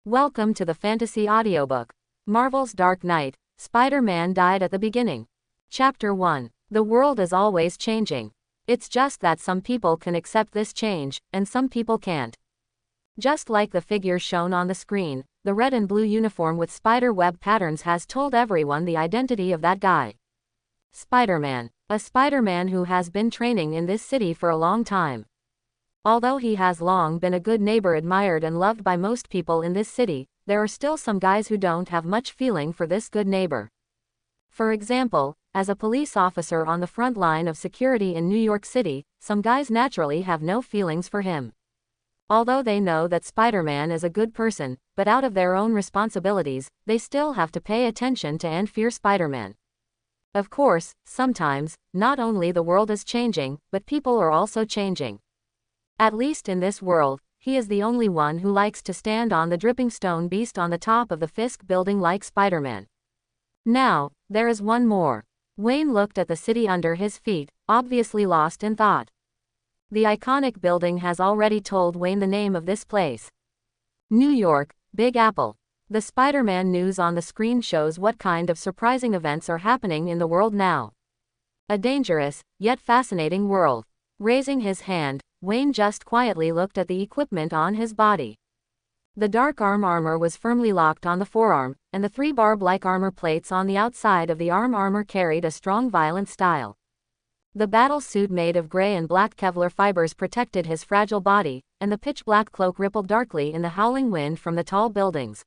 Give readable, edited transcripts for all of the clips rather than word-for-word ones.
Welcome to the fantasy audiobook. Marvel's Dark Knight, Spider-Man died at the beginning. Chapter 1. The world is always changing. It's just that some people can accept this change, and some people can't. Just like the figure shown on the screen, the red and blue uniform with spider web patterns has told everyone the identity of that guy. Spider-Man. A Spider-Man who has been training in this city for a long time. Although he has long been a good neighbor admired and loved by most people in this city, there are still some guys who don't have much feeling for this good neighbor. For example, as a police officer on the front line of security in New York City, some guys naturally have no feelings for him. Although they know that Spider-Man is a good person, but out of their own responsibilities, they still have to pay attention to and fear Spider-Man. Of course, sometimes, not only the world is changing, but people are also changing. At least in this world, he is the only one who likes to stand on the dripping stone beast on the top of the Fisk building like Spider-Man. Now, there is one more. Wayne looked at the city under his feet, obviously lost in thought. The iconic building has already told Wayne the name of this place. New York, Big Apple. The Spider-Man news on the screen shows what kind of surprising events are happening in the world now. A dangerous, yet fascinating world. Raising his hand, Wayne just quietly looked at the equipment on his body. The dark armor was firmly locked on the forearm, and the 3 barb-like armor plates on the outside of the armor carried a strong violent style. The battle suit made of gray and black Kevlar fibers protected his fragile body, and the pitch-black cloak rippled darkly in the howling wind from the tall buildings.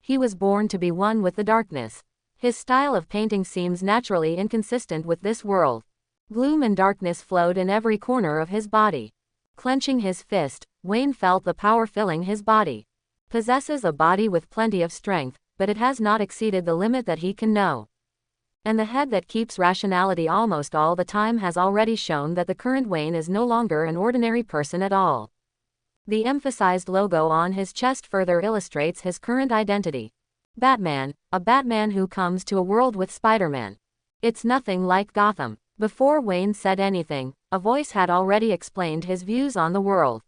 He was born to be one with the darkness. His style of painting seems naturally inconsistent with this world. Gloom and darkness flowed in every corner of his body. Clenching his fist, Wayne felt the power filling his body. Possesses a body with plenty of strength, but it has not exceeded the limit that he can know. And the head that keeps rationality almost all the time has already shown that the current Wayne is no longer an ordinary person at all. The emphasized logo on his chest further illustrates his current identity. Batman, a Batman who comes to a world with Spider-Man. It's nothing like Gotham. Before Wayne said anything, a voice had already explained his views on the world.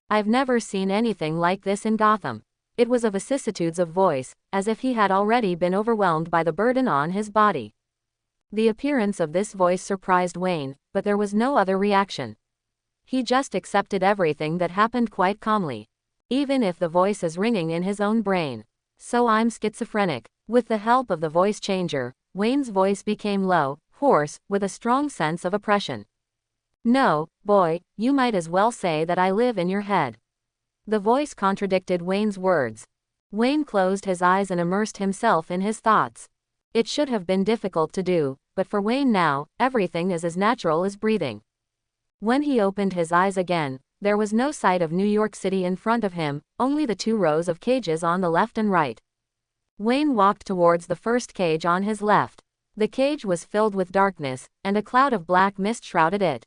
I've never seen anything like this in Gotham. It was a vicissitudes of voice, as if he had already been overwhelmed by the burden on his body. The appearance of this voice surprised Wayne, but there was no other reaction. He just accepted everything that happened quite calmly. Even if the voice is ringing in his own brain. So I'm schizophrenic. With the help of the voice changer, Wayne's voice became low, hoarse, with a strong sense of oppression. No, boy, you might as well say that I live in your head. The voice contradicted Wayne's words. Wayne closed his eyes and immersed himself in his thoughts. It should have been difficult to do, but for Wayne now, everything is as natural as breathing. When he opened his eyes again, there was no sight of New York City in front of him, only the 2 rows of cages on the left and right. Wayne walked towards the first cage on his left. The cage was filled with darkness, and a cloud of black mist shrouded it.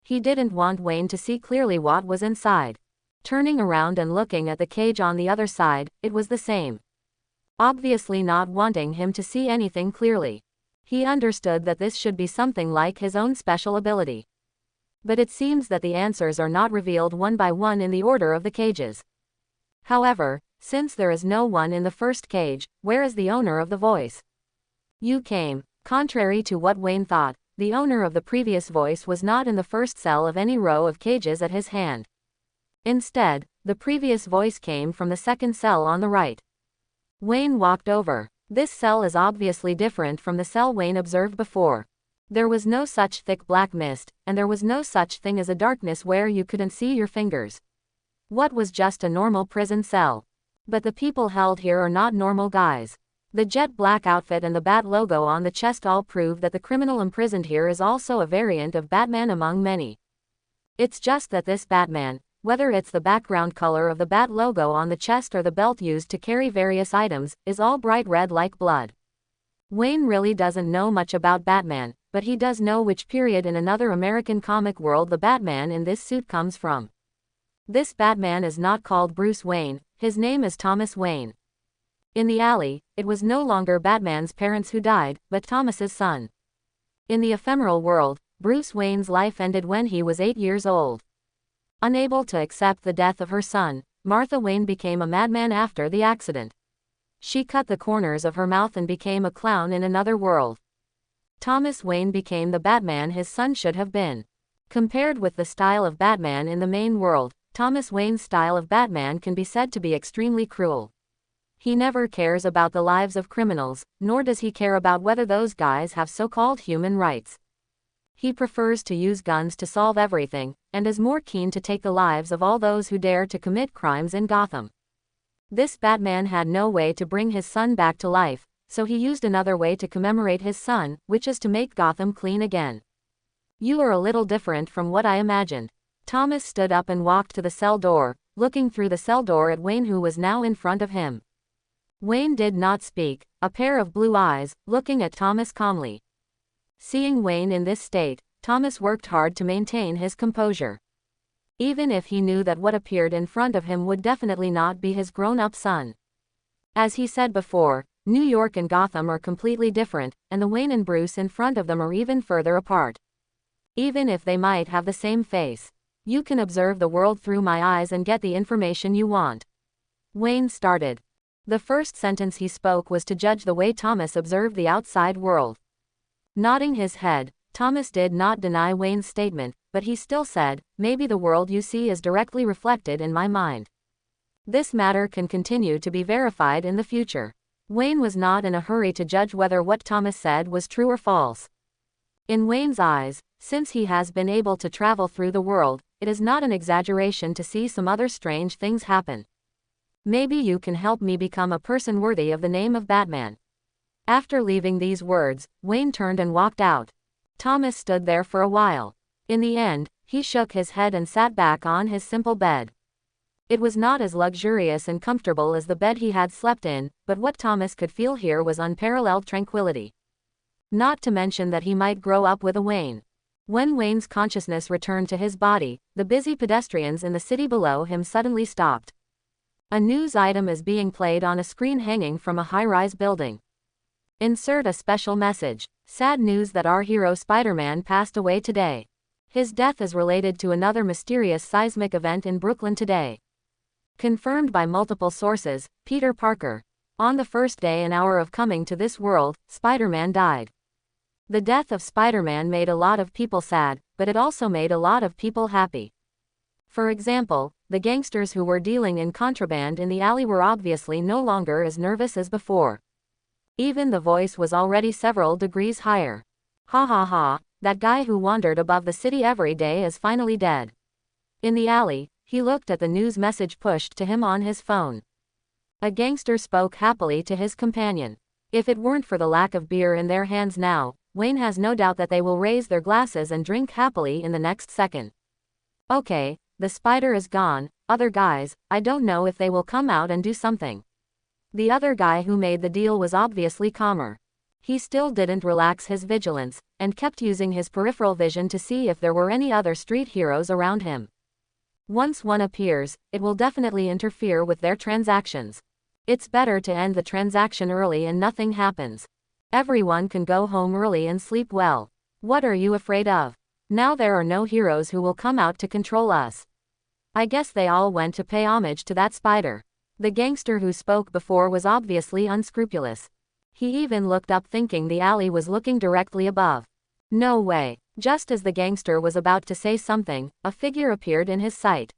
He didn't want Wayne to see clearly what was inside. Turning around and looking at the cage on the other side, it was the same. Obviously not wanting him to see anything clearly. He understood that this should be something like his own special ability. But it seems that the answers are not revealed one by one in the order of the cages. However, since there is no one in the first cage, where is the owner of the voice? You came. Contrary to what Wayne thought, the owner of the previous voice was not in the first cell of any row of cages at his hand. Instead, the previous voice came from the second cell on the right. Wayne walked over. This cell is obviously different from the cell Wayne observed before. There was no such thick black mist, and there was no such thing as a darkness where you couldn't see your fingers. What was just a normal prison cell? But the people held here are not normal guys. The jet black outfit and the bat logo on the chest all prove that the criminal imprisoned here is also a variant of Batman among many. It's just that this Batman, whether it's the background color of the bat logo on the chest or the belt used to carry various items, is all bright red like blood. Wayne really doesn't know much about Batman, but he does know which period in another American comic world the Batman in this suit comes from. This Batman is not called Bruce Wayne, his name is Thomas Wayne. In the alley, it was no longer Batman's parents who died, but Thomas's son. In the ephemeral world, Bruce Wayne's life ended when he was 8 years old. Unable to accept the death of her son, Martha Wayne became a madman after the accident. She cut the corners of her mouth and became a clown in another world. Thomas Wayne became the Batman his son should have been. Compared with the style of Batman in the main world, Thomas Wayne's style of Batman can be said to be extremely cruel. He never cares about the lives of criminals, nor does he care about whether those guys have so-called human rights. He prefers to use guns to solve everything, and is more keen to take the lives of all those who dare to commit crimes in Gotham. This Batman had no way to bring his son back to life, so he used another way to commemorate his son, which is to make Gotham clean again. You are a little different from what I imagined. Thomas stood up and walked to the cell door, looking through the cell door at Wayne, who was now in front of him. Wayne did not speak, a pair of blue eyes, looking at Thomas calmly. Seeing Wayne in this state, Thomas worked hard to maintain his composure. Even if he knew that what appeared in front of him would definitely not be his grown-up son. As he said before, New York and Gotham are completely different, and the Wayne and Bruce in front of them are even further apart. Even if they might have the same face. You can observe the world through my eyes and get the information you want. Wayne started. The first sentence he spoke was to judge the way Thomas observed the outside world. Nodding his head, Thomas did not deny Wayne's statement, but he still said, "Maybe the world you see is directly reflected in my mind. This matter can continue to be verified in the future." Wayne was not in a hurry to judge whether what Thomas said was true or false. In Wayne's eyes, since he has been able to travel through the world, it is not an exaggeration to see some other strange things happen. "Maybe you can help me become a person worthy of the name of Batman." After leaving these words, Wayne turned and walked out. Thomas stood there for a while. In the end, he shook his head and sat back on his simple bed. It was not as luxurious and comfortable as the bed he had slept in, but what Thomas could feel here was unparalleled tranquility. Not to mention that he might grow up with a Wayne. When Wayne's consciousness returned to his body, the busy pedestrians in the city below him suddenly stopped. A news item is being played on a screen hanging from a high-rise building. Insert a special message. Sad news that our hero Spider-Man passed away today. His death is related to another mysterious seismic event in Brooklyn today. Confirmed by multiple sources, Peter Parker. On the first day and hour of coming to this world, Spider-Man died. The death of Spider-Man made a lot of people sad, but it also made a lot of people happy. For example, the gangsters who were dealing in contraband in the alley were obviously no longer as nervous as before. Even the voice was already several degrees higher. "Ha ha ha, that guy who wandered above the city every day is finally dead." In the alley, he looked at the news message pushed to him on his phone. A gangster spoke happily to his companion. If it weren't for the lack of beer in their hands now, Wayne has no doubt that they will raise their glasses and drink happily in the next second. "Okay, the spider is gone, other guys, I don't know if they will come out and do something." The other guy who made the deal was obviously calmer. He still didn't relax his vigilance, and kept using his peripheral vision to see if there were any other street heroes around him. Once one appears, it will definitely interfere with their transactions. It's better to end the transaction early and nothing happens. Everyone can go home early and sleep well. What are you afraid of? Now there are no heroes who will come out to control us. I guess they all went to pay homage to that spider. The gangster who spoke before was obviously unscrupulous. He even looked up thinking the alley was looking directly above. No way. Just as the gangster was about to say something, a figure appeared in his sight.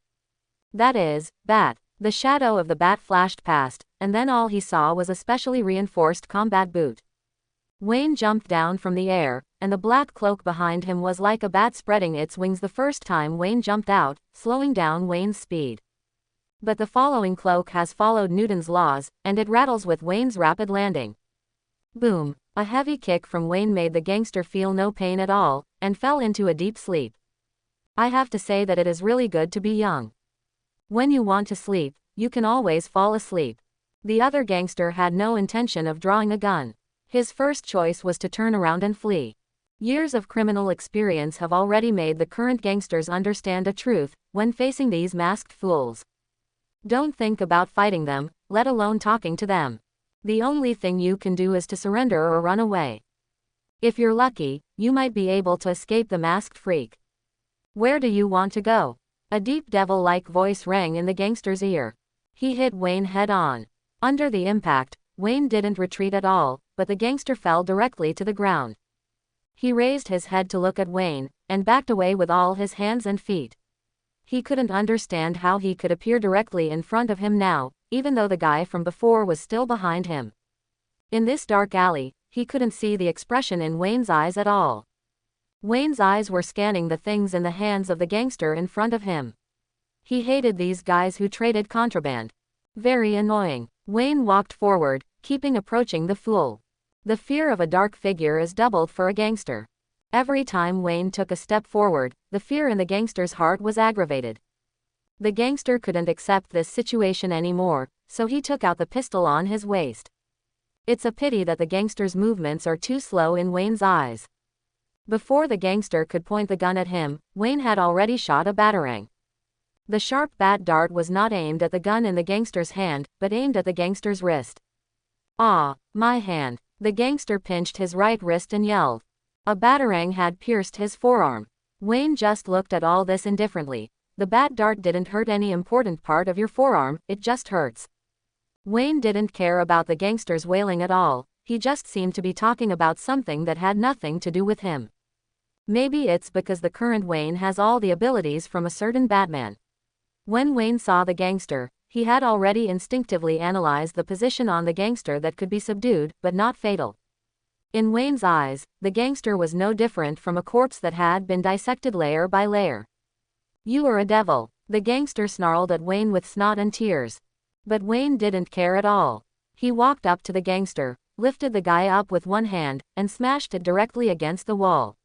"That is, Bat." The shadow of the bat flashed past, and then all he saw was a specially reinforced combat boot. Wayne jumped down from the air, and the black cloak behind him was like a bat spreading its wings the first time Wayne jumped out, slowing down Wayne's speed. But the following cloak has followed Newton's laws, and it rattles with Wayne's rapid landing. Boom! A heavy kick from Wayne made the gangster feel no pain at all, and fell into a deep sleep. I have to say that it is really good to be young. When you want to sleep, you can always fall asleep. The other gangster had no intention of drawing a gun. His first choice was to turn around and flee. Years of criminal experience have already made the current gangsters understand a truth when facing these masked fools. Don't think about fighting them, let alone talking to them. The only thing you can do is to surrender or run away. If you're lucky, you might be able to escape the masked freak. "Where do you want to go?" A deep devil-like voice rang in the gangster's ear. He hit Wayne head-on. Under the impact, Wayne didn't retreat at all, but the gangster fell directly to the ground. He raised his head to look at Wayne, and backed away with all his hands and feet. He couldn't understand how he could appear directly in front of him now, even though the guy from before was still behind him. In this dark alley, he couldn't see the expression in Wayne's eyes at all. Wayne's eyes were scanning the things in the hands of the gangster in front of him. He hated these guys who traded contraband. Very annoying. Wayne walked forward, keeping approaching the fool. The fear of a dark figure is doubled for a gangster. Every time Wayne took a step forward, the fear in the gangster's heart was aggravated. The gangster couldn't accept this situation anymore, so he took out the pistol on his waist. It's a pity that the gangster's movements are too slow in Wayne's eyes. Before the gangster could point the gun at him, Wayne had already shot a batarang. The sharp bat dart was not aimed at the gun in the gangster's hand, but aimed at the gangster's wrist. "Ah, my hand." The gangster pinched his right wrist and yelled. A batarang had pierced his forearm. Wayne just looked at all this indifferently. The bat dart didn't hurt any important part of your forearm, it just hurts. Wayne didn't care about the gangster's wailing at all, he just seemed to be talking about something that had nothing to do with him. Maybe it's because the current Wayne has all the abilities from a certain Batman. When Wayne saw the gangster, he had already instinctively analyzed the position on the gangster that could be subdued, but not fatal. In Wayne's eyes, the gangster was no different from a corpse that had been dissected layer by layer. "You are a devil," the gangster snarled at Wayne with snot and tears. But Wayne didn't care at all. He walked up to the gangster, lifted the guy up with one hand, and smashed it directly against the wall.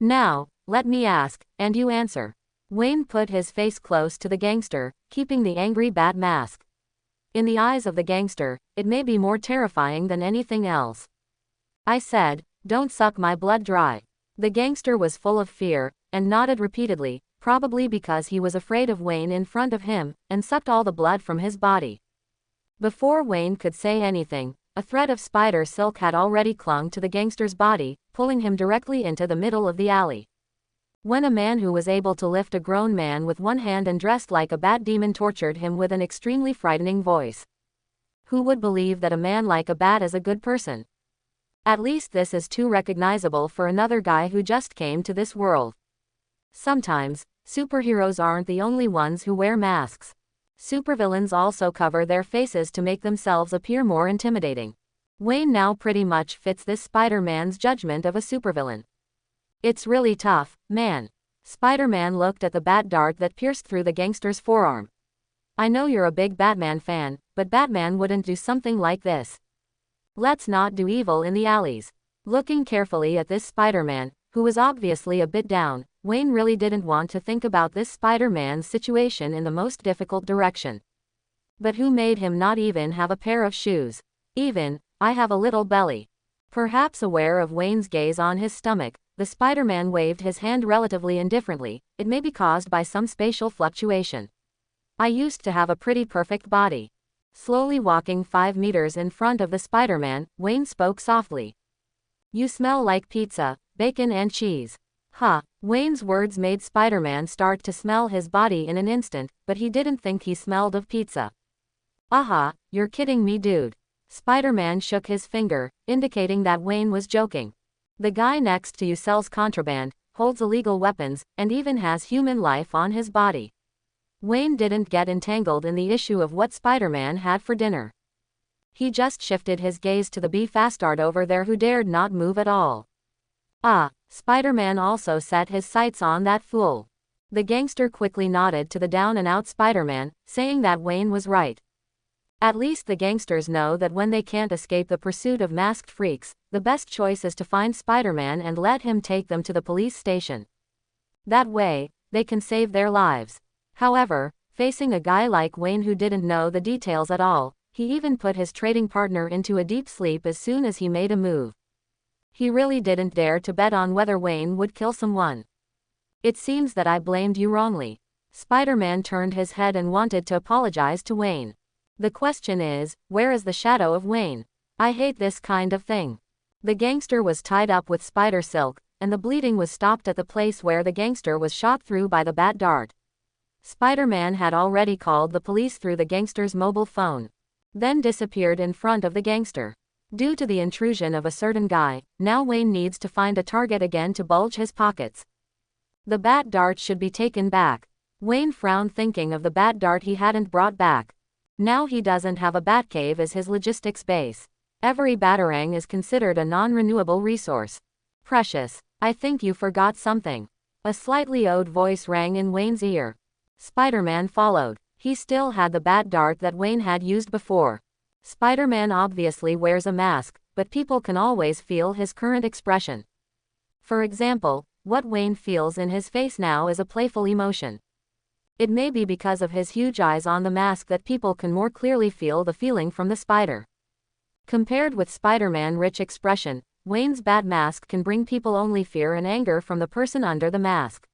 "Now, let me ask, and you answer." Wayne put his face close to the gangster, keeping the angry bat mask. In the eyes of the gangster, it may be more terrifying than anything else. "I said, don't suck my blood dry." The gangster was full of fear, and nodded repeatedly, probably because he was afraid of Wayne in front of him, and sucked all the blood from his body. Before Wayne could say anything, a thread of spider silk had already clung to the gangster's body, pulling him directly into the middle of the alley. When a man who was able to lift a grown man with one hand and dressed like a bat demon tortured him with an extremely frightening voice. Who would believe that a man like a bat is a good person? At least this is too recognizable for another guy who just came to this world. Sometimes, superheroes aren't the only ones who wear masks. Supervillains also cover their faces to make themselves appear more intimidating. Wayne now pretty much fits this Spider-Man's judgment of a supervillain. "It's really tough, man." Spider-Man looked at the bat dart that pierced through the gangster's forearm. "I know you're a big Batman fan, but Batman wouldn't do something like this. Let's not do evil in the alleys." Looking carefully at this Spider-Man, who was obviously a bit down, Wayne really didn't want to think about this Spider-Man's situation in the most difficult direction. But who made him not even have a pair of shoes? "Even, I have a little belly." Perhaps aware of Wayne's gaze on his stomach, the Spider-Man waved his hand relatively indifferently. "It may be caused by some spatial fluctuation. I used to have a pretty perfect body." Slowly walking 5 meters in front of the Spider-Man, Wayne spoke softly. "You smell like pizza, bacon and cheese." Huh. Wayne's words made Spider-Man start to smell his body in an instant, but he didn't think he smelled of pizza. "Aha, you're kidding me, dude." Spider-Man shook his finger, indicating that Wayne was joking. "The guy next to you sells contraband, holds illegal weapons, and even has human life on his body." Wayne didn't get entangled in the issue of what Spider-Man had for dinner. He just shifted his gaze to the bastard over there who dared not move at all. "Ah." Spider-Man also set his sights on that fool. The gangster quickly nodded to the down-and-out Spider-Man, saying that Wayne was right. At least the gangsters know that when they can't escape the pursuit of masked freaks, the best choice is to find Spider-Man and let him take them to the police station. That way, they can save their lives. However, facing a guy like Wayne who didn't know the details at all, he even put his trading partner into a deep sleep as soon as he made a move. He really didn't dare to bet on whether Wayne would kill someone. "It seems that I blamed you wrongly." Spider-Man turned his head and wanted to apologize to Wayne. "The question is, where is the shadow of Wayne? I hate this kind of thing." The gangster was tied up with spider silk, and the bleeding was stopped at the place where the gangster was shot through by the bat dart. Spider-Man had already called the police through the gangster's mobile phone, then disappeared in front of the gangster. Due to the intrusion of a certain guy, now Wayne needs to find a target again to bulge his pockets. The bat dart should be taken back. Wayne frowned thinking of the bat dart he hadn't brought back. Now he doesn't have a Batcave as his logistics base. Every batarang is considered a non-renewable resource. Precious, I think you forgot something. A slightly awed voice rang in Wayne's ear. Spider-Man followed. He still had the bat dart that Wayne had used before. Spider-Man obviously wears a mask, but people can always feel his current expression. For example, what Wayne feels in his face now is a playful emotion. It may be because of his huge eyes on the mask that people can more clearly feel the feeling from the spider. Compared with Spider-Man's rich expression, Wayne's bat mask can bring people only fear and anger from the person under the mask.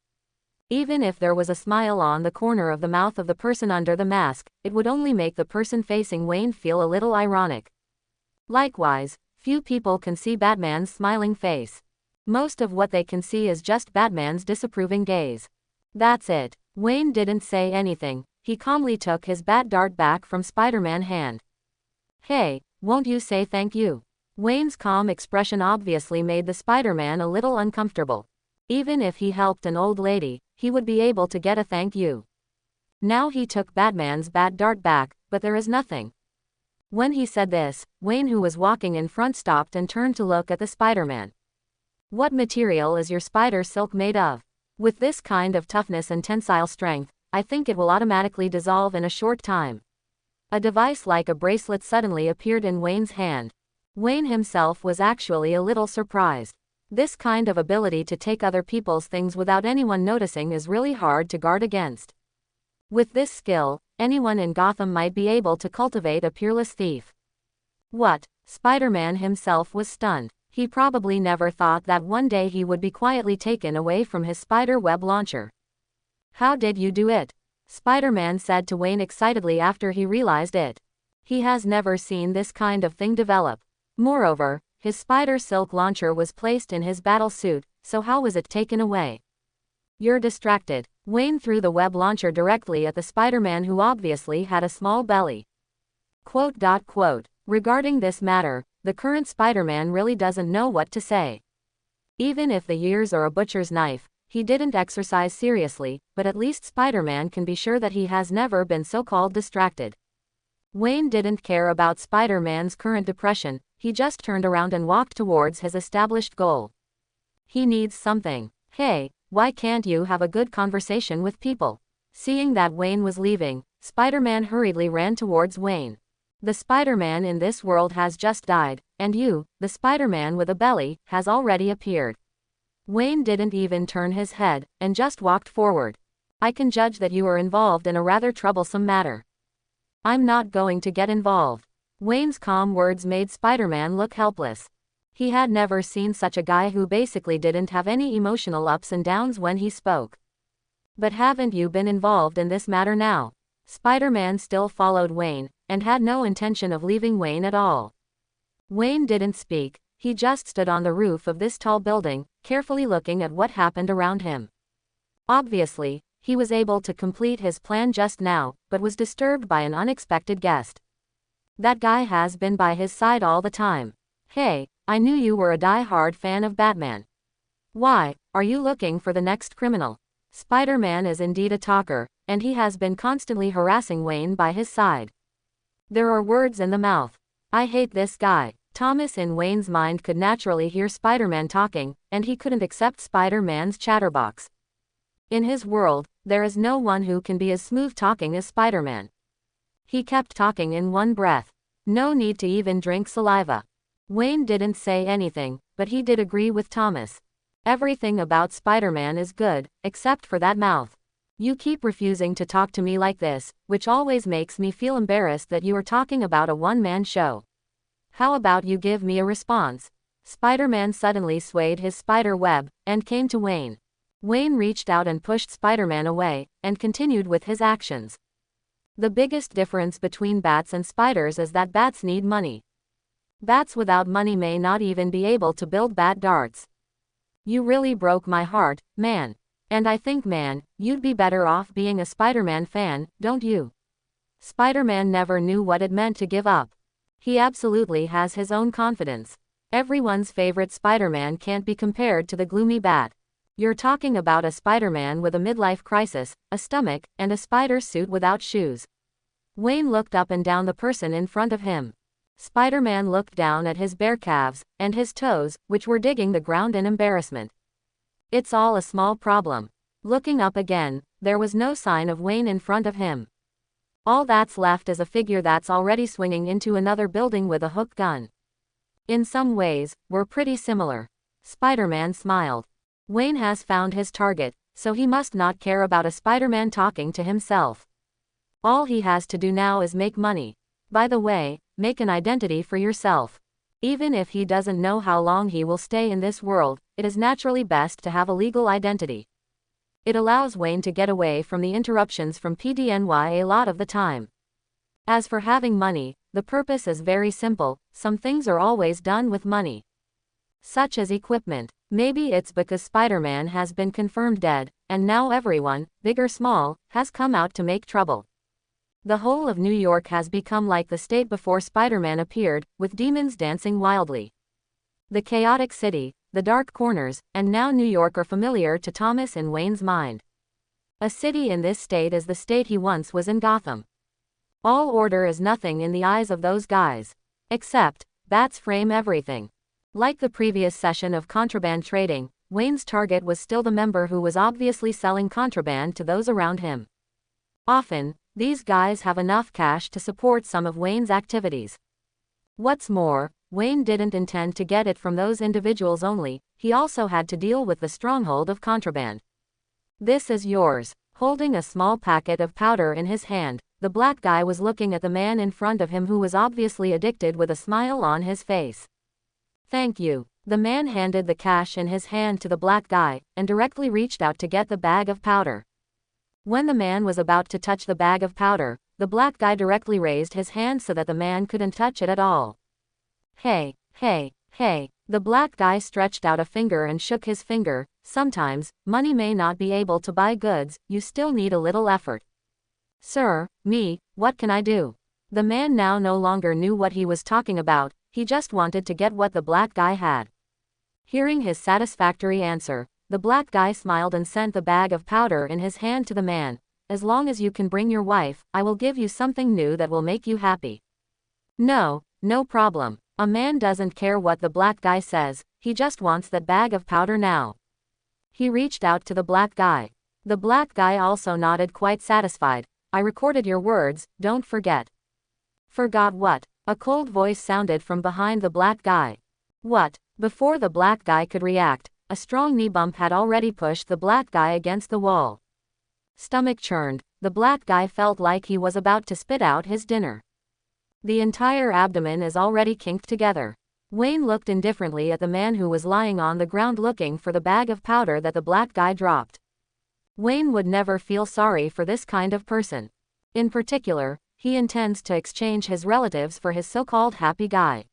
Even if there was a smile on the corner of the mouth of the person under the mask, it would only make the person facing Wayne feel a little ironic. Likewise, few people can see Batman's smiling face. Most of what they can see is just Batman's disapproving gaze. That's it. Wayne didn't say anything. He calmly took his bat dart back from Spider-Man's hand. Hey, won't you say thank you? Wayne's calm expression obviously made the Spider-Man a little uncomfortable. Even if he helped an old lady, he would be able to get a thank you. Now he took Batman's bat dart back, but there is nothing. When he said this, Wayne, who was walking in front, stopped and turned to look at the Spider-Man. What material is your spider silk made of? With this kind of toughness and tensile strength, I think it will automatically dissolve in a short time. A device like a bracelet suddenly appeared in Wayne's hand. Wayne himself was actually a little surprised. This kind of ability to take other people's things without anyone noticing is really hard to guard against. With this skill, anyone in Gotham might be able to cultivate a peerless thief. What? Spider-Man himself was stunned. He probably never thought that one day he would be quietly taken away from his spider web launcher. How did you do it? Spider-Man said to Wayne excitedly after he realized it. He has never seen this kind of thing develop. Moreover, his spider silk launcher was placed in his battle suit, so how was it taken away? You're distracted. Wayne threw the web launcher directly at the Spider-Man, who obviously had a small belly. Quote. Regarding this matter, the current Spider-Man really doesn't know what to say. Even if the years are a butcher's knife, he didn't exercise seriously, but at least Spider-Man can be sure that he has never been so-called distracted. Wayne didn't care about Spider-Man's current depression. He just turned around and walked towards his established goal. He needs something. Hey, why can't you have a good conversation with people? Seeing that Wayne was leaving, Spider-Man hurriedly ran towards Wayne. The Spider-Man in this world has just died, and you, the Spider-Man with a belly, has already appeared. Wayne didn't even turn his head, and just walked forward. I can judge that you are involved in a rather troublesome matter. I'm not going to get involved. Wayne's calm words made Spider-Man look helpless. He had never seen such a guy who basically didn't have any emotional ups and downs when he spoke. But haven't you been involved in this matter now? Spider-Man still followed Wayne, and had no intention of leaving Wayne at all. Wayne didn't speak. He just stood on the roof of this tall building, carefully looking at what happened around him. Obviously, he was able to complete his plan just now, but was disturbed by an unexpected guest. That guy has been by his side all the time. Hey, I knew you were a die-hard fan of Batman. Why, are you looking for the next criminal? Spider-Man is indeed a talker, and he has been constantly harassing Wayne by his side. There are words in the mouth. I hate this guy. Thomas in Wayne's mind could naturally hear Spider-Man talking, and he couldn't accept Spider-Man's chatterbox. In his world, there is no one who can be as smooth-talking as Spider-Man. He kept talking in one breath. No need to even drink saliva. Wayne didn't say anything, but he did agree with Thomas. Everything about Spider-Man is good, except for that mouth. You keep refusing to talk to me like this, which always makes me feel embarrassed that you are talking about a one-man show. How about you give me a response? Spider-Man suddenly swayed his spider web, and came to Wayne. Wayne reached out and pushed Spider-Man away, and continued with his actions. The biggest difference between bats and spiders is that bats need money. Bats without money may not even be able to build bat darts. You really broke my heart, man. And I think, man, you'd be better off being a Spider-Man fan, don't you? Spider-Man never knew what it meant to give up. He absolutely has his own confidence. Everyone's favorite Spider-Man can't be compared to the gloomy Bat. You're talking about a Spider-Man with a midlife crisis, a stomach, and a spider suit without shoes. Wayne looked up and down the person in front of him. Spider-Man looked down at his bare calves, and his toes, which were digging the ground in embarrassment. It's all a small problem. Looking up again, there was no sign of Wayne in front of him. All that's left is a figure that's already swinging into another building with a hook gun. In some ways, we're pretty similar. Spider-Man smiled. Wayne has found his target, so he must not care about a Spider-Man talking to himself. All he has to do now is make money. By the way, make an identity for yourself. Even if he doesn't know how long he will stay in this world, it is naturally best to have a legal identity. It allows Wayne to get away from the interruptions from PDNY a lot of the time. As for having money, the purpose is very simple. Some things are always done with money. Such as equipment. Maybe it's because Spider-Man has been confirmed dead, and now everyone, big or small, has come out to make trouble. The whole of New York has become like the state before Spider-Man appeared, with demons dancing wildly. The chaotic city, the dark corners, and now New York are familiar to Thomas in Wayne's mind. A city in this state is the state he once was in Gotham. All order is nothing in the eyes of those guys. Except, bats frame everything. Like the previous session of contraband trading, Wayne's target was still the member who was obviously selling contraband to those around him. Often, these guys have enough cash to support some of Wayne's activities. What's more, Wayne didn't intend to get it from those individuals only, he also had to deal with the stronghold of contraband. This is yours. Holding a small packet of powder in his hand, the black guy was looking at the man in front of him who was obviously addicted with a smile on his face. Thank you. The man handed the cash in his hand to the black guy, and directly reached out to get the bag of powder. When the man was about to touch the bag of powder, the black guy directly raised his hand so that the man couldn't touch it at all. Hey, hey, hey. The black guy stretched out a finger and shook his finger. Sometimes, money may not be able to buy goods, you still need a little effort. Sir, what can I do? The man now no longer knew what he was talking about, he just wanted to get what the black guy had. Hearing his satisfactory answer, the black guy smiled and sent the bag of powder in his hand to the man. As long as you can bring your wife, I will give you something new that will make you happy. No problem. A man doesn't care what the black guy says, he just wants that bag of powder now. He reached out to the black guy. The black guy also nodded quite satisfied. I recorded your words, don't forget. Forgot what? A cold voice sounded from behind the black guy. What? Before the black guy could react, a strong knee bump had already pushed the black guy against the wall. Stomach churned, the black guy felt like he was about to spit out his dinner. The entire abdomen is already kinked together. Wayne looked indifferently at the man who was lying on the ground looking for the bag of powder that the black guy dropped. Wayne would never feel sorry for this kind of person. In particular, he intends to exchange his relatives for his so-called happy guy.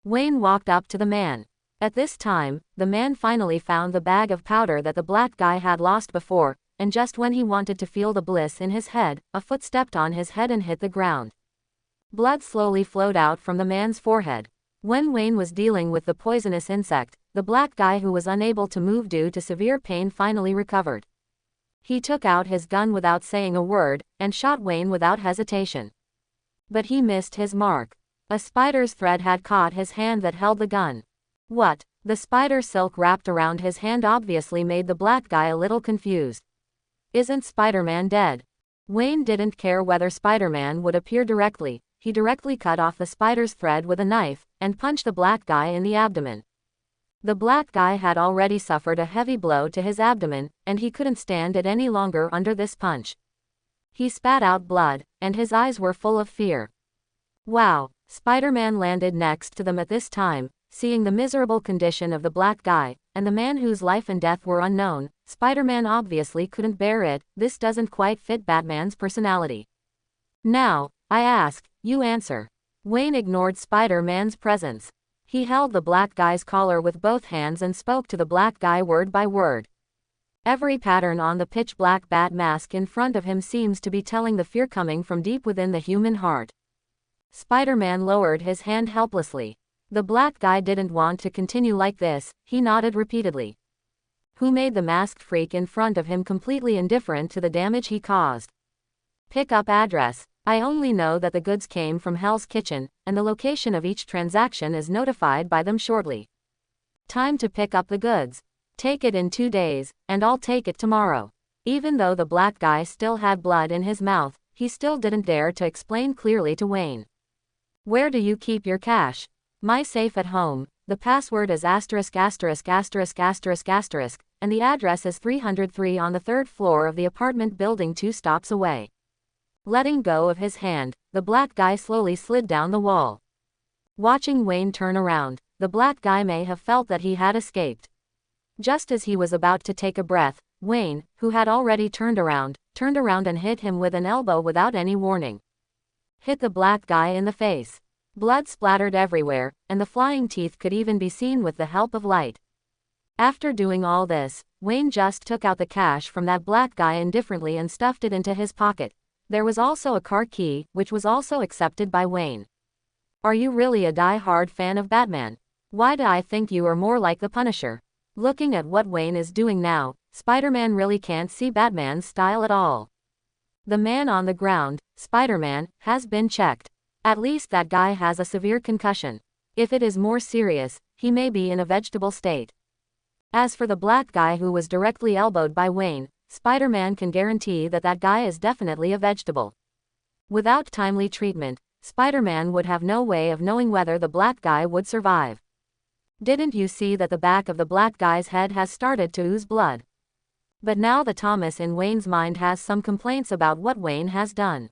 Wayne walked up to the man. At this time, the man finally found the bag of powder that the black guy had lost before, and just when he wanted to feel the bliss in his head, a foot stepped on his head and hit the ground. Blood slowly flowed out from the man's forehead. When Wayne was dealing with the poisonous insect, the black guy who was unable to move due to severe pain finally recovered. He took out his gun without saying a word, and shot Wayne without hesitation. But he missed his mark. A spider's thread had caught his hand that held the gun. What? The spider silk wrapped around his hand obviously made the black guy a little confused. Isn't Spider-Man dead? Wayne didn't care whether Spider-Man would appear directly. He directly cut off the spider's thread with a knife, and punched the black guy in the abdomen. The black guy had already suffered a heavy blow to his abdomen, and he couldn't stand it any longer under this punch. He spat out blood, and his eyes were full of fear. Wow! Spider-Man landed next to them at this time, seeing the miserable condition of the black guy, and the man whose life and death were unknown. Spider-Man obviously couldn't bear it. This doesn't quite fit Batman's personality. Now, I ask, you answer. Wayne ignored Spider-Man's presence. He held the black guy's collar with both hands and spoke to the black guy word by word. Every pattern on the pitch-black bat mask in front of him seems to be telling the fear coming from deep within the human heart. Spider-Man lowered his hand helplessly. The black guy didn't want to continue like this, he nodded repeatedly. Who made the masked freak in front of him completely indifferent to the damage he caused? Pick up address. I only know that the goods came from Hell's Kitchen, and the location of each transaction is notified by them shortly. Time to pick up the goods. Take it in 2 days, and I'll take it tomorrow. Even though the black guy still had blood in his mouth, he still didn't dare to explain clearly to Wayne. Where do you keep your cash? My safe at home. The password is **********, and the address is 303 on the 3rd floor of the apartment building 2 stops away. Letting go of his hand, the black guy slowly slid down the wall. Watching Wayne turn around, the black guy may have felt that he had escaped. Just as he was about to take a breath, Wayne, who had already turned around and hit him with an elbow without any warning. Hit the black guy in the face. Blood splattered everywhere, and the flying teeth could even be seen with the help of light. After doing all this, Wayne just took out the cash from that black guy indifferently and stuffed it into his pocket. There was also a car key, which was also accepted by Wayne. Are you really a die-hard fan of Batman? Why do I think you are more like the Punisher? Looking at what Wayne is doing now, Spider-Man really can't see Batman's style at all. The man on the ground, Spider-Man, has been checked. At least that guy has a severe concussion. If it is more serious, he may be in a vegetable state. As for the black guy who was directly elbowed by Wayne, Spider-Man can guarantee that that guy is definitely a vegetable. Without timely treatment, Spider-Man would have no way of knowing whether the black guy would survive. Didn't you see that the back of the black guy's head has started to ooze blood? But now the Thomas in Wayne's mind has some complaints about what Wayne has done.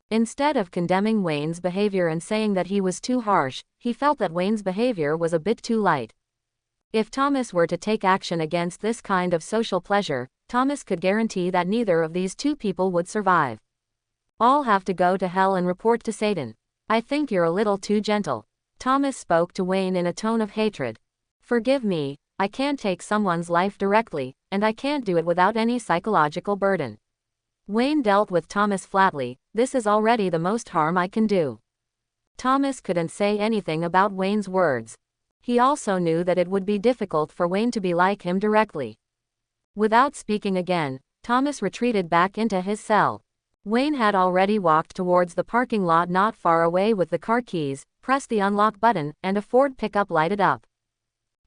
Instead of condemning Wayne's behavior and saying that he was too harsh, he felt that Wayne's behavior was a bit too light. If Thomas were to take action against this kind of social pleasure, Thomas could guarantee that neither of these two people would survive. I'll have to go to hell and report to Satan. I think you're a little too gentle. Thomas spoke to Wayne in a tone of hatred. Forgive me, I can't take someone's life directly, and I can't do it without any psychological burden. Wayne dealt with Thomas flatly. This is already the most harm I can do. Thomas couldn't say anything about Wayne's words. He also knew that it would be difficult for Wayne to be like him directly. Without speaking again, Thomas retreated back into his cell. Wayne had already walked towards the parking lot not far away with the car keys, pressed the unlock button, and a Ford pickup lighted up.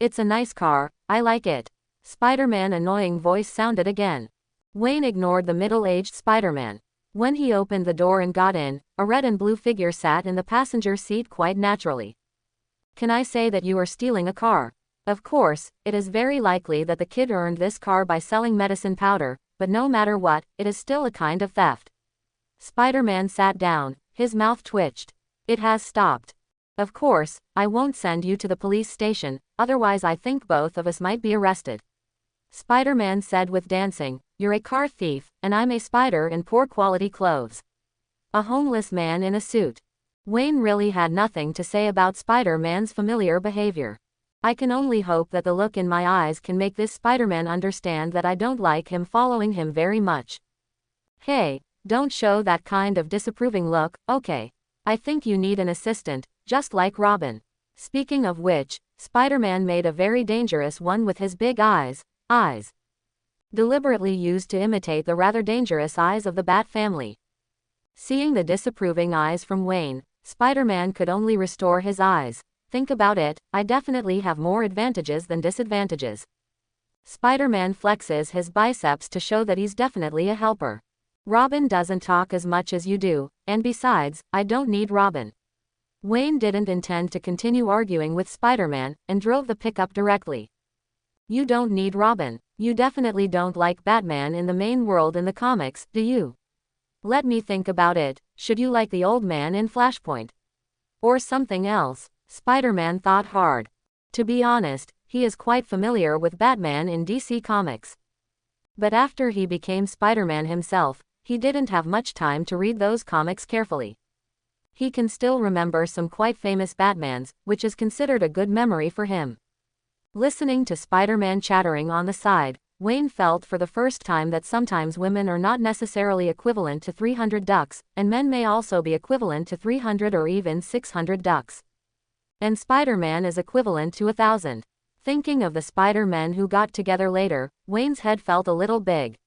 It's a nice car, I like it. Spider-Man's annoying voice sounded again. Wayne ignored the middle-aged Spider-Man. When he opened the door and got in, a red and blue figure sat in the passenger seat quite naturally. Can I say that you are stealing a car? Of course, it is very likely that the kid earned this car by selling medicine powder, but no matter what, it is still a kind of theft. Spider-Man sat down, his mouth twitched. It has stopped. Of course, I won't send you to the police station, otherwise I think both of us might be arrested. Spider-Man said with dancing, you're a car thief, and I'm a spider in poor quality clothes. A homeless man in a suit. Wayne really had nothing to say about Spider-Man's familiar behavior. I can only hope that the look in my eyes can make this Spider-Man understand that I don't like him following him very much. Hey, don't show that kind of disapproving look, okay? I think you need an assistant, just like Robin. Speaking of which, Spider-Man made a very dangerous one with his big eyes. Deliberately used to imitate the rather dangerous eyes of the Bat family. Seeing the disapproving eyes from Wayne, Spider-Man could only restore his eyes. Think about it, I definitely have more advantages than disadvantages. Spider-Man flexes his biceps to show that he's definitely a helper. Robin doesn't talk as much as you do, and besides, I don't need Robin. Wayne didn't intend to continue arguing with Spider-Man, and drove the pickup directly. You don't need Robin. You definitely don't like Batman in the main world in the comics, do you? Let me think about it. Should you like the old man in Flashpoint? Or something else? Spider-Man thought hard. To be honest, he is quite familiar with Batman in DC Comics. But after he became Spider-Man himself, he didn't have much time to read those comics carefully. He can still remember some quite famous Batmans, which is considered a good memory for him. Listening to Spider-Man chattering on the side, Wayne felt for the first time that sometimes women are not necessarily equivalent to 300 ducks, and men may also be equivalent to 300 or even 600 ducks. And Spider-Man is equivalent to 1,000. Thinking of the Spider-Men who got together later, Wayne's head felt a little big.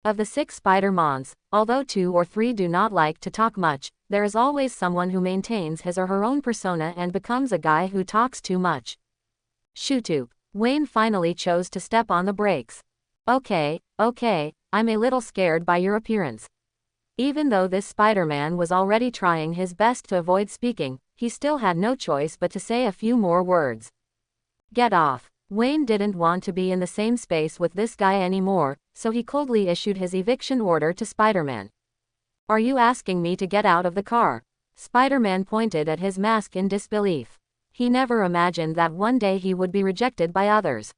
Of the 6 Spider-Mons, although 2 or 3 do not like to talk much, there is always someone who maintains his or her own persona and becomes a guy who talks too much. Shoot. Wayne finally chose to step on the brakes. Okay, I'm a little scared by your appearance. Even though this Spider-Man was already trying his best to avoid speaking, he still had no choice but to say a few more words. Get off. Wayne didn't want to be in the same space with this guy anymore, so he coldly issued his eviction order to Spider-Man. Are you asking me to get out of the car? Spider-Man pointed at his mask in disbelief. He never imagined that one day he would be rejected by others.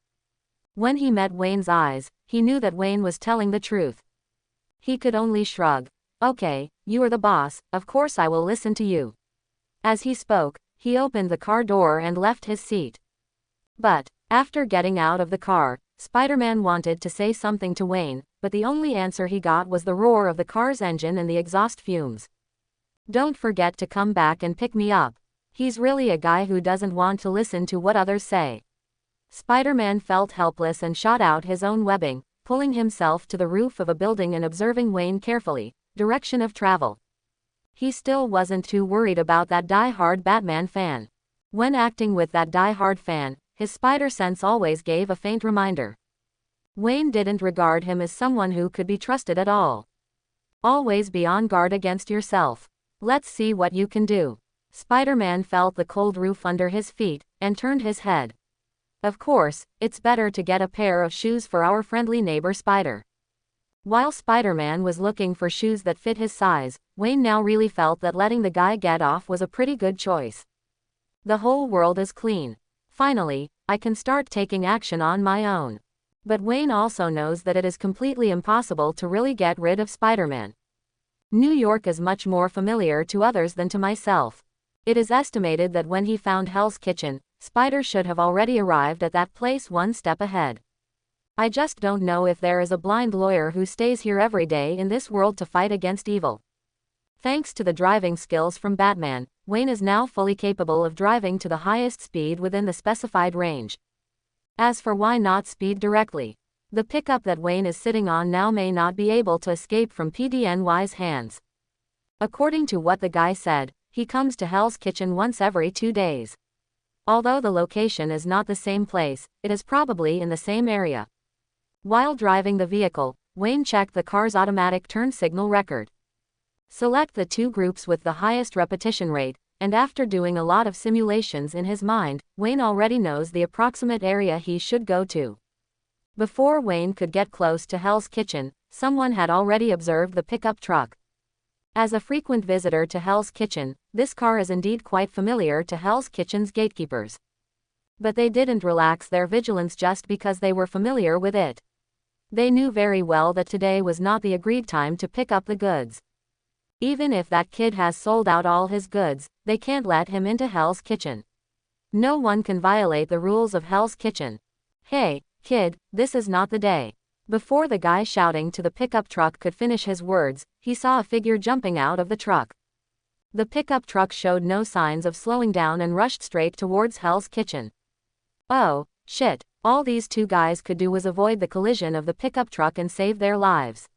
When he met Wayne's eyes, he knew that Wayne was telling the truth. He could only shrug. Okay, you are the boss, of course I will listen to you. As he spoke, he opened the car door and left his seat. But, after getting out of the car, Spider-Man wanted to say something to Wayne, but the only answer he got was the roar of the car's engine and the exhaust fumes. Don't forget to come back and pick me up. He's really a guy who doesn't want to listen to what others say. Spider-Man felt helpless and shot out his own webbing, pulling himself to the roof of a building and observing Wayne carefully. Direction of travel. He still wasn't too worried about that die-hard Batman fan. When acting with that die-hard fan, his spider sense always gave a faint reminder. Wayne didn't regard him as someone who could be trusted at all. Always be on guard against yourself. Let's see what you can do. Spider-Man felt the cold roof under his feet, and turned his head. Of course, it's better to get a pair of shoes for our friendly neighbor Spider. While Spider-Man was looking for shoes that fit his size, Wayne now really felt that letting the guy get off was a pretty good choice. The whole world is clean. Finally, I can start taking action on my own. But Wayne also knows that it is completely impossible to really get rid of Spider-Man. New York is much more familiar to others than to myself. It is estimated that when he found Hell's Kitchen, Spider should have already arrived at that place one step ahead. I just don't know if there is a blind lawyer who stays here every day in this world to fight against evil. Thanks to the driving skills from Batman, Wayne is now fully capable of driving to the highest speed within the specified range. As for why not speed directly? The pickup that Wayne is sitting on now may not be able to escape from PDNY's hands. According to what the guy said, he comes to Hell's Kitchen once every 2 days. Although the location is not the same place, it is probably in the same area. While driving the vehicle, Wayne checked the car's automatic turn signal record. Select the 2 groups with the highest repetition rate, and after doing a lot of simulations in his mind, Wayne already knows the approximate area he should go to. Before Wayne could get close to Hell's Kitchen, someone had already observed the pickup truck. As a frequent visitor to Hell's Kitchen, this car is indeed quite familiar to Hell's Kitchen's gatekeepers. But they didn't relax their vigilance just because they were familiar with it. They knew very well that today was not the agreed time to pick up the goods. Even if that kid has sold out all his goods, they can't let him into Hell's Kitchen. No one can violate the rules of Hell's Kitchen. Hey, kid, this is not the day. Before the guy shouting to the pickup truck could finish his words, he saw a figure jumping out of the truck. The pickup truck showed no signs of slowing down and rushed straight towards Hell's Kitchen. Oh, shit, all these 2 guys could do was avoid the collision of the pickup truck and save their lives.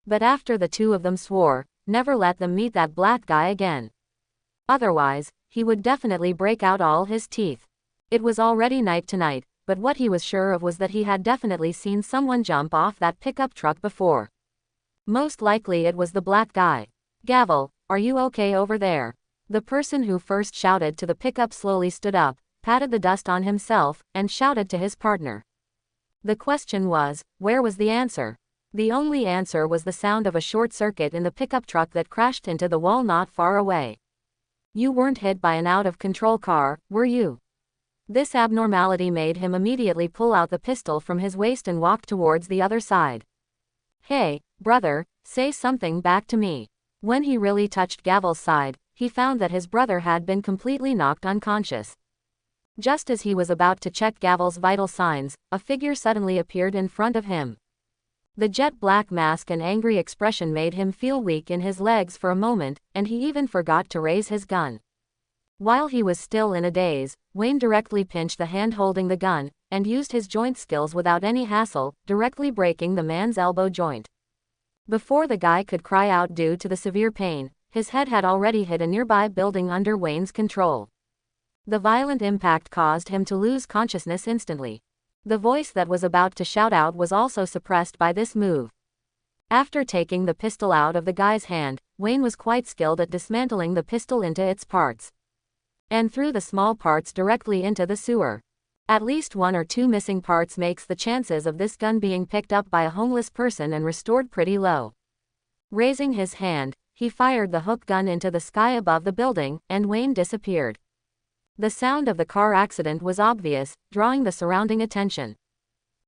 But after the 2 of them swore, never let them meet that black guy again. Otherwise, he would definitely break out all his teeth. It was already night tonight, but what he was sure of was that he had definitely seen someone jump off that pickup truck before. Most likely it was the black guy. Gavel, are you okay over there? The person who first shouted to the pickup slowly stood up, patted the dust on himself, and shouted to his partner. The question was, where was the answer? The only answer was the sound of a short circuit in the pickup truck that crashed into the wall not far away. You weren't hit by an out-of-control car, were you? This abnormality made him immediately pull out the pistol from his waist and walk towards the other side. Hey, brother, say something back to me. When he really touched Gavel's side, he found that his brother had been completely knocked unconscious. Just as he was about to check Gavel's vital signs, a figure suddenly appeared in front of him. The jet black mask and angry expression made him feel weak in his legs for a moment, and he even forgot to raise his gun. While he was still in a daze, Wayne directly pinched the hand holding the gun, and used his joint skills without any hassle, directly breaking the man's elbow joint. Before the guy could cry out due to the severe pain, his head had already hit a nearby building under Wayne's control. The violent impact caused him to lose consciousness instantly. The voice that was about to shout out was also suppressed by this move. After taking the pistol out of the guy's hand, Wayne was quite skilled at dismantling the pistol into its parts, and threw the small parts directly into the sewer. At least 1 or 2 missing parts makes the chances of this gun being picked up by a homeless person and restored pretty low. Raising his hand, he fired the hook gun into the sky above the building, and Wayne disappeared. The sound of the car accident was obvious, drawing the surrounding attention.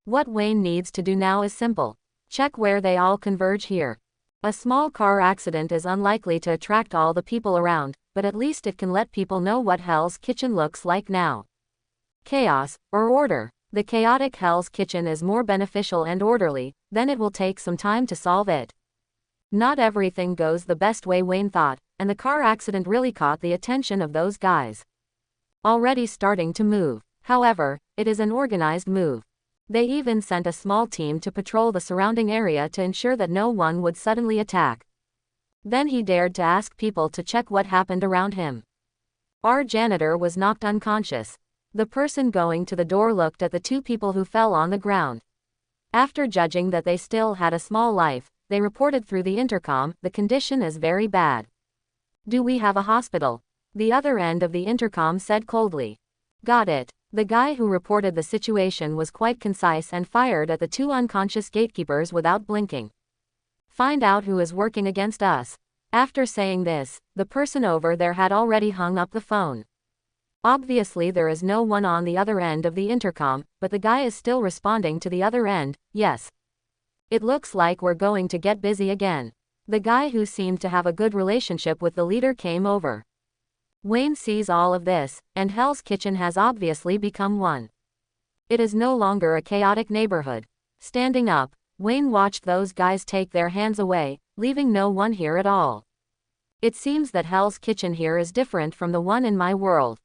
What Wayne needs to do now is simple. Check where they all converge here. A small car accident is unlikely to attract all the people around, but at least it can let people know what Hell's Kitchen looks like now. Chaos, or order. The chaotic Hell's Kitchen is more beneficial and orderly, then it will take some time to solve it. Not everything goes the best way Wayne thought, and the car accident really caught the attention of those guys. Already starting to move. However, it is an organized move. They even sent a small team to patrol the surrounding area to ensure that no one would suddenly attack. Then he dared to ask people to check what happened around him. Our janitor was knocked unconscious. The person going to the door looked at the 2 people who fell on the ground. After judging that they still had a small life, they reported through the intercom, "The condition is very bad. Do we have a hospital?" The other end of the intercom said coldly. "Got it." The guy who reported the situation was quite concise and fired at the 2 unconscious gatekeepers without blinking. "Find out who is working against us." After saying this, the person over there had already hung up the phone. Obviously there is no one on the other end of the intercom, but the guy is still responding to the other end, "Yes. It looks like we're going to get busy again." The guy who seemed to have a good relationship with the leader came over. Wayne sees all of this, and Hell's Kitchen has obviously become one. It is no longer a chaotic neighborhood. Standing up, Wayne watched those guys take their hands away, leaving no one here at all. It seems that Hell's Kitchen here is different from the one in my world.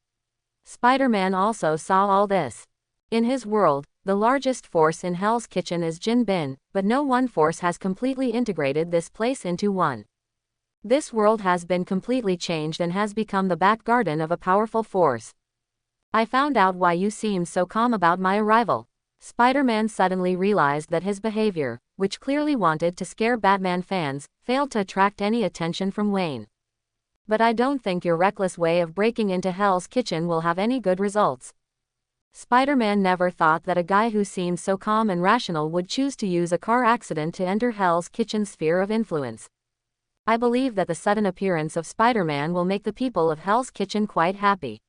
Spider-Man also saw all this. In his world, the largest force in Hell's Kitchen is Jin Bin, but no one force has completely integrated this place into one. This world has been completely changed and has become the back garden of a powerful force. "I found out why you seemed so calm about my arrival." Spider-Man suddenly realized that his behavior, which clearly wanted to scare Batman fans, failed to attract any attention from Wayne. "But I don't think your reckless way of breaking into Hell's Kitchen will have any good results." Spider-Man never thought that a guy who seemed so calm and rational would choose to use a car accident to enter Hell's Kitchen's sphere of influence. "I believe that the sudden appearance of Spider-Man will make the people of Hell's Kitchen quite happy."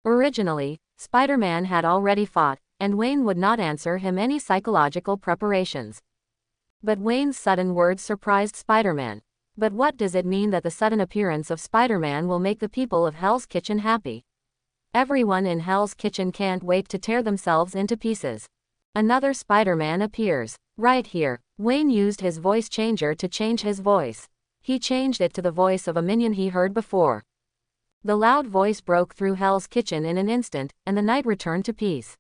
Originally, Spider-Man had already fought, and Wayne would not answer him any psychological preparations. But Wayne's sudden words surprised Spider-Man. But what does it mean that the sudden appearance of Spider-Man will make the people of Hell's Kitchen happy? Everyone in Hell's Kitchen can't wait to tear themselves into pieces. Another Spider-Man appears. Right here, Wayne used his voice changer to change his voice. He changed it to the voice of a minion he heard before. The loud voice broke through Hell's Kitchen in an instant, and the night returned to peace.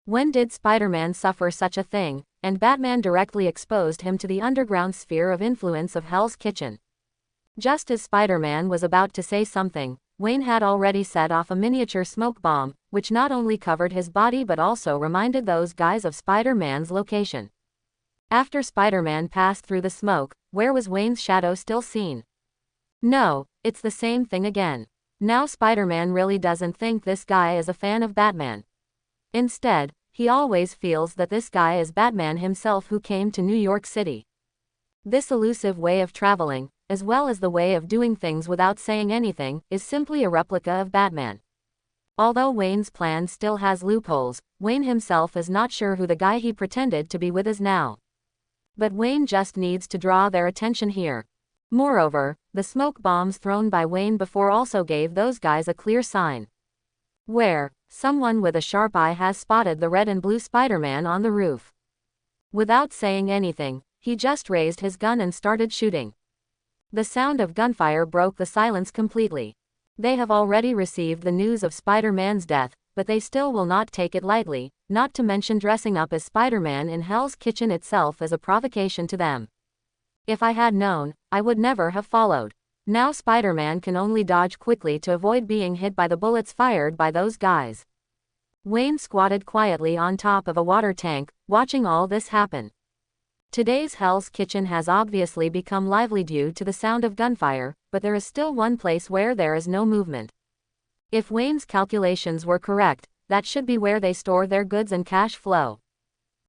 When did Spider-Man suffer such a thing? And Batman directly exposed him to the underground sphere of influence of Hell's Kitchen. Just as Spider-Man was about to say something, Wayne had already set off a miniature smoke bomb, which not only covered his body but also reminded those guys of Spider-Man's location. After Spider-Man passed through the smoke, where was Wayne's shadow still seen? No, it's the same thing again. Now Spider-Man really doesn't think this guy is a fan of Batman. Instead, he always feels that this guy is Batman himself who came to New York City. This elusive way of traveling, as well as the way of doing things without saying anything, is simply a replica of Batman. Although Wayne's plan still has loopholes, Wayne himself is not sure who the guy he pretended to be with is now. But Wayne just needs to draw their attention here. Moreover, the smoke bombs thrown by Wayne before also gave those guys a clear sign. Where? Someone with a sharp eye has spotted the red and blue Spider-Man on the roof. Without saying anything, he just raised his gun and started shooting. The sound of gunfire broke the silence completely. They have already received the news of Spider-Man's death, but they still will not take it lightly, not to mention dressing up as Spider-Man in Hell's Kitchen itself as a provocation to them. If I had known, I would never have followed. Now Spider-Man can only dodge quickly to avoid being hit by the bullets fired by those guys. Wayne squatted quietly on top of a water tank, watching all this happen. Today's Hell's Kitchen has obviously become lively due to the sound of gunfire, but there is still one place where there is no movement. If Wayne's calculations were correct, that should be where they store their goods and cash flow.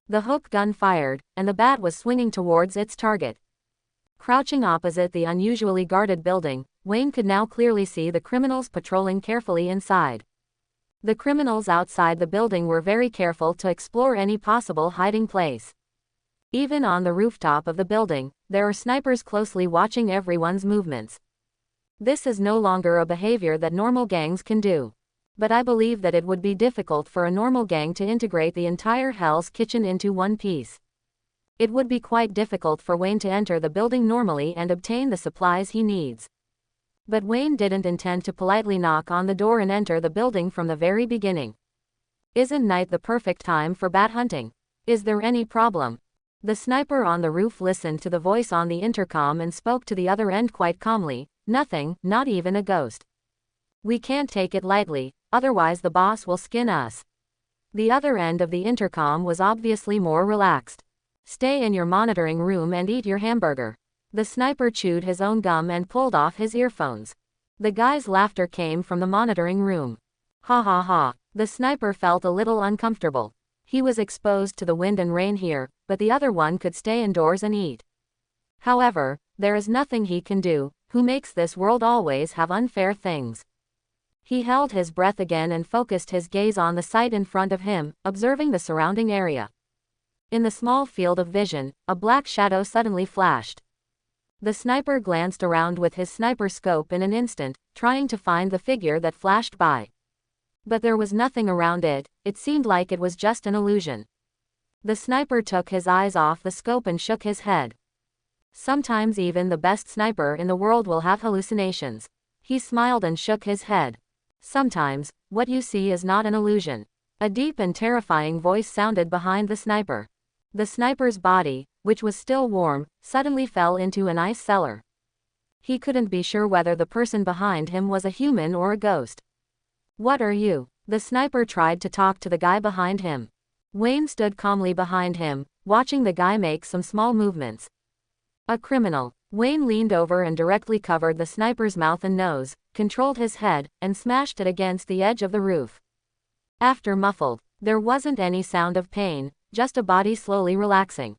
The hook gun fired, and the bat was swinging towards its target. Crouching opposite the unusually guarded building, Wayne could now clearly see the criminals patrolling carefully inside. The criminals outside the building were very careful to explore any possible hiding place. Even on the rooftop of the building, there are snipers closely watching everyone's movements. This is no longer a behavior that normal gangs can do. But I believe that it would be difficult for a normal gang to integrate the entire Hell's Kitchen into one piece. It would be quite difficult for Wayne to enter the building normally and obtain the supplies he needs. But Wayne didn't intend to politely knock on the door and enter the building from the very beginning. Isn't night the perfect time for bat hunting? Is there any problem? The sniper on the roof listened to the voice on the intercom and spoke to the other end quite calmly. Nothing, not even a ghost. We can't take it lightly, otherwise the boss will skin us. The other end of the intercom was obviously more relaxed. Stay in your monitoring room and eat your hamburger. The sniper chewed his own gum and pulled off his earphones. The guy's laughter came from the monitoring room. Ha ha ha. The sniper felt a little uncomfortable. He was exposed to the wind and rain here, but the other one could stay indoors and eat. However, there is nothing he can do. Who makes this world always have unfair things? He held his breath again and focused his gaze on the sight in front of him, observing the surrounding area. In the small field of vision, a black shadow suddenly flashed. The sniper glanced around with his sniper scope in an instant, trying to find the figure that flashed by. But there was nothing around it. It seemed like it was just an illusion. The sniper took his eyes off the scope and shook his head. Sometimes even the best sniper in the world will have hallucinations. He smiled and shook his head. Sometimes, what you see is not an illusion. A deep and terrifying voice sounded behind the sniper. The sniper's body, which was still warm, suddenly fell into an ice cellar. He couldn't be sure whether the person behind him was a human or a ghost. What are you? The sniper tried to talk to the guy behind him. Wayne stood calmly behind him, watching the guy make some small movements. A criminal. Wayne leaned over and directly covered the sniper's mouth and nose, controlled his head, and smashed it against the edge of the roof. After muffled, there wasn't any sound of pain, just a body slowly relaxing.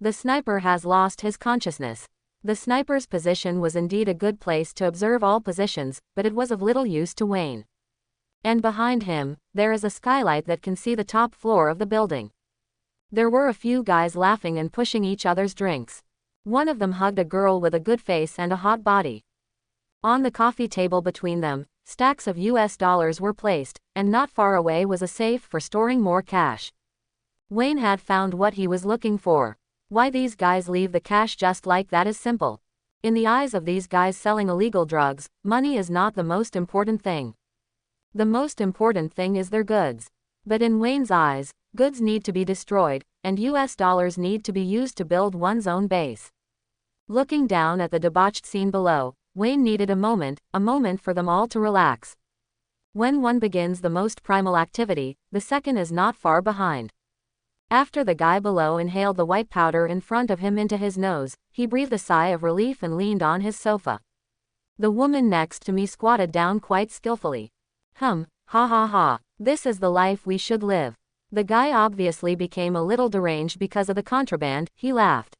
The sniper has lost his consciousness. The sniper's position was indeed a good place to observe all positions, but it was of little use to Wayne. And behind him, there is a skylight that can see the top floor of the building. There were a few guys laughing and pushing each other's drinks. One of them hugged a girl with a good face and a hot body. On the coffee table between them, stacks of US dollars were placed, and not far away was a safe for storing more cash. Wayne had found what he was looking for. Why these guys leave the cash just like that is simple. In the eyes of these guys selling illegal drugs, money is not the most important thing. The most important thing is their goods. But in Wayne's eyes, goods need to be destroyed, and US dollars need to be used to build one's own base. Looking down at the debauched scene below, Wayne needed a moment for them all to relax. When one begins the most primal activity, the second is not far behind. After the guy below inhaled the white powder in front of him into his nose, he breathed a sigh of relief and leaned on his sofa. The woman next to me squatted down quite skillfully. Ha ha ha, this is the life we should live. The guy obviously became a little deranged because of the contraband. He laughed.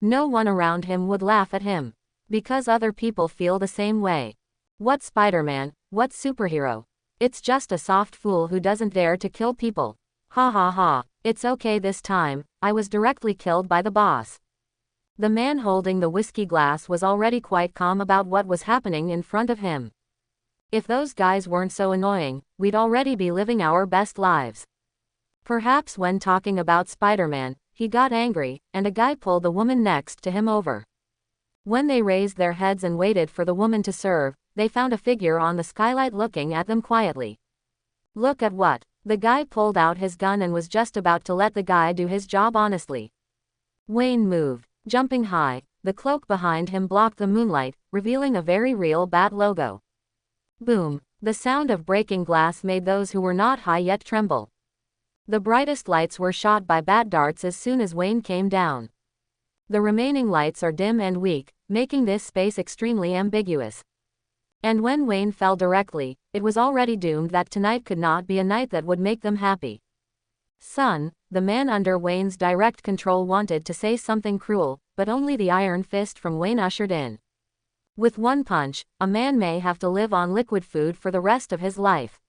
No one around him would laugh at him. Because other people feel the same way. What Spider-Man, what superhero? It's just a soft fool who doesn't dare to kill people. Ha ha ha, it's okay this time, I was directly killed by the boss. The man holding the whiskey glass was already quite calm about what was happening in front of him. If those guys weren't so annoying, we'd already be living our best lives. Perhaps when talking about Spider-Man, he got angry, and a guy pulled the woman next to him over. When they raised their heads and waited for the woman to serve, they found a figure on the skylight looking at them quietly. Look at what? The guy pulled out his gun and was just about to let the guy do his job honestly. Wayne moved, jumping high. The cloak behind him blocked the moonlight, revealing a very real bat logo. Boom! The sound of breaking glass made those who were not high yet tremble. The brightest lights were shot by bat darts as soon as Wayne came down. The remaining lights are dim and weak, making this space extremely ambiguous. And when Wayne fell directly, it was already doomed that tonight could not be a night that would make them happy. Son, the man under Wayne's direct control wanted to say something cruel, but only the iron fist from Wayne ushered in. With one punch, a man may have to live on liquid food for the rest of his life.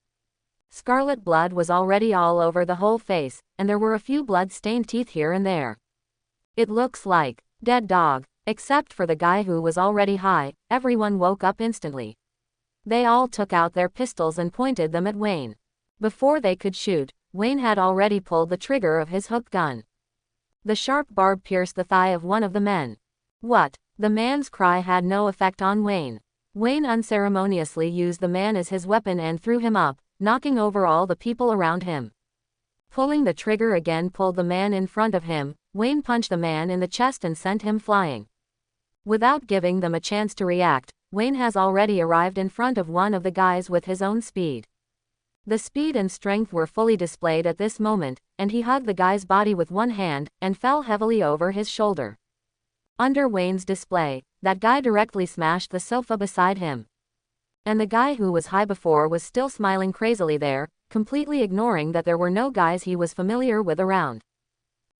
Scarlet blood was already all over the whole face, and there were a few blood-stained teeth here and there. It looks like dead dog, except for the guy who was already high. Everyone woke up instantly. They all took out their pistols and pointed them at Wayne. Before they could shoot, Wayne had already pulled the trigger of his hook gun. The sharp barb pierced the thigh of one of the men. What? The man's cry had no effect on Wayne. Wayne unceremoniously used the man as his weapon and threw him up, knocking over all the people around him. Pulling the trigger again pulled the man in front of him. Wayne punched the man in the chest and sent him flying. Without giving them a chance to react, Wayne has already arrived in front of one of the guys with his own speed. The speed and strength were fully displayed at this moment, and he hugged the guy's body with one hand, and fell heavily over his shoulder. Under Wayne's display, that guy directly smashed the sofa beside him. And the guy who was high before was still smiling crazily there, completely ignoring that there were no guys he was familiar with around.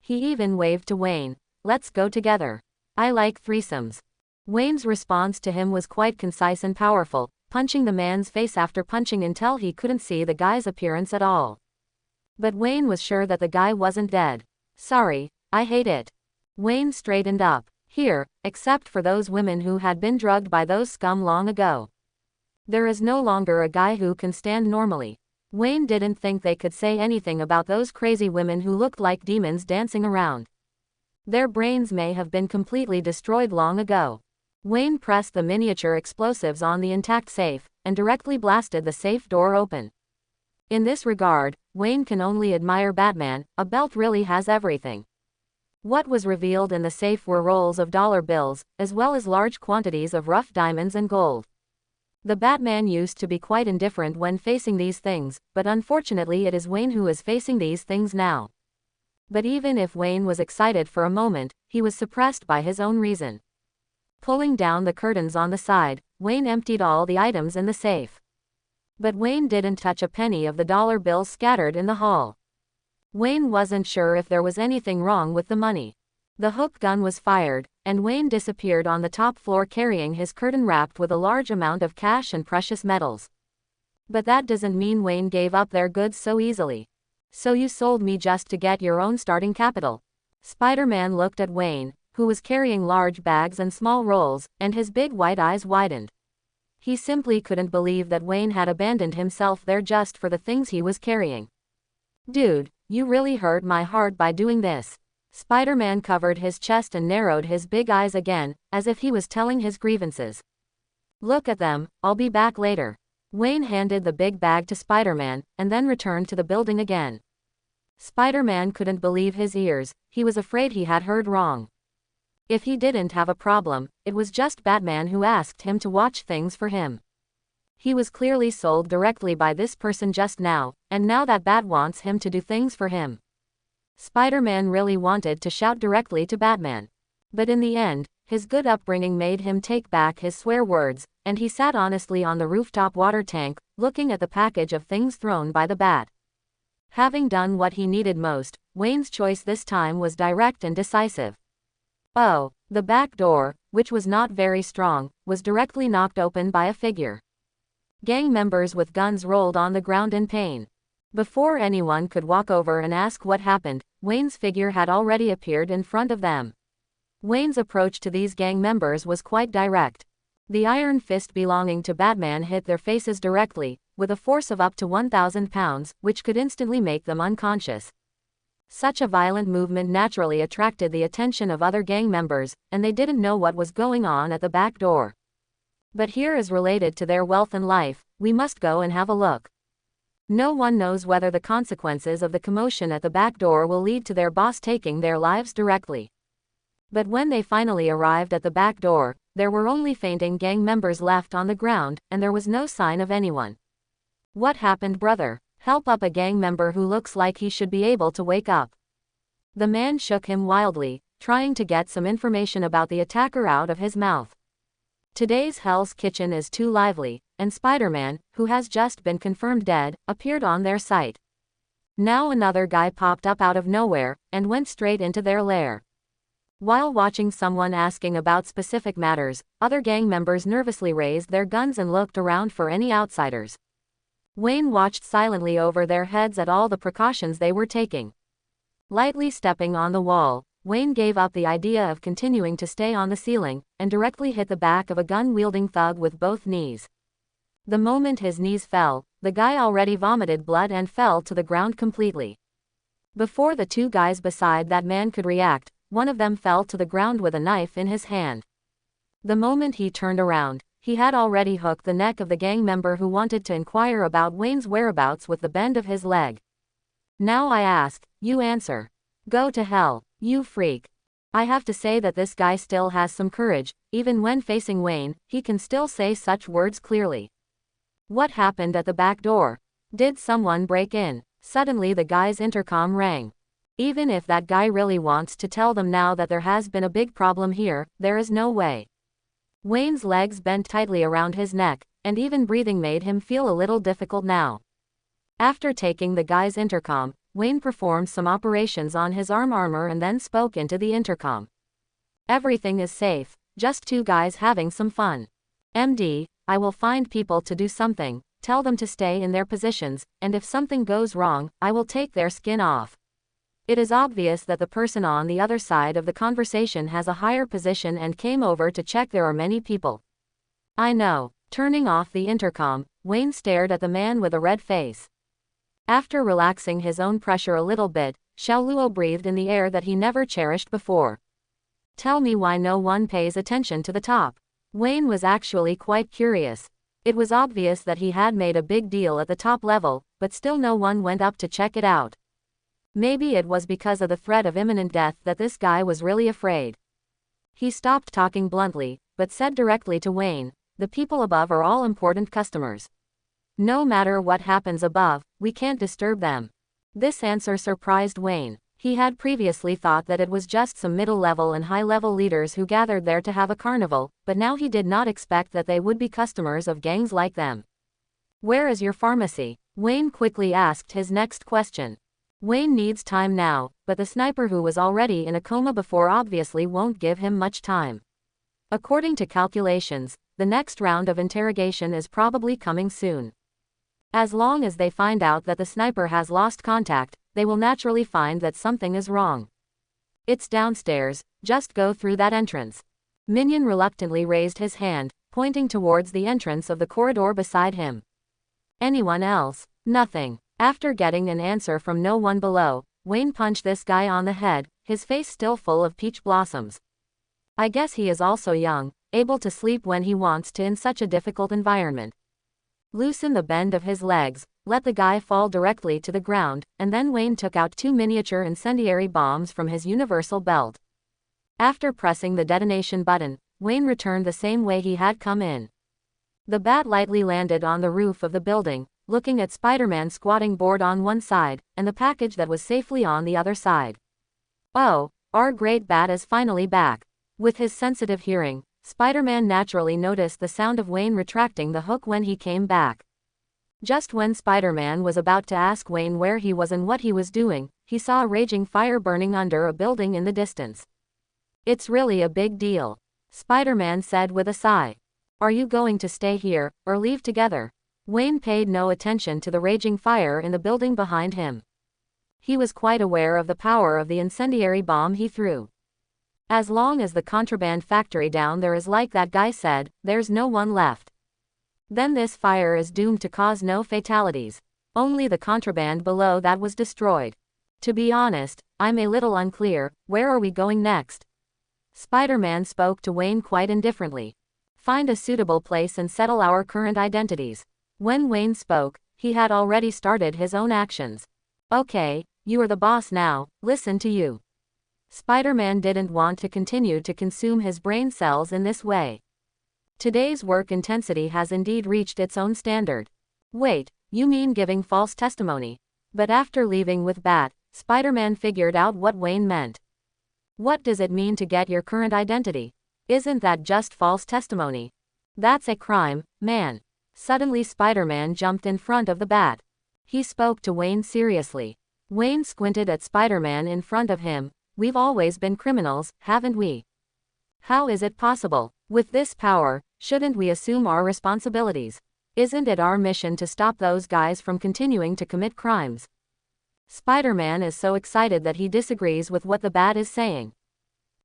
He even waved to Wayne. Let's go together. I like threesomes. Wayne's response to him was quite concise and powerful, punching the man's face after punching until he couldn't see the guy's appearance at all. But Wayne was sure that the guy wasn't dead. Sorry, I hate it. Wayne straightened up. Here, except for those women who had been drugged by those scum long ago. There is no longer a guy who can stand normally. Wayne didn't think they could say anything about those crazy women who looked like demons dancing around. Their brains may have been completely destroyed long ago. Wayne pressed the miniature explosives on the intact safe, and directly blasted the safe door open. In this regard, Wayne can only admire Batman. A belt really has everything. What was revealed in the safe were rolls of dollar bills, as well as large quantities of rough diamonds and gold. The Batman used to be quite indifferent when facing these things, but unfortunately it is Wayne who is facing these things now. But even if Wayne was excited for a moment, he was suppressed by his own reason. Pulling down the curtains on the side, Wayne emptied all the items in the safe. But Wayne didn't touch a penny of the dollar bills scattered in the hall. Wayne wasn't sure if there was anything wrong with the money. The hook gun was fired, and Wayne disappeared on the top floor carrying his curtain wrapped with a large amount of cash and precious metals. But that doesn't mean Wayne gave up their goods so easily. So you sold me just to get your own starting capital? Spider-Man looked at Wayne, who was carrying large bags and small rolls, and his big white eyes widened. He simply couldn't believe that Wayne had abandoned himself there just for the things he was carrying. Dude, you really hurt my heart by doing this. Spider-Man covered his chest and narrowed his big eyes again, as if he was telling his grievances. Look at them, I'll be back later. Wayne handed the big bag to Spider-Man, and then returned to the building again. Spider-Man couldn't believe his ears. He was afraid he had heard wrong. If he didn't have a problem, it was just Batman who asked him to watch things for him. He was clearly sold directly by this person just now, and now that Bat wants him to do things for him. Spider-Man really wanted to shout directly to Batman. But in the end, his good upbringing made him take back his swear words, and he sat honestly on the rooftop water tank, looking at the package of things thrown by the Bat. Having done what he needed most, Wayne's choice this time was direct and decisive. Oh, the back door, which was not very strong, was directly knocked open by a figure. Gang members with guns rolled on the ground in pain. Before anyone could walk over and ask what happened, Wayne's figure had already appeared in front of them. Wayne's approach to these gang members was quite direct. The iron fist belonging to Batman hit their faces directly, with a force of up to 1,000 pounds, which could instantly make them unconscious. Such a violent movement naturally attracted the attention of other gang members, and they didn't know what was going on at the back door. But here is related to their wealth and life, we must go and have a look. No one knows whether the consequences of the commotion at the back door will lead to their boss taking their lives directly. But when they finally arrived at the back door, there were only fainting gang members left on the ground, and there was no sign of anyone. What happened, brother? Help up a gang member who looks like he should be able to wake up. The man shook him wildly, trying to get some information about the attacker out of his mouth. Today's Hell's Kitchen is too lively, and Spider-Man, who has just been confirmed dead, appeared on their sight. Now another guy popped up out of nowhere, and went straight into their lair. While watching someone asking about specific matters, other gang members nervously raised their guns and looked around for any outsiders. Wayne watched silently over their heads at all the precautions they were taking. Lightly stepping on the wall, Wayne gave up the idea of continuing to stay on the ceiling, and directly hit the back of a gun-wielding thug with both knees. The moment his knees fell, the guy already vomited blood and fell to the ground completely. Before the two guys beside that man could react, one of them fell to the ground with a knife in his hand. The moment he turned around, he had already hooked the neck of the gang member who wanted to inquire about Wayne's whereabouts with the bend of his leg. Now I ask, you answer. Go to hell, you freak. I have to say that this guy still has some courage, even when facing Wayne, he can still say such words clearly. What happened at the back door? Did someone break in? Suddenly the guy's intercom rang. Even if that guy really wants to tell them now that there has been a big problem here, there is no way. Wayne's legs bent tightly around his neck, and even breathing made him feel a little difficult now. After taking the guy's intercom, Wayne performed some operations on his armor and then spoke into the intercom. Everything is safe, just two guys having some fun. MD, I will find people to do something, tell them to stay in their positions, and if something goes wrong, I will take their skin off. It is obvious that the person on the other side of the conversation has a higher position and came over to check there are many people. I know. Turning off the intercom, Wayne stared at the man with a red face. After relaxing his own pressure a little bit, Xiao Luo breathed in the air that he never cherished before. Tell me why no one pays attention to the top. Wayne was actually quite curious. It was obvious that he had made a big deal at the top level, but still no one went up to check it out. Maybe it was because of the threat of imminent death that this guy was really afraid. He stopped talking bluntly, but said directly to Wayne, the people above are all important customers. No matter what happens above, we can't disturb them. This answer surprised Wayne. He had previously thought that it was just some middle-level and high-level leaders who gathered there to have a carnival, but now he did not expect that they would be customers of gangs like them. Where is your pharmacy? Wayne quickly asked his next question. Wayne needs time now, but the sniper who was already in a coma before obviously won't give him much time. According to calculations, the next round of interrogation is probably coming soon. As long as they find out that the sniper has lost contact, they will naturally find that something is wrong. It's downstairs, just go through that entrance. Minion reluctantly raised his hand, pointing towards the entrance of the corridor beside him. Anyone else? Nothing. After getting an answer from no one below, Wayne punched this guy on the head, his face still full of peach blossoms. I guess he is also young, able to sleep when he wants to in such a difficult environment. Loosen the bend of his legs, let the guy fall directly to the ground, and then Wayne took out two miniature incendiary bombs from his universal belt. After pressing the detonation button, Wayne returned the same way he had come in. The bat lightly landed on the roof of the building, looking at Spider-Man squatting bored on one side, and the package that was safely on the other side. Oh, our great bat is finally back. With his sensitive hearing, Spider-Man naturally noticed the sound of Wayne retracting the hook when he came back. Just when Spider-Man was about to ask Wayne where he was and what he was doing, he saw a raging fire burning under a building in the distance. It's really a big deal, Spider-Man said with a sigh. Are you going to stay here, or leave together? Wayne paid no attention to the raging fire in the building behind him. He was quite aware of the power of the incendiary bomb he threw. As long as the contraband factory down there is like that guy said, there's no one left. Then this fire is doomed to cause no fatalities. Only the contraband below that was destroyed. To be honest, I'm a little unclear, where are we going next? Spider-Man spoke to Wayne quite indifferently. Find a suitable place and settle our current identities. When Wayne spoke, he had already started his own actions. Okay, you are the boss now, listen to you. Spider-Man didn't want to continue to consume his brain cells in this way. Today's work intensity has indeed reached its own standard. Wait, you mean giving false testimony? But after leaving with Bat, Spider-Man figured out what Wayne meant. What does it mean to get your current identity? Isn't that just false testimony? That's a crime, man. Suddenly Spider-Man jumped in front of the Bat. He spoke to Wayne seriously. Wayne squinted at Spider-Man in front of him. We've always been criminals, haven't we? How is it possible? With this power, shouldn't we assume our responsibilities? Isn't it our mission to stop those guys from continuing to commit crimes? Spider-Man is so excited that he disagrees with what the Bat is saying.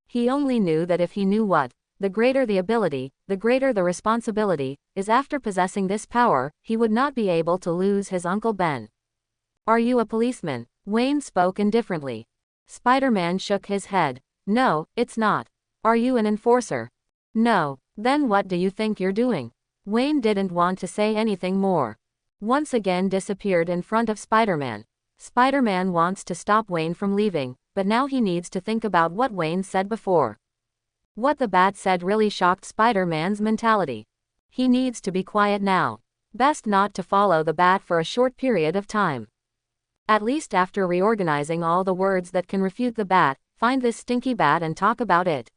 He only knew that if he knew what, the greater the ability, the greater the responsibility, is after possessing this power, he would not be able to lose his Uncle Ben. Are you a policeman? Wayne spoke indifferently. Spider-Man shook his head. No, it's not. Are you an enforcer? No. Then what do you think you're doing? Wayne didn't want to say anything more. Once again disappeared in front of Spider-Man. Spider-Man wants to stop Wayne from leaving, but now he needs to think about what Wayne said before. What the Bat said really shocked Spider-Man's mentality. He needs to be quiet now. Best not to follow the Bat for a short period of time. At least after reorganizing all the words that can refute the Bat, find this stinky Bat and talk about it.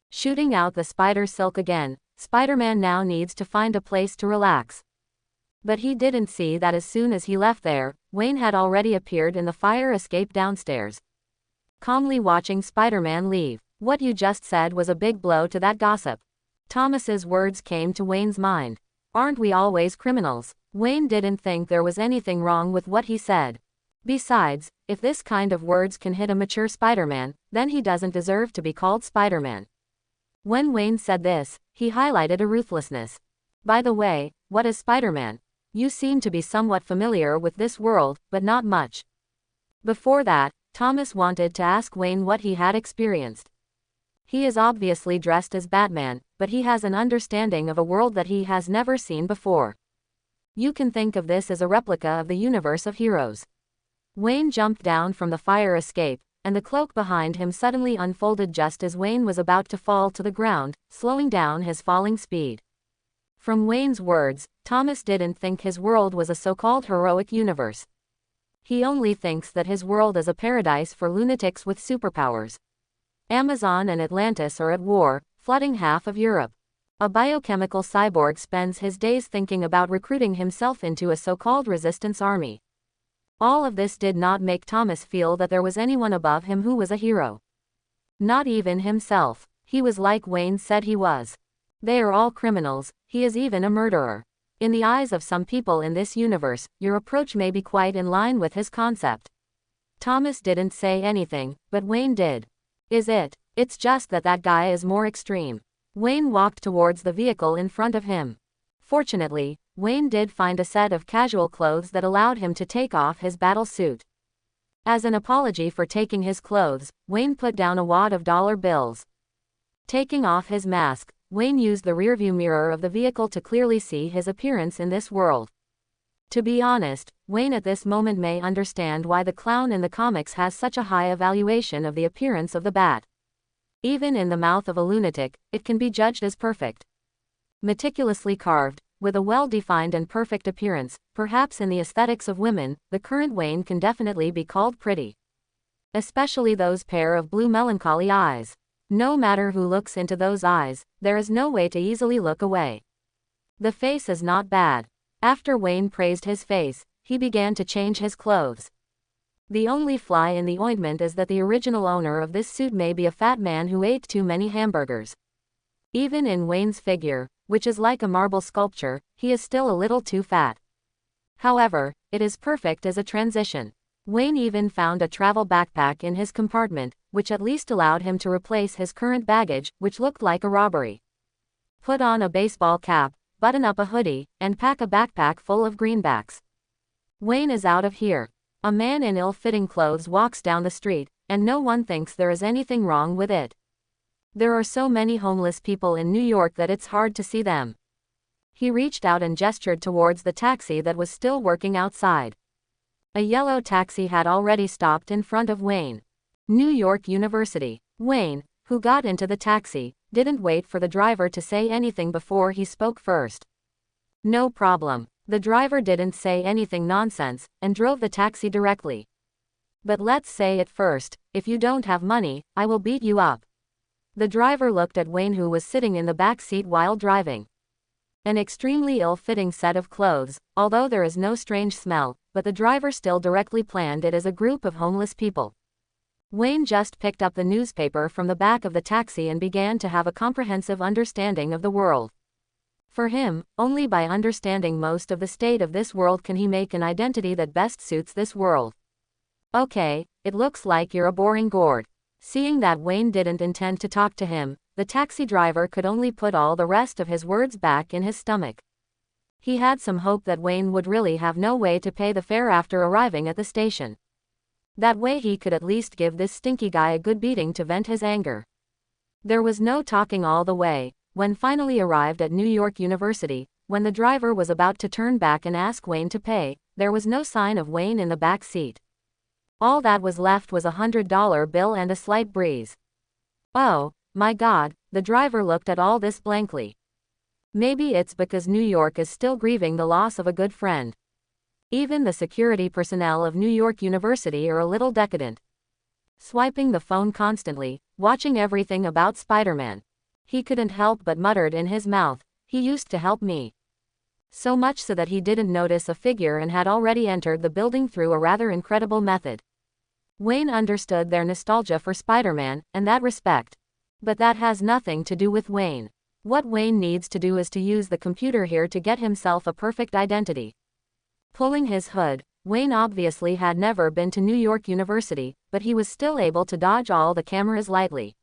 Shooting out the spider silk again, Spider-Man now needs to find a place to relax. But he didn't see that as soon as he left there, Wayne had already appeared in the fire escape downstairs. Calmly watching Spider-Man leave. What you just said was a big blow to that gossip. Thomas's words came to Wayne's mind. Aren't we always criminals? Wayne didn't think there was anything wrong with what he said. Besides, if this kind of words can hit a mature Spider-Man, then he doesn't deserve to be called Spider-Man. When Wayne said this, he highlighted a ruthlessness. By the way, what is Spider-Man? You seem to be somewhat familiar with this world, but not much. Before that, Thomas wanted to ask Wayne what he had experienced. He is obviously dressed as Batman, but he has an understanding of a world that he has never seen before. You can think of this as a replica of the universe of heroes. Wayne jumped down from the fire escape, and the cloak behind him suddenly unfolded just as Wayne was about to fall to the ground, slowing down his falling speed. From Wayne's words, Thomas didn't think his world was a so-called heroic universe. He only thinks that his world is a paradise for lunatics with superpowers. Amazon and Atlantis are at war, flooding half of Europe. A biochemical cyborg spends his days thinking about recruiting himself into a so-called resistance army. All of this did not make Thomas feel that there was anyone above him who was a hero. Not even himself. He was like Wayne said he was. They are all criminals, he is even a murderer. In the eyes of some people in this universe, your approach may be quite in line with his concept. Thomas didn't say anything, but Wayne did. Is it? It's just that that guy is more extreme. Wayne walked towards the vehicle in front of him. Fortunately, Wayne did find a set of casual clothes that allowed him to take off his battle suit. As an apology for taking his clothes, Wayne put down a wad of dollar bills. Taking off his mask, Wayne used the rearview mirror of the vehicle to clearly see his appearance in this world. To be honest, Wayne at this moment may understand why the clown in the comics has such a high evaluation of the appearance of the Bat. Even in the mouth of a lunatic, it can be judged as perfect. Meticulously carved, with a well-defined and perfect appearance, perhaps in the aesthetics of women, the current Wayne can definitely be called pretty. Especially those pair of blue melancholy eyes. No matter who looks into those eyes, there is no way to easily look away. The face is not bad. After Wayne praised his face, he began to change his clothes. The only fly in the ointment is that the original owner of this suit may be a fat man who ate too many hamburgers. Even in Wayne's figure, which is like a marble sculpture, he is still a little too fat. However, it is perfect as a transition. Wayne even found a travel backpack in his compartment, which at least allowed him to replace his current baggage, which looked like a robbery. Put on a baseball cap, button up a hoodie, and pack a backpack full of greenbacks. Wayne is out of here. A man in ill-fitting clothes walks down the street, and no one thinks there is anything wrong with it. There are so many homeless people in New York that it's hard to see them. He reached out and gestured towards the taxi that was still working outside. A yellow taxi had already stopped in front of Wayne. New York University. Wayne, who got into the taxi, didn't wait for the driver to say anything before he spoke first. No problem. The driver didn't say anything nonsense, and drove the taxi directly. But let's say it first, if you don't have money, I will beat you up. The driver looked at Wayne, who was sitting in the back seat while driving. An extremely ill-fitting set of clothes, although there is no strange smell, but the driver still directly planned it as a group of homeless people. Wayne just picked up the newspaper from the back of the taxi and began to have a comprehensive understanding of the world. For him, only by understanding most of the state of this world can he make an identity that best suits this world. Okay, it looks like you're a boring gourd. Seeing that Wayne didn't intend to talk to him, the taxi driver could only put all the rest of his words back in his stomach. He had some hope that Wayne would really have no way to pay the fare after arriving at the station. That way he could at least give this stinky guy a good beating to vent his anger. There was no talking all the way. When finally arrived at New York University, when the driver was about to turn back and ask Wayne to pay, there was no sign of Wayne in the back seat. All that was left was $100 bill and a slight breeze. Oh, my God, the driver looked at all this blankly. Maybe it's because New York is still grieving the loss of a good friend. Even the security personnel of New York University are a little decadent. Swiping the phone constantly, watching everything about Spider-Man. He couldn't help but muttered in his mouth, "He used to help me." So much so that he didn't notice a figure and had already entered the building through a rather incredible method. Wayne understood their nostalgia for Spider-Man, and that respect. But that has nothing to do with Wayne. What Wayne needs to do is to use the computer here to get himself a perfect identity. Pulling his hood, Wayne obviously had never been to New York University, but he was still able to dodge all the cameras lightly.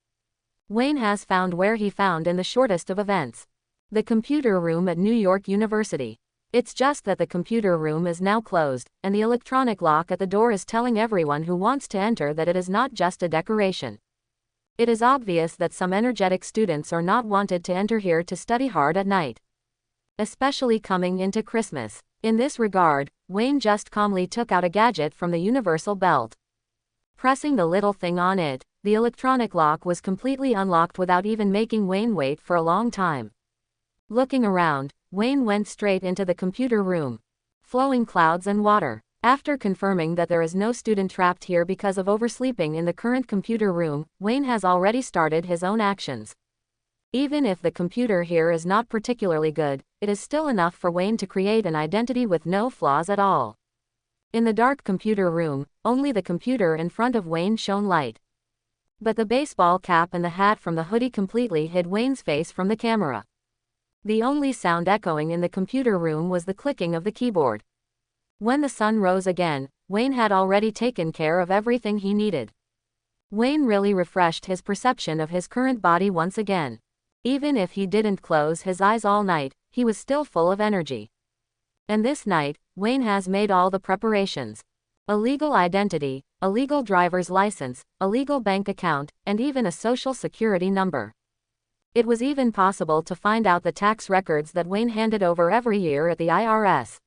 Wayne has found where he found in the shortest of events. The computer room at New York University. It's just that the computer room is now closed, and the electronic lock at the door is telling everyone who wants to enter that it is not just a decoration. It is obvious that some energetic students are not wanted to enter here to study hard at night. Especially coming into Christmas. In this regard, Wayne just calmly took out a gadget from the universal belt. Pressing the little thing on it, the electronic lock was completely unlocked without even making Wayne wait for a long time. Looking around, Wayne went straight into the computer room. Flowing clouds and water. After confirming that there is no student trapped here because of oversleeping in the current computer room, Wayne has already started his own actions. Even if the computer here is not particularly good, it is still enough for Wayne to create an identity with no flaws at all. In the dark computer room, only the computer in front of Wayne shone light. But the baseball cap and the hat from the hoodie completely hid Wayne's face from the camera. The only sound echoing in the computer room was the clicking of the keyboard. When the sun rose again, Wayne had already taken care of everything he needed. Wayne really refreshed his perception of his current body once again. Even if he didn't close his eyes all night, he was still full of energy. And this night, Wayne has made all the preparations. A legal identity, a legal driver's license, a legal bank account, and even a social security number. It was even possible to find out the tax records that Wayne handed over every year at the IRS.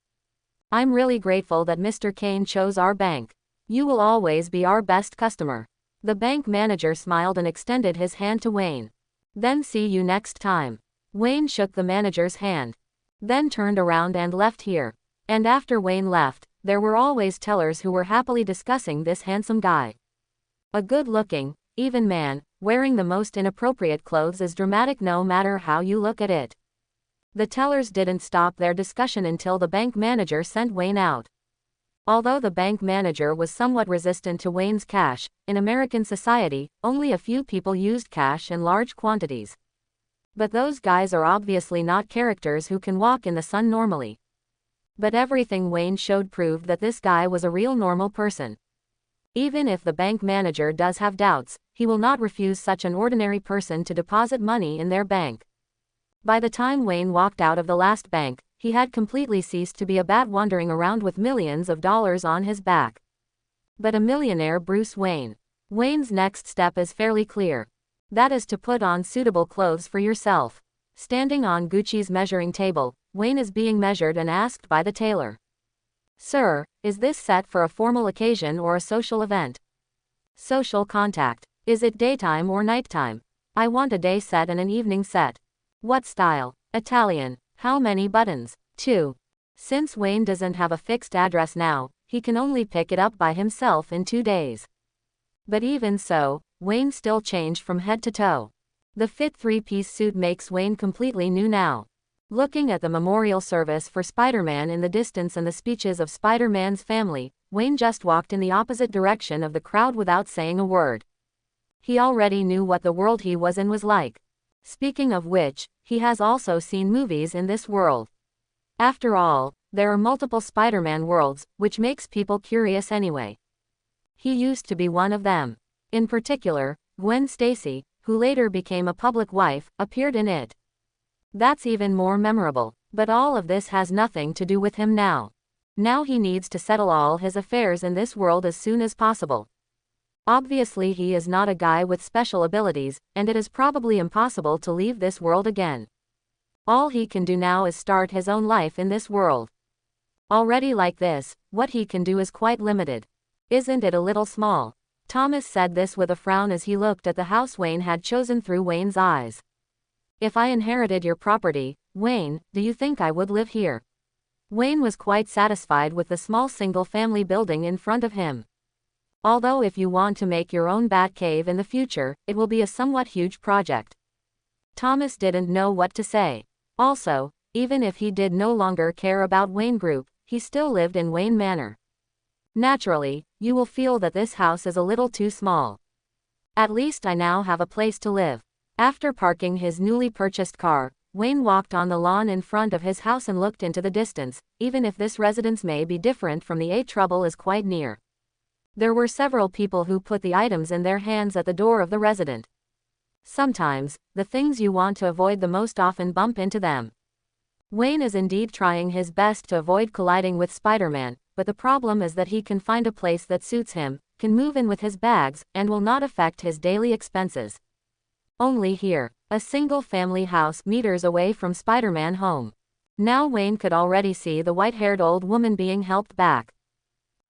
I'm really grateful that Mr. Kane chose our bank. You will always be our best customer. The bank manager smiled and extended his hand to Wayne. Then see you next time. Wayne shook the manager's hand. Then turned around and left here. And after Wayne left, there were always tellers who were happily discussing this handsome guy. A good-looking, even man, wearing the most inappropriate clothes is dramatic no matter how you look at it. The tellers didn't stop their discussion until the bank manager sent Wayne out. Although the bank manager was somewhat resistant to Wayne's cash, in American society, only a few people used cash in large quantities. But those guys are obviously not characters who can walk in the sun normally. But everything Wayne showed proved that this guy was a real normal person. Even if the bank manager does have doubts, he will not refuse such an ordinary person to deposit money in their bank. By the time Wayne walked out of the last bank, he had completely ceased to be a bat wandering around with millions of dollars on his back. But a millionaire Bruce Wayne. Wayne's next step is fairly clear. That is to put on suitable clothes for yourself. Standing on Gucci's measuring table, Wayne is being measured and asked by the tailor. "Sir, is this set for a formal occasion or a social event?" "Social contact. Is it daytime or nighttime?" "I want a day set and an evening set." "What style?" "Italian." "How many buttons?" "2. Since Wayne doesn't have a fixed address now, he can only pick it up by himself in 2 days. But even so, Wayne still changed from head to toe. The fit 3-piece suit makes Wayne completely new now. Looking at the memorial service for Spider-Man in the distance and the speeches of Spider-Man's family, Wayne just walked in the opposite direction of the crowd without saying a word. He already knew what the world he was in was like. Speaking of which, he has also seen movies in this world. After all, there are multiple Spider-Man worlds, which makes people curious anyway. He used to be one of them. In particular, Gwen Stacy, who later became a public wife, appeared in it. That's even more memorable. But all of this has nothing to do with him now. Now he needs to settle all his affairs in this world as soon as possible. Obviously he is not a guy with special abilities, and it is probably impossible to leave this world again. All he can do now is start his own life in this world. Already like this, what he can do is quite limited. Isn't it a little small? Thomas said this with a frown as he looked at the house Wayne had chosen through Wayne's eyes. "If I inherited your property, Wayne, do you think I would live here?" Wayne was quite satisfied with the small single-family building in front of him. Although if you want to make your own bat cave in the future, it will be a somewhat huge project. Thomas didn't know what to say. Also, even if he did no longer care about Wayne Group, he still lived in Wayne Manor. Naturally, you will feel that this house is a little too small. At least I now have a place to live. After parking his newly purchased car, Wayne walked on the lawn in front of his house and looked into the distance. Even if this residence may be different from the A, trouble is quite near. There were several people who put the items in their hands at the door of the resident. Sometimes, the things you want to avoid the most often bump into them. Wayne is indeed trying his best to avoid colliding with Spider-Man, but the problem is that he can find a place that suits him, can move in with his bags, and will not affect his daily expenses. Only here, a single-family house meters away from Spider-Man home. Now Wayne could already see the white-haired old woman being helped back.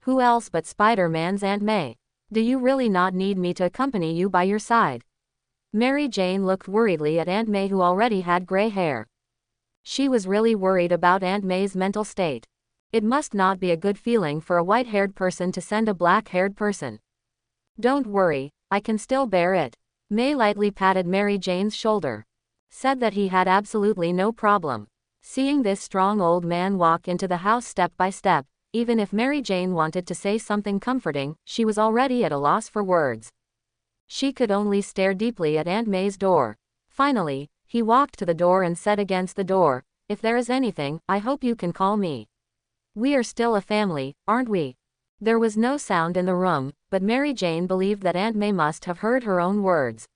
Who else but Spider-Man's Aunt May? "Do you really not need me to accompany you by your side?" Mary Jane looked worriedly at Aunt May, who already had gray hair. She was really worried about Aunt May's mental state. It must not be a good feeling for a white-haired person to send a black-haired person. "Don't worry, I can still bear it." May lightly patted Mary Jane's shoulder. Said that he had absolutely no problem. Seeing this strong old man walk into the house step by step, even if Mary Jane wanted to say something comforting, she was already at a loss for words. She could only stare deeply at Aunt May's door. Finally, he walked to the door and said against the door, "If there is anything, I hope you can call me. We are still a family, aren't we?" There was no sound in the room, but Mary Jane believed that Aunt May must have heard her own words.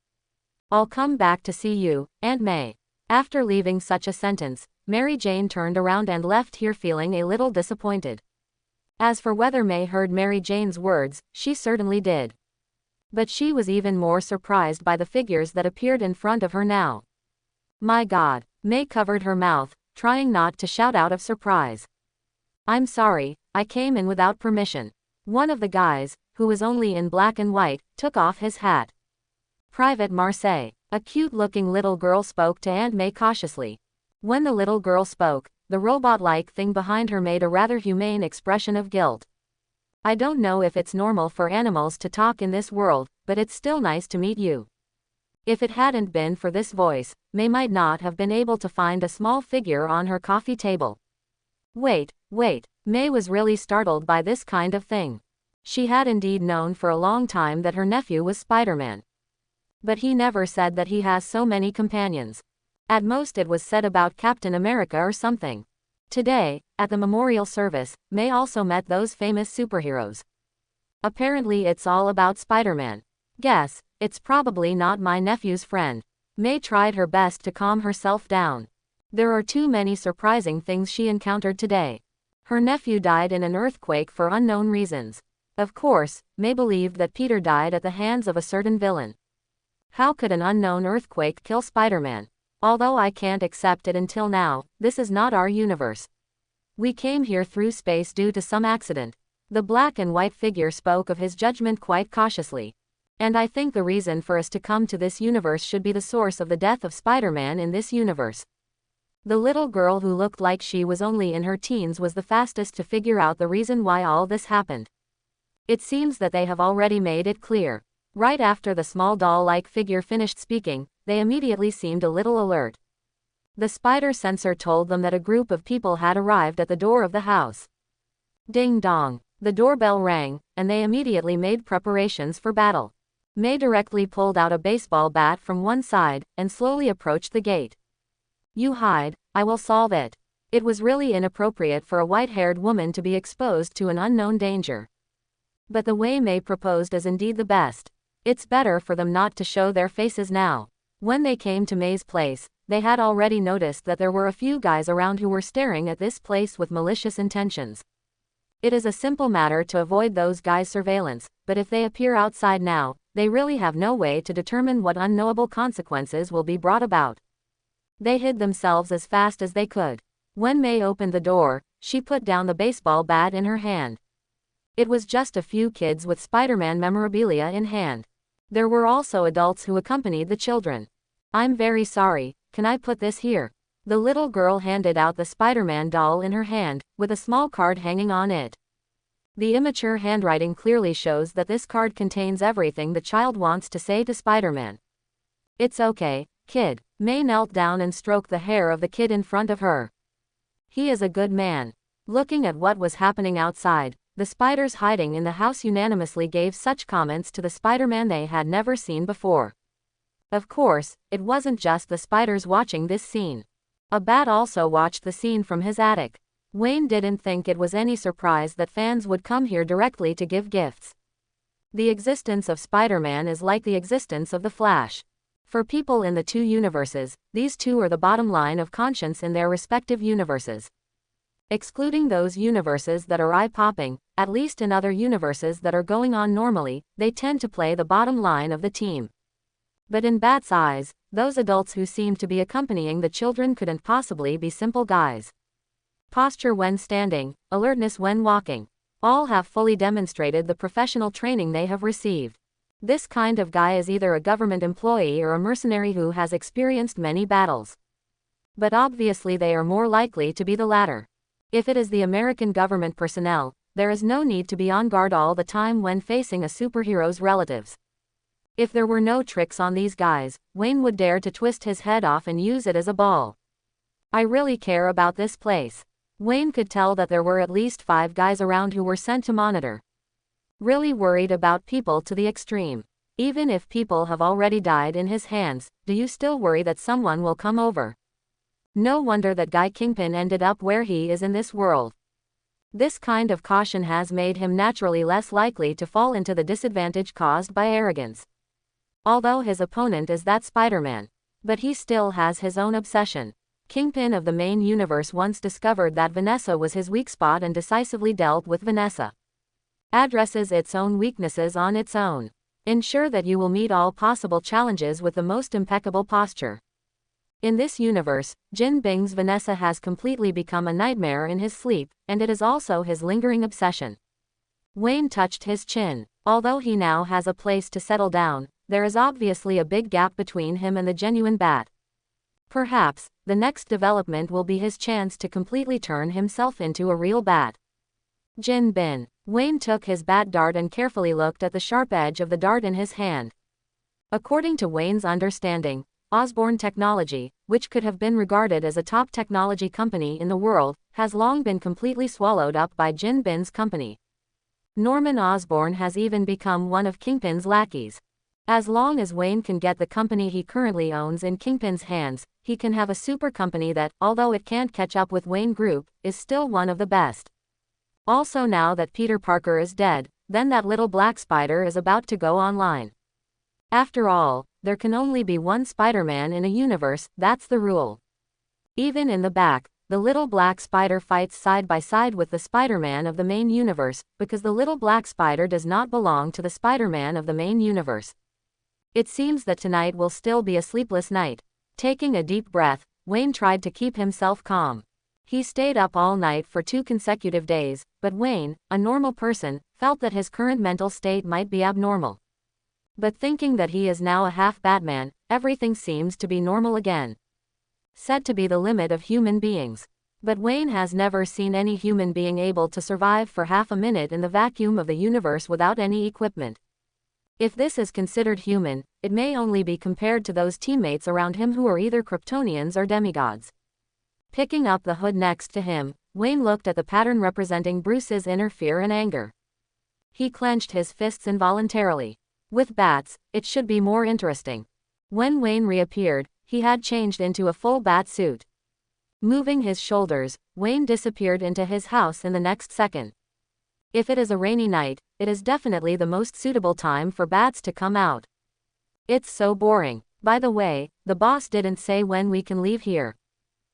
"I'll come back to see you, Aunt May." After leaving such a sentence, Mary Jane turned around and left here feeling a little disappointed. As for whether May heard Mary Jane's words, she certainly did. But she was even more surprised by the figures that appeared in front of her now. My God, May covered her mouth, trying not to shout out of surprise. "I'm sorry, I came in without permission." One of the guys, who was only in black and white, took off his hat. "Private Marseille." A cute-looking little girl spoke to Aunt May cautiously. When the little girl spoke, the robot-like thing behind her made a rather humane expression of guilt. "I don't know if it's normal for animals to talk in this world, but it's still nice to meet you." If it hadn't been for this voice, May might not have been able to find a small figure on her coffee table. Wait. May was really startled by this kind of thing. She had indeed known for a long time that her nephew was Spider-Man. But he never said that he has so many companions. At most it was said about Captain America or something. Today, at the memorial service, May also met those famous superheroes. Apparently it's all about Spider-Man. Guess, it's probably not my nephew's friend. May tried her best to calm herself down. There are too many surprising things she encountered today. Her nephew died in an earthquake for unknown reasons. Of course, May believed that Peter died at the hands of a certain villain. How could an unknown earthquake kill Spider-Man? Although I can't accept it until now, this is not our universe. We came here through space due to some accident. The black and white figure spoke of his judgment quite cautiously. And I think the reason for us to come to this universe should be the source of the death of Spider-Man in this universe. The little girl who looked like she was only in her teens was the fastest to figure out the reason why all this happened. It seems that they have already made it clear. Right after the small doll-like figure finished speaking, they immediately seemed a little alert. The spider sensor told them that a group of people had arrived at the door of the house. Ding dong. The doorbell rang, and they immediately made preparations for battle. May directly pulled out a baseball bat from one side, and slowly approached the gate. You hide, I will solve it. It was really inappropriate for a white-haired woman to be exposed to an unknown danger. But the way May proposed is indeed the best. It's better for them not to show their faces now. When they came to May's place, they had already noticed that there were a few guys around who were staring at this place with malicious intentions. It is a simple matter to avoid those guys' surveillance, but if they appear outside now, they really have no way to determine what unknowable consequences will be brought about. They hid themselves as fast as they could. When May opened the door, she put down the baseball bat in her hand. It was just a few kids with Spider-Man memorabilia in hand. There were also adults who accompanied the children. I'm very sorry, can I put this here? The little girl handed out the Spider-Man doll in her hand, with a small card hanging on it. The immature handwriting clearly shows that this card contains everything the child wants to say to Spider-Man. It's okay, kid. May knelt down and stroked the hair of the kid in front of her. He is a good man. Looking at what was happening outside, the spiders hiding in the house unanimously gave such comments to the Spider-Man they had never seen before. Of course, it wasn't just the spiders watching this scene. A bat also watched the scene from his attic. Wayne didn't think it was any surprise that fans would come here directly to give gifts. The existence of Spider-Man is like the existence of the Flash. For people in the two universes, these two are the bottom line of conscience in their respective universes. Excluding those universes that are eye-popping, at least in other universes that are going on normally, they tend to play the bottom line of the team. But in Bat's eyes, those adults who seemed to be accompanying the children couldn't possibly be simple guys. Posture when standing, alertness when walking. All have fully demonstrated the professional training they have received. This kind of guy is either a government employee or a mercenary who has experienced many battles. But obviously they are more likely to be the latter. If it is the American government personnel, there is no need to be on guard all the time when facing a superhero's relatives. If there were no tricks on these guys, Wayne would dare to twist his head off and use it as a ball. I really care about this place. Wayne could tell that there were at least 5 guys around who were sent to monitor. Really worried about people to the extreme. Even if people have already died in his hands, do you still worry that someone will come over? No wonder that guy Kingpin ended up where he is in this world. This kind of caution has made him naturally less likely to fall into the disadvantage caused by arrogance. Although his opponent is that Spider-Man. But he still has his own obsession. Kingpin of the main universe once discovered that Vanessa was his weak spot and decisively dealt with Vanessa. Addresses its own weaknesses on its own. Ensure that you will meet all possible challenges with the most impeccable posture. In this universe, Jin Bing's Vanessa has completely become a nightmare in his sleep, and it is also his lingering obsession. Wayne touched his chin. Although he now has a place to settle down, there is obviously a big gap between him and the genuine Bat. Perhaps, the next development will be his chance to completely turn himself into a real Bat. Jin Bin. Wayne took his bat dart and carefully looked at the sharp edge of the dart in his hand. According to Wayne's understanding, Osborne Technology, which could have been regarded as a top technology company in the world, has long been completely swallowed up by Jin Bin's company. Norman Osborn has even become one of Kingpin's lackeys. As long as Wayne can get the company he currently owns in Kingpin's hands, he can have a super company that, although it can't catch up with Wayne Group, is still one of the best. Also now that Peter Parker is dead, then that little black spider is about to go online. After all, there can only be one Spider-Man in a universe, that's the rule. Even in the back, the little black spider fights side by side with the Spider-Man of the main universe, because the little black spider does not belong to the Spider-Man of the main universe. It seems that tonight will still be a sleepless night. Taking a deep breath, Wayne tried to keep himself calm. He stayed up all night for 2 consecutive days, but Wayne, a normal person, felt that his current mental state might be abnormal. But thinking that he is now a half Batman, everything seems to be normal again. Said to be the limit of human beings. But Wayne has never seen any human being able to survive for half a minute in the vacuum of the universe without any equipment. If this is considered human, it may only be compared to those teammates around him who are either Kryptonians or demigods. Picking up the hood next to him, Wayne looked at the pattern representing Bruce's inner fear and anger. He clenched his fists involuntarily. With bats, it should be more interesting. When Wayne reappeared, he had changed into a full bat suit. Moving his shoulders, Wayne disappeared into his house in the next second. If it is a rainy night, it is definitely the most suitable time for bats to come out. It's so boring. By the way, the boss didn't say when we can leave here.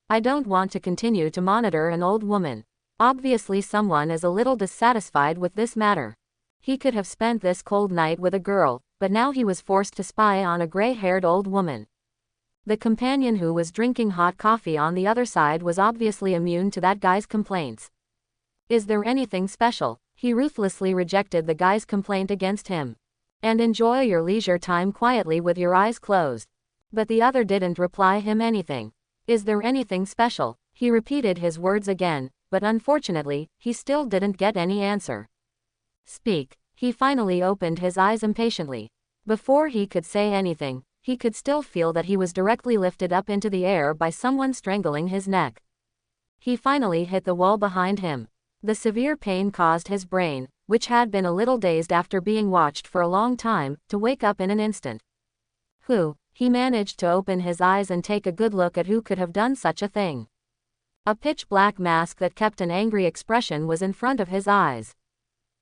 I don't want to continue to monitor an old woman. Obviously someone is a little dissatisfied with this matter. He could have spent this cold night with a girl, but now he was forced to spy on a gray-haired old woman. The companion who was drinking hot coffee on the other side was obviously immune to that guy's complaints. Is there anything special? He ruthlessly rejected the guy's complaint against him. And enjoy your leisure time quietly with your eyes closed. But the other didn't reply him anything. Is there anything special? He repeated his words again, but unfortunately, he still didn't get any answer. Speak. He finally opened his eyes impatiently. Before he could say anything, he could still feel that he was directly lifted up into the air by someone strangling his neck. He finally hit the wall behind him. The severe pain caused his brain, which had been a little dazed after being watched for a long time, to wake up in an instant. Who? He managed to open his eyes and take a good look at who could have done such a thing. A pitch-black mask that kept an angry expression was in front of his eyes.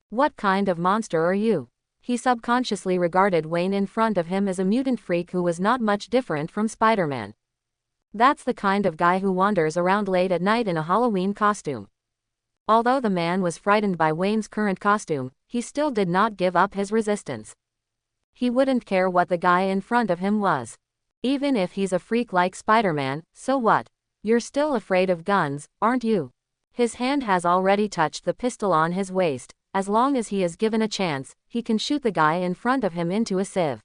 What kind of monster are you? He subconsciously regarded Wayne in front of him as a mutant freak who was not much different from Spider-Man. That's the kind of guy who wanders around late at night in a Halloween costume. Although the man was frightened by Wayne's current costume, he still did not give up his resistance. He wouldn't care what the guy in front of him was. Even if he's a freak like Spider-Man, so what? You're still afraid of guns, aren't you? His hand has already touched the pistol on his waist. As long as he is given a chance, he can shoot the guy in front of him into a sieve.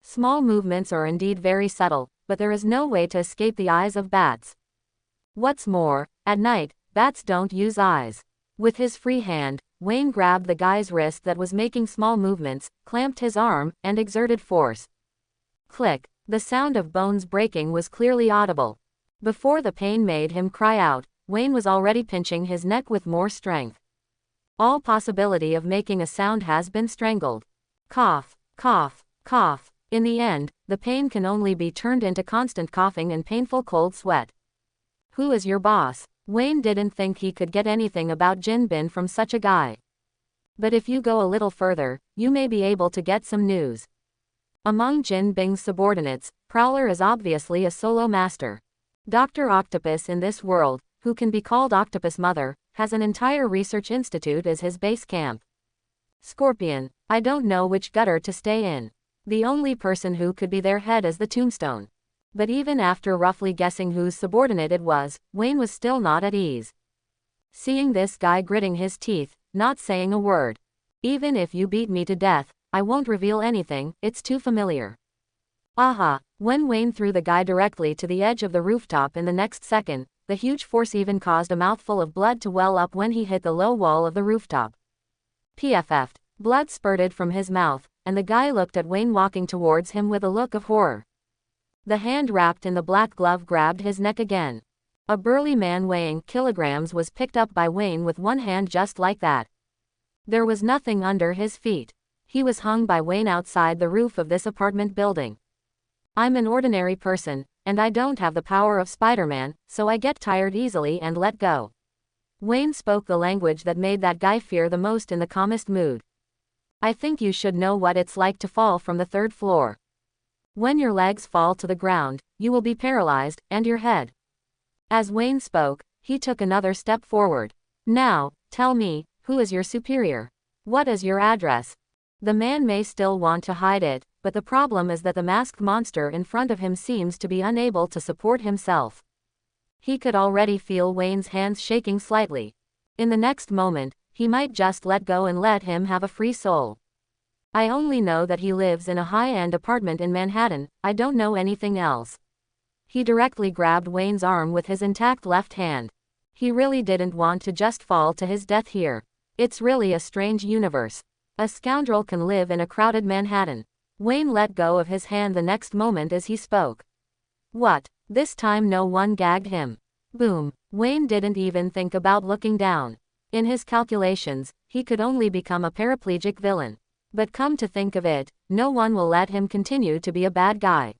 Small movements are indeed very subtle, but there is no way to escape the eyes of bats. What's more, at night, bats don't use eyes. With his free hand, Wayne grabbed the guy's wrist that was making small movements, clamped his arm, and exerted force. Click. The sound of bones breaking was clearly audible. Before the pain made him cry out, Wayne was already pinching his neck with more strength. All possibility of making a sound has been strangled. Cough, cough, cough. In the end, the pain can only be turned into constant coughing and painful cold sweat. Who is your boss? Wayne didn't think he could get anything about Jin Bin from such a guy. But if you go a little further, you may be able to get some news. Among Jin Bing's subordinates, Prowler is obviously a solo master. Dr. Octopus in this world, who can be called Octopus Mother, has an entire research institute as his base camp. Scorpion, I don't know which gutter to stay in. The only person who could be their head is the Tombstone. But even after roughly guessing whose subordinate it was, Wayne was still not at ease. Seeing this guy gritting his teeth, not saying a word. Even if you beat me to death, I won't reveal anything, it's too familiar. Aha, when Wayne threw the guy directly to the edge of the rooftop in the next second, the huge force even caused a mouthful of blood to well up when he hit the low wall of the rooftop. PFF'd. Blood spurted from his mouth, and the guy looked at Wayne walking towards him with a look of horror. The hand wrapped in the black glove grabbed his neck again. A burly man weighing kilograms was picked up by Wayne with one hand just like that. There was nothing under his feet. He was hung by Wayne outside the roof of this apartment building. I'm an ordinary person, and I don't have the power of Spider-Man, so I get tired easily and let go. Wayne spoke the language that made that guy fear the most in the calmest mood. I think you should know what it's like to fall from the third floor. When your legs fall to the ground, you will be paralyzed, and your head. As Wayne spoke, he took another step forward. Now, tell me, who is your superior? What is your address? The man may still want to hide it, but the problem is that the masked monster in front of him seems to be unable to support himself. He could already feel Wayne's hands shaking slightly. In the next moment, he might just let go and let him have a free soul. I only know that he lives in a high-end apartment in Manhattan, I don't know anything else. He directly grabbed Wayne's arm with his intact left hand. He really didn't want to just fall to his death here. It's really a strange universe. A scoundrel can live in a crowded Manhattan. Wayne let go of his hand the next moment as he spoke. What? This time no one gagged him. Boom. Wayne didn't even think about looking down. In his calculations, he could only become a paraplegic villain. But come to think of it, no one will let him continue to be a bad guy.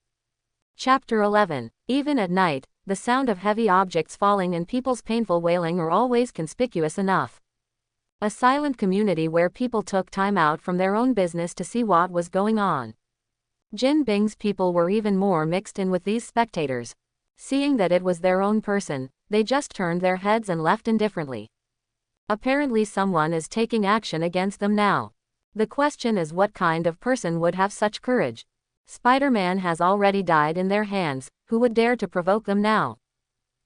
Chapter 11. Even at night, the sound of heavy objects falling and people's painful wailing are always conspicuous enough. A silent community where people took time out from their own business to see what was going on. Jin Bing's people were even more mixed in with these spectators. Seeing that it was their own person, they just turned their heads and left indifferently. Apparently someone is taking action against them now. The question is, what kind of person would have such courage? Spider-Man has already died in their hands, who would dare to provoke them now?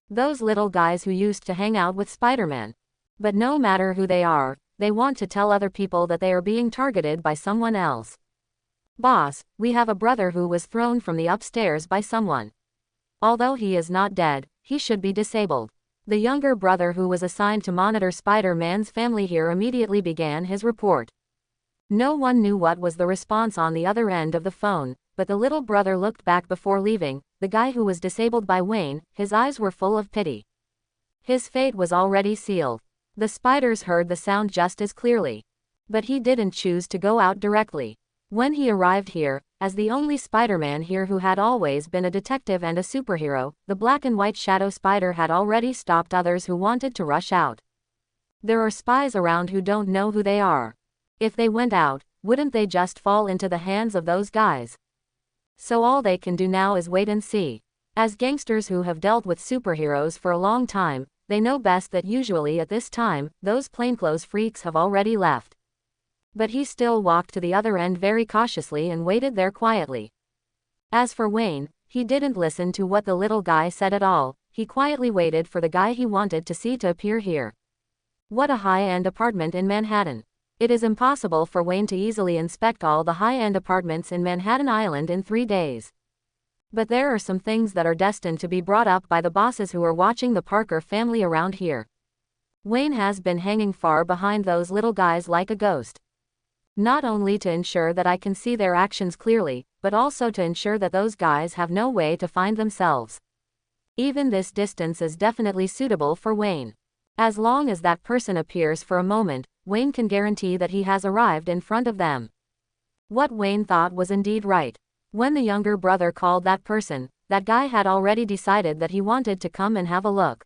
Those little guys who used to hang out with Spider-Man. But no matter who they are, they want to tell other people that they are being targeted by someone else. Boss, we have a brother who was thrown from the upstairs by someone. Although he is not dead, he should be disabled. The younger brother who was assigned to monitor Spider-Man's family here immediately began his report. No one knew what was the response on the other end of the phone, but the little brother looked back before leaving. The guy who was disabled by Wayne, his eyes were full of pity. His fate was already sealed. The spiders heard the sound just as clearly. But he didn't choose to go out directly. When he arrived here, as the only Spider-Man here who had always been a detective and a superhero, the black and white shadow spider had already stopped others who wanted to rush out. There are spies around who don't know who they are. If they went out, wouldn't they just fall into the hands of those guys? So all they can do now is wait and see. As gangsters who have dealt with superheroes for a long time, they know best that usually at this time, those plainclothes freaks have already left. But he still walked to the other end very cautiously and waited there quietly. As for Wayne, he didn't listen to what the little guy said at all. He quietly waited for the guy he wanted to see to appear here. What a high-end apartment in Manhattan. It is impossible for Wayne to easily inspect all the high-end apartments in Manhattan Island in 3 days. But there are some things that are destined to be brought up by the bosses who are watching the Parker family around here. Wayne has been hanging far behind those little guys like a ghost. Not only to ensure that I can see their actions clearly, but also to ensure that those guys have no way to find themselves. Even this distance is definitely suitable for Wayne. As long as that person appears for a moment, Wayne can guarantee that he has arrived in front of them. What Wayne thought was indeed right. When the younger brother called that person, that guy had already decided that he wanted to come and have a look.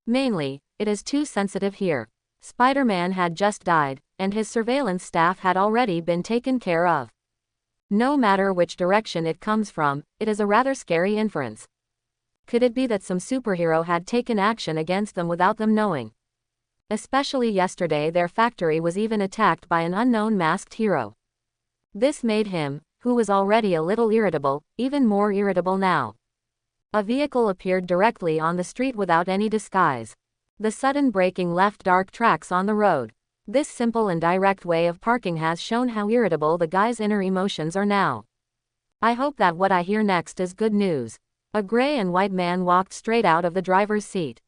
Mainly, it is too sensitive here. Spider-Man had just died, and his surveillance staff had already been taken care of. No matter which direction it comes from, it is a rather scary inference. Could it be that some superhero had taken action against them without them knowing? Especially yesterday their factory was even attacked by an unknown masked hero. This made him, who was already a little irritable, even more irritable now. A vehicle appeared directly on the street without any disguise. The sudden braking left dark tracks on the road. This simple and direct way of parking has shown how irritable the guy's inner emotions are now. I hope that what I hear next is good news. A gray and white man walked straight out of the driver's seat.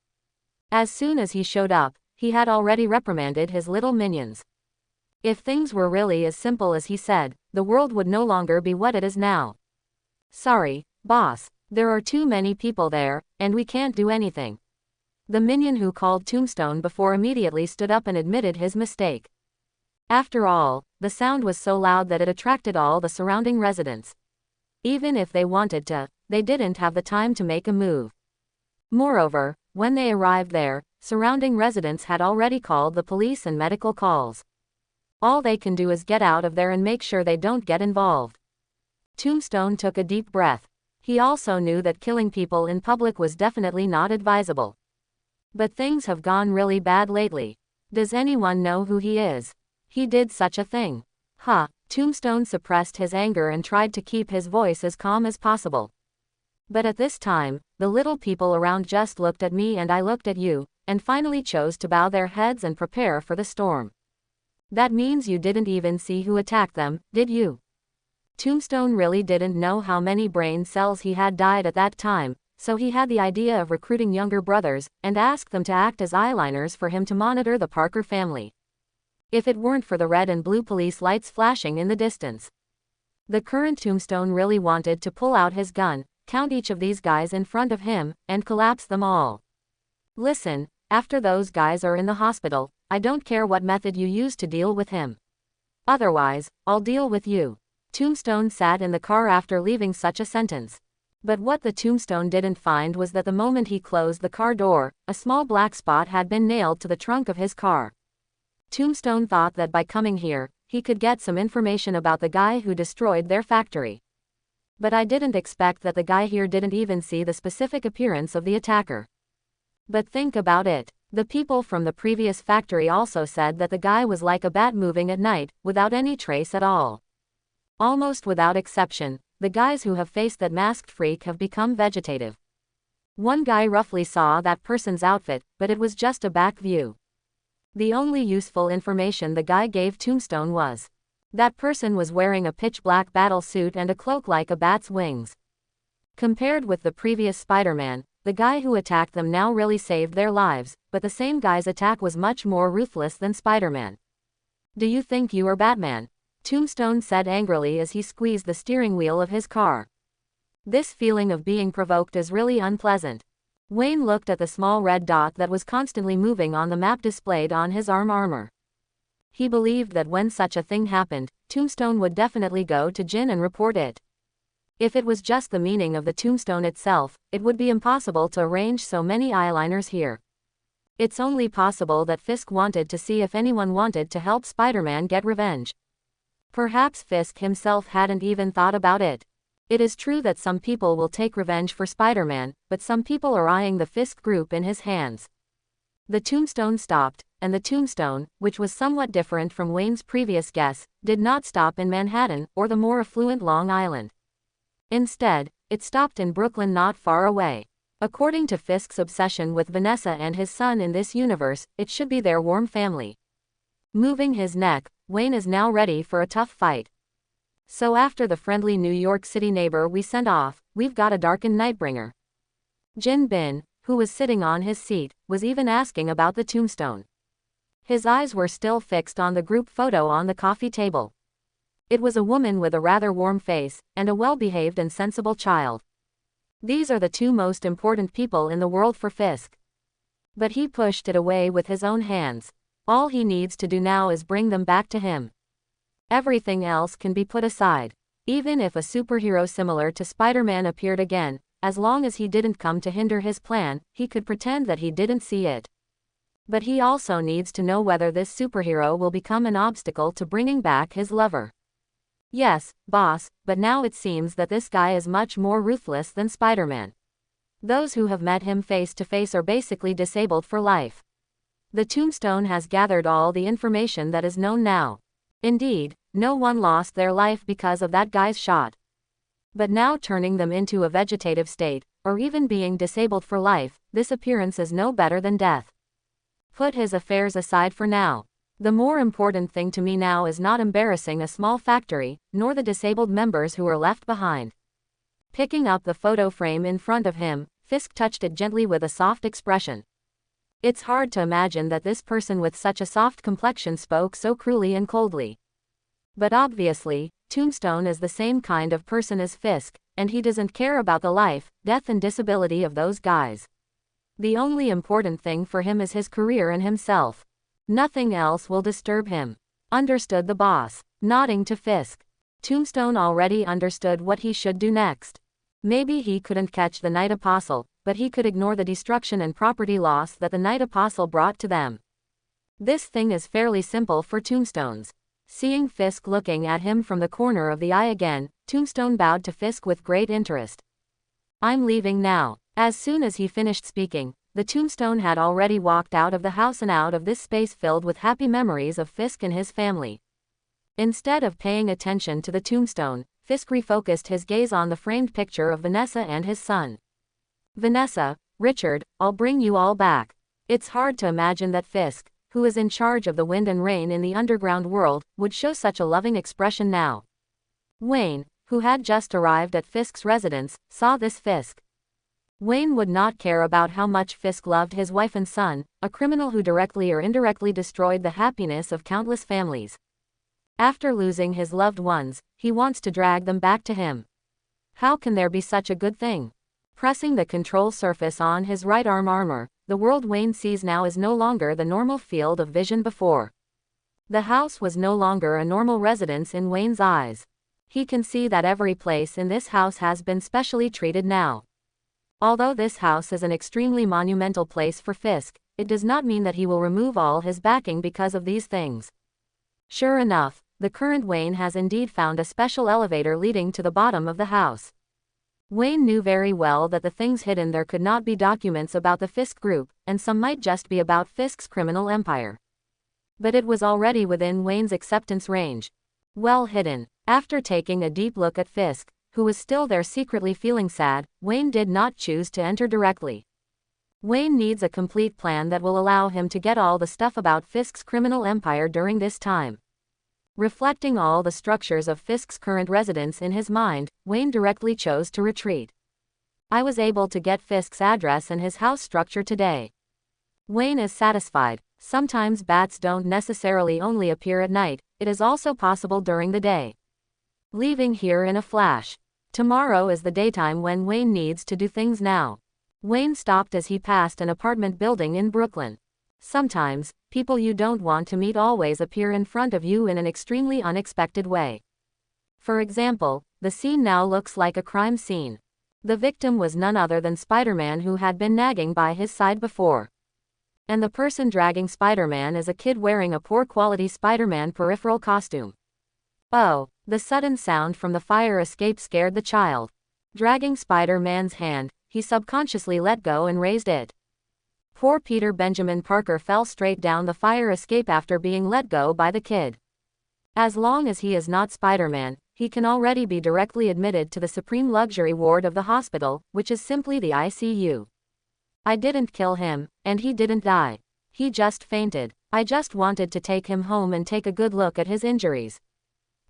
As soon as he showed up, he had already reprimanded his little minions. If things were really as simple as he said, the world would no longer be what it is now. Sorry, boss, there are too many people there, and we can't do anything. The minion who called Tombstone before immediately stood up and admitted his mistake. After all, the sound was so loud that it attracted all the surrounding residents. Even if they wanted to, they didn't have the time to make a move. Moreover, when they arrived there, surrounding residents had already called the police and medical calls. All they can do is get out of there and make sure they don't get involved. Tombstone took a deep breath. He also knew that killing people in public was definitely not advisable. But things have gone really bad lately. Does anyone know who he is? He did such a thing. Huh. Tombstone suppressed his anger and tried to keep his voice as calm as possible. But at this time, the little people around just looked at me and I looked at you, and finally chose to bow their heads and prepare for the storm. That means you didn't even see who attacked them, did you? Tombstone really didn't know how many brain cells he had died at that time, so he had the idea of recruiting younger brothers, and asked them to act as eyeliners for him to monitor the Parker family. If it weren't for the red and blue police lights flashing in the distance. The current Tombstone really wanted to pull out his gun, count each of these guys in front of him, and collapse them all. Listen, after those guys are in the hospital, I don't care what method you use to deal with him. Otherwise, I'll deal with you. Tombstone sat in the car after leaving such a sentence. But what the Tombstone didn't find was that the moment he closed the car door, a small black spot had been nailed to the trunk of his car. Tombstone thought that by coming here, he could get some information about the guy who destroyed their factory. But I didn't expect that the guy here didn't even see the specific appearance of the attacker. But think about it. The people from the previous factory also said that the guy was like a bat moving at night, without any trace at all. Almost without exception, the guys who have faced that masked freak have become vegetative. One guy roughly saw that person's outfit, but it was just a back view. The only useful information the guy gave Tombstone was that person was wearing a pitch-black battle suit and a cloak like a bat's wings. Compared with the previous Spider-Man, the guy who attacked them now really saved their lives, but the same guy's attack was much more ruthless than Spider-Man. Do you think you are Batman? Tombstone said angrily as he squeezed the steering wheel of his car. This feeling of being provoked is really unpleasant. Wayne looked at the small red dot that was constantly moving on the map displayed on his armor. He believed that when such a thing happened, Tombstone would definitely go to Jin and report it. If it was just the meaning of the Tombstone itself, it would be impossible to arrange so many eyeliners here. It's only possible that Fisk wanted to see if anyone wanted to help Spider-Man get revenge. Perhaps Fisk himself hadn't even thought about it. It is true that some people will take revenge for Spider-Man, but some people are eyeing the Fisk group in his hands. The Tombstone stopped, and the Tombstone, which was somewhat different from Wayne's previous guess, did not stop in Manhattan or the more affluent Long Island. Instead, it stopped in Brooklyn not far away. According to Fisk's obsession with Vanessa and his son in this universe, it should be their warm family. Moving his neck, Wayne is now ready for a tough fight. So after the friendly New York City neighbor we sent off, we've got a darkened Nightbringer. Jin Bin, who was sitting on his seat, was even asking about the Tombstone. His eyes were still fixed on the group photo on the coffee table. It was a woman with a rather warm face, and a well-behaved and sensible child. These are the two most important people in the world for Fisk. But he pushed it away with his own hands. All he needs to do now is bring them back to him. Everything else can be put aside. Even if a superhero similar to Spider-Man appeared again, as long as he didn't come to hinder his plan, he could pretend that he didn't see it. But he also needs to know whether this superhero will become an obstacle to bringing back his lover. Yes, boss, but now it seems that this guy is much more ruthless than Spider-Man. Those who have met him face to face are basically disabled for life. The Tombstone has gathered all the information that is known now. Indeed, no one lost their life because of that guy's shot. But now turning them into a vegetative state, or even being disabled for life, this appearance is no better than death. Put his affairs aside for now. The more important thing to me now is not embarrassing a small factory, nor the disabled members who are left behind. Picking up the photo frame in front of him, Fisk touched it gently with a soft expression. It's hard to imagine that this person with such a soft complexion spoke so cruelly and coldly. But obviously, Tombstone is the same kind of person as Fisk, and he doesn't care about the life, death and disability of those guys. The only important thing for him is his career and himself. Nothing else will disturb him. Understood the boss, nodding to Fisk. Tombstone already understood what he should do next. Maybe he couldn't catch the Night Apostle, but he could ignore the destruction and property loss that the Night Apostle brought to them. This thing is fairly simple for Tombstones. Seeing Fisk looking at him from the corner of the eye again, Tombstone bowed to Fisk with great interest. I'm leaving now. As soon as he finished speaking, the Tombstone had already walked out of the house and out of this space filled with happy memories of Fisk and his family. Instead of paying attention to the Tombstone, Fisk refocused his gaze on the framed picture of Vanessa and his son. Vanessa, Richard, I'll bring you all back. It's hard to imagine that Fisk, who is in charge of the wind and rain in the underground world, would show such a loving expression now. Wayne, who had just arrived at Fisk's residence, saw this. Wayne would not care about how much Fisk loved his wife and son, a criminal who directly or indirectly destroyed the happiness of countless families. After losing his loved ones, he wants to drag them back to him. How can there be such a good thing? Pressing the control surface on his right arm armor, the world Wayne sees now is no longer the normal field of vision before. The house was no longer a normal residence in Wayne's eyes. He can see that every place in this house has been specially treated now. Although this house is an extremely monumental place for Fisk, it does not mean that he will remove all his backing because of these things. Sure enough, the current Wayne has indeed found a special elevator leading to the bottom of the house. Wayne knew very well that the things hidden there could not be documents about the Fisk group, and some might just be about Fisk's criminal empire. But it was already within Wayne's acceptance range. Well hidden. After taking a deep look at Fisk, who was still there secretly feeling sad, Wayne did not choose to enter directly. Wayne needs a complete plan that will allow him to get all the stuff about Fisk's criminal empire during this time. Reflecting all the structures of Fisk's current residence in his mind, Wayne directly chose to retreat. I was able to get Fisk's address and his house structure today. Wayne is satisfied. Sometimes bats don't necessarily only appear at night, it is also possible during the day. Leaving here in a flash. Tomorrow is the daytime when Wayne needs to do things now. Wayne stopped as he passed an apartment building in Brooklyn. Sometimes, people you don't want to meet always appear in front of you in an extremely unexpected way. For example, the scene now looks like a crime scene. The victim was none other than Spider-Man, who had been nagging by his side before. And the person dragging Spider-Man is a kid wearing a poor quality Spider-Man peripheral costume. Oh, the sudden sound from the fire escape scared the child. Dragging Spider-Man's hand, he subconsciously let go and raised it. Poor Peter Benjamin Parker fell straight down the fire escape after being let go by the kid. As long as he is not Spider-Man, he can already be directly admitted to the supreme luxury ward of the hospital, which is simply the ICU. I didn't kill him, and he didn't die. He just fainted. I just wanted to take him home and take a good look at his injuries.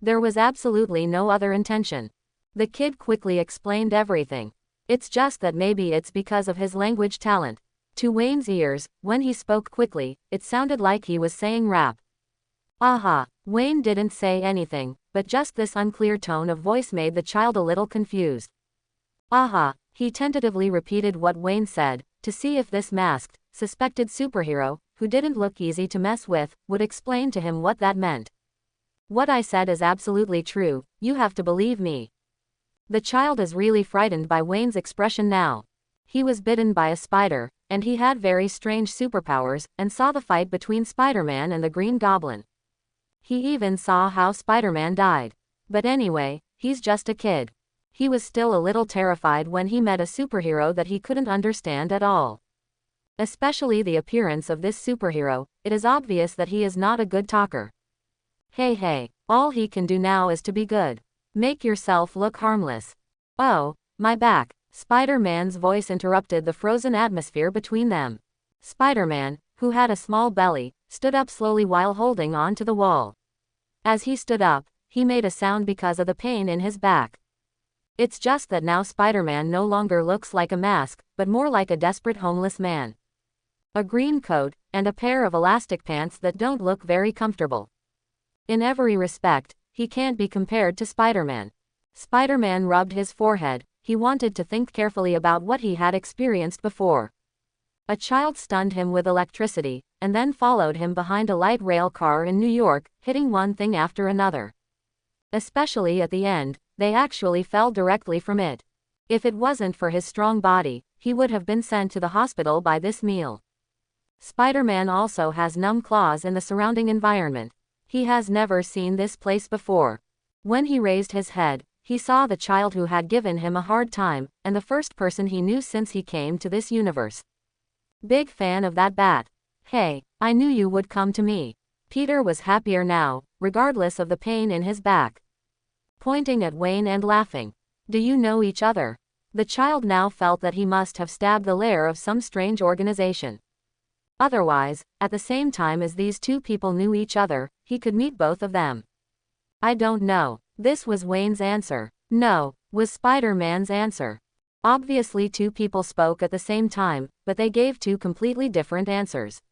There was absolutely no other intention. The kid quickly explained everything. It's just that maybe it's because of his language talent. To Wayne's ears, when he spoke quickly, it sounded like he was saying rap. Aha! Wayne didn't say anything, but just this unclear tone of voice made the child a little confused. Aha! He tentatively repeated what Wayne said, to see if this masked, suspected superhero, who didn't look easy to mess with, would explain to him what that meant. What I said is absolutely true, you have to believe me. The child is really frightened by Wayne's expression now. He was bitten by a spider, and he had very strange superpowers, and saw the fight between Spider-Man and the Green Goblin. He even saw how Spider-Man died. But anyway, he's just a kid. He was still a little terrified when he met a superhero that he couldn't understand at all. Especially the appearance of this superhero, it is obvious that he is not a good talker. Hey, all he can do now is to be good. Make yourself look harmless. Oh, my back. Spider-Man's voice interrupted the frozen atmosphere between them. Spider-Man, who had a small belly, stood up slowly while holding on to the wall. As he stood up, he made a sound because of the pain in his back. It's just that now Spider-Man no longer looks like a mask, but more like a desperate homeless man. A green coat, and a pair of elastic pants that don't look very comfortable. In every respect, he can't be compared to Spider-Man. Spider-Man rubbed his forehead. He wanted to think carefully about what he had experienced before. A child stunned him with electricity, and then followed him behind a light rail car in New York, hitting one thing after another. Especially at the end, they actually fell directly from it. If it wasn't for his strong body, he would have been sent to the hospital by this meal. Spider-Man also has numb claws in the surrounding environment. He has never seen this place before. When he raised his head, he saw the child who had given him a hard time, and the first person he knew since he came to this universe. Big fan of that bat. Hey, I knew you would come to me. Peter was happier now, regardless of the pain in his back. Pointing at Wayne and laughing. Do you know each other? The child now felt that he must have stabbed the lair of some strange organization. Otherwise, at the same time as these two people knew each other, he could meet both of them. I don't know. This was Wayne's answer. No, was Spider-Man's answer. Obviously two people spoke at the same time, but they gave two completely different answers.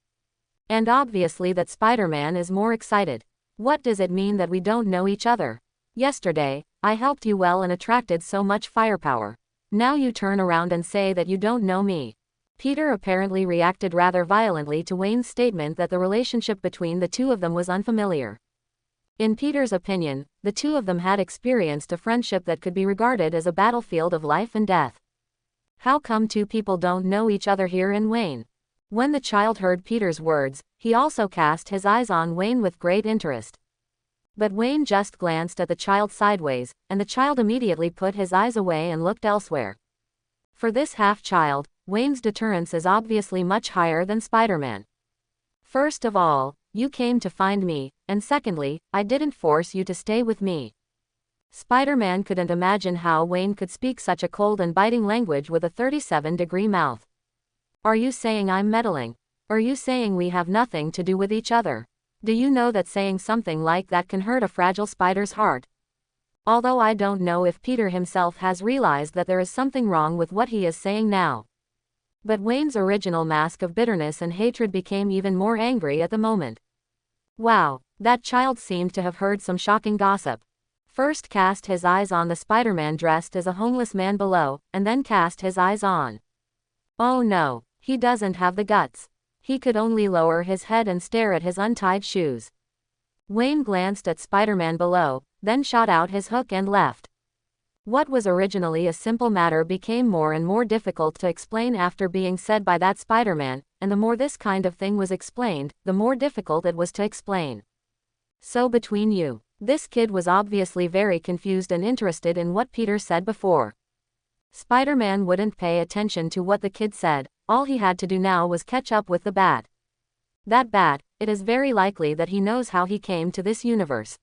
And obviously that Spider-Man is more excited. What does it mean that we don't know each other? Yesterday, I helped you well and attracted so much firepower. Now you turn around and say that you don't know me. Peter apparently reacted rather violently to Wayne's statement that the relationship between the two of them was unfamiliar. In Peter's opinion, the two of them had experienced a friendship that could be regarded as a battlefield of life and death. How come two people don't know each other here in Wayne? When the child heard Peter's words, he also cast his eyes on Wayne with great interest. But Wayne just glanced at the child sideways, and the child immediately put his eyes away and looked elsewhere. For this half-child, Wayne's deterrence is obviously much higher than Spider-Man. First of all, you came to find me, and secondly, I didn't force you to stay with me. Spider-Man couldn't imagine how Wayne could speak such a cold and biting language with a 37-degree mouth. Are you saying I'm meddling? Are you saying we have nothing to do with each other? Do you know that saying something like that can hurt a fragile spider's heart? Although I don't know if Peter himself has realized that there is something wrong with what he is saying now. But Wayne's original mask of bitterness and hatred became even more angry at the moment. Wow, that child seemed to have heard some shocking gossip. First cast his eyes on the Spider-Man dressed as a homeless man below, and then cast his eyes on. Oh no, he doesn't have the guts. He could only lower his head and stare at his untied shoes. Wayne glanced at Spider-Man below, then shot out his hook and left. What was originally a simple matter became more and more difficult to explain after being said by that Spider-Man, and the more this kind of thing was explained, the more difficult it was to explain. So between you, this kid was obviously very confused and interested in what Peter said before. Spider-Man wouldn't pay attention to what the kid said, all he had to do now was catch up with the bat. That bat, it is very likely that he knows how he came to this universe.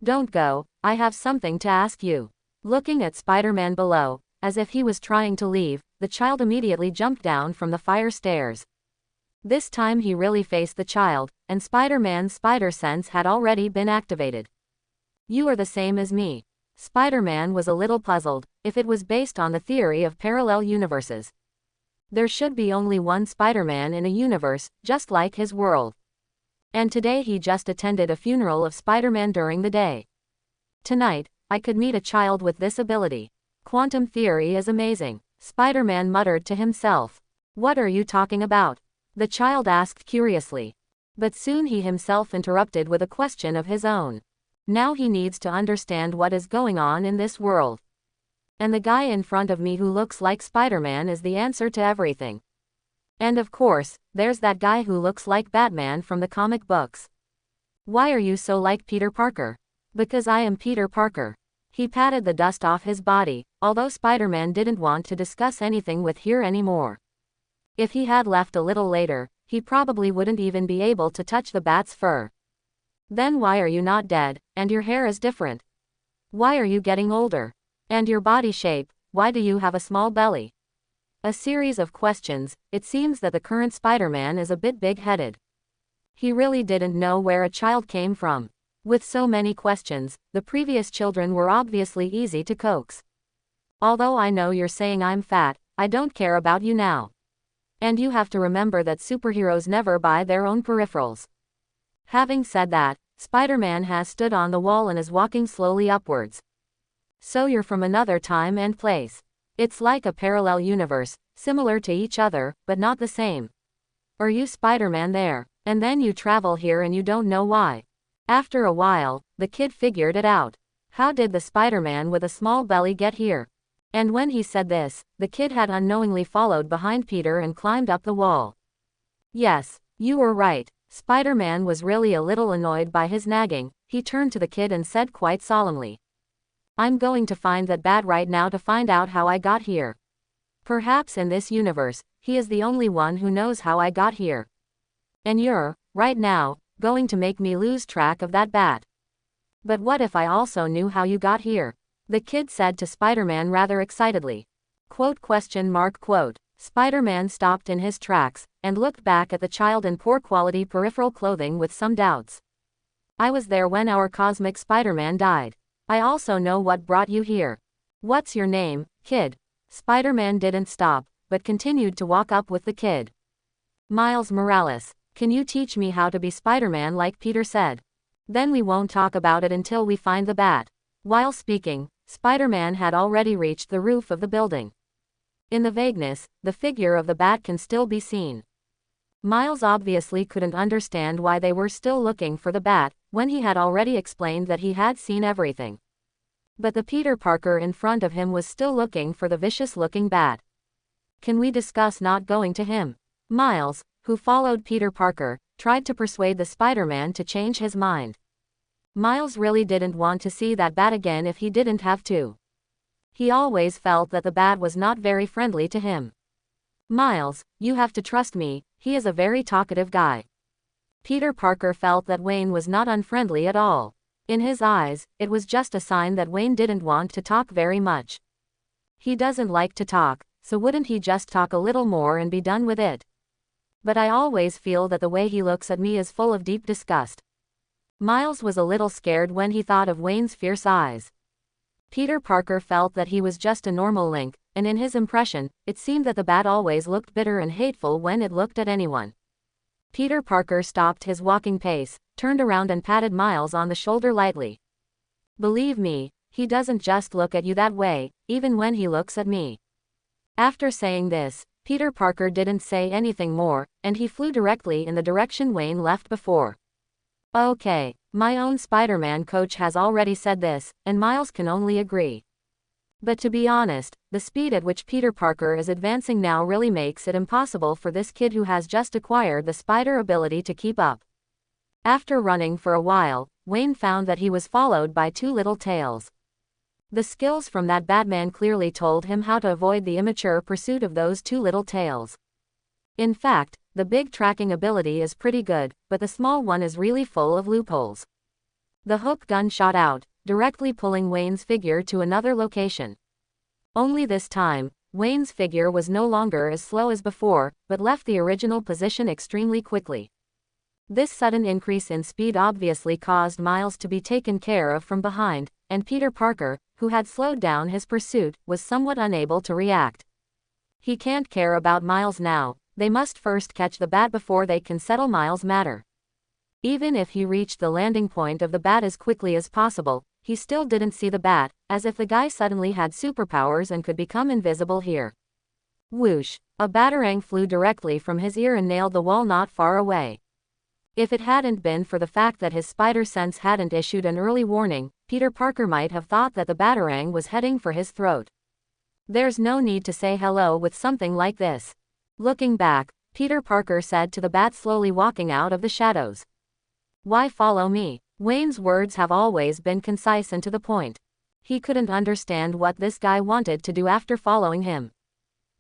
Don't go, I have something to ask you. Looking at Spider-Man below, as if he was trying to leave, the child immediately jumped down from the fire stairs. This time he really faced the child, and Spider-Man's spider sense had already been activated. You are the same as me. Spider-Man was a little puzzled, if it was based on the theory of parallel universes. There should be only one Spider-Man in a universe, just like his world. And today he just attended a funeral of Spider-Man during the day. Tonight, I could meet a child with this ability. Quantum theory is amazing. Spider-Man muttered to himself. What are you talking about? The child asked curiously. But soon he himself interrupted with a question of his own. Now he needs to understand what is going on in this world. And the guy in front of me who looks like Spider-Man is the answer to everything. And of course, there's that guy who looks like Batman from the comic books. Why are you so like Peter Parker? Because I am Peter Parker. He patted the dust off his body, although Spider-Man didn't want to discuss anything with here anymore. If he had left a little later, he probably wouldn't even be able to touch the bat's fur. Then why are you not dead, and your hair is different? Why are you getting older? And your body shape, why do you have a small belly? A series of questions. It seems that the current Spider-Man is a bit big-headed. He really didn't know where a child came from. With so many questions, the previous children were obviously easy to coax. Although I know you're saying I'm fat, I don't care about you now. And you have to remember that superheroes never buy their own peripherals. Having said that, Spider-Man has stood on the wall and is walking slowly upwards. So you're from another time and place. It's like a parallel universe, similar to each other, but not the same. Are you Spider-Man there, and then you travel here and you don't know why? After a while, the kid figured it out. How did the Spider-Man with a small belly get here? And when he said this, the kid had unknowingly followed behind Peter and climbed up the wall. Yes, you were right. Spider-Man was really a little annoyed by his nagging. He turned to the kid and said quite solemnly, "I'm going to find that bat right now to find out how I got here. Perhaps in this universe, he is the only one who knows how I got here. And you're, right now, going to make me lose track of that bat. But what if I also knew how you got here?" the kid said to Spider-Man rather excitedly. Quote. Spider-Man stopped in his tracks, and looked back at the child in poor quality peripheral clothing with some doubts. "I was there when our cosmic Spider-Man died. I also know what brought you here. What's your name, kid?" Spider-Man didn't stop, but continued to walk up with the kid. "Miles Morales. Can you teach me how to be Spider-Man like Peter said? Then we won't talk about it until we find the bat." While speaking, Spider-Man had already reached the roof of the building. In the vagueness, the figure of the bat can still be seen. Miles obviously couldn't understand why they were still looking for the bat, when he had already explained that he had seen everything. But the Peter Parker in front of him was still looking for the vicious-looking bat. "Can we discuss not going to him?" Miles, who followed Peter Parker, tried to persuade the Spider-Man to change his mind. Miles really didn't want to see that bat again if he didn't have to. He always felt that the bat was not very friendly to him. "Miles, you have to trust me, he is a very talkative guy." Peter Parker felt that Wayne was not unfriendly at all. In his eyes, it was just a sign that Wayne didn't want to talk very much. He doesn't like to talk, so wouldn't he just talk a little more and be done with it? "But I always feel that the way he looks at me is full of deep disgust." Miles was a little scared when he thought of Wayne's fierce eyes. Peter Parker felt that he was just a normal Link, and in his impression, it seemed that the bat always looked bitter and hateful when it looked at anyone. Peter Parker stopped his walking pace, turned around and patted Miles on the shoulder lightly. "Believe me, he doesn't just look at you that way, even when he looks at me." After saying this, Peter Parker didn't say anything more, and he flew directly in the direction Wayne left before. "Okay, my own Spider-Man coach has already said this, and Miles can only agree. But to be honest, the speed at which Peter Parker is advancing now really makes it impossible for this kid who has just acquired the spider ability to keep up." After running for a while, Wayne found that he was followed by two little tails. The skills from that Batman clearly told him how to avoid the immature pursuit of those two little tails. In fact, the big tracking ability is pretty good, but the small one is really full of loopholes. The hook gun shot out, directly pulling Wayne's figure to another location. Only this time, Wayne's figure was no longer as slow as before, but left the original position extremely quickly. This sudden increase in speed obviously caused Miles to be taken care of from behind, and Peter Parker, who had slowed down his pursuit, was somewhat unable to react. He can't care about Miles now. They must first catch the bat before they can settle Miles' matter. Even if he reached the landing point of the bat as quickly as possible, he still didn't see the bat, as if the guy suddenly had superpowers and could become invisible here. Whoosh! A batarang flew directly from his ear and nailed the wall not far away. If it hadn't been for the fact that his spider sense hadn't issued an early warning, Peter Parker might have thought that the batarang was heading for his throat. There's no need to say hello with something like this. Looking back, Peter Parker said to the bat slowly walking out of the shadows. "Why follow me?" Wayne's words have always been concise and to the point. He couldn't understand what this guy wanted to do after following him.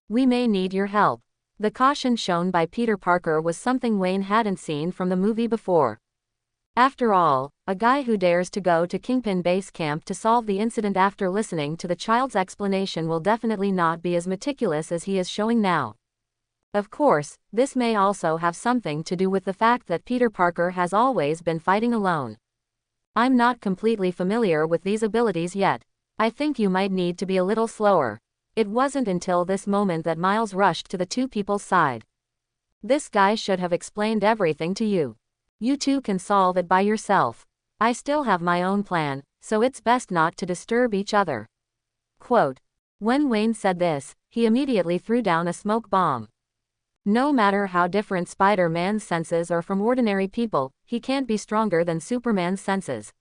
"We may need your help." The caution shown by Peter Parker was something Wayne hadn't seen from the movie before. After all, a guy who dares to go to Kingpin base camp to solve the incident after listening to the child's explanation will definitely not be as meticulous as he is showing now. Of course, this may also have something to do with the fact that Peter Parker has always been fighting alone. "I'm not completely familiar with these abilities yet. I think you might need to be a little slower." It wasn't until this moment that Miles rushed to the two people's side. "This guy should have explained everything to you. You two can solve it by yourself. I still have my own plan, so it's best not to disturb each other." Quote. When Wayne said this, he immediately threw down a smoke bomb. No matter how different Spider-Man's senses are from ordinary people, he can't be stronger than Superman's senses.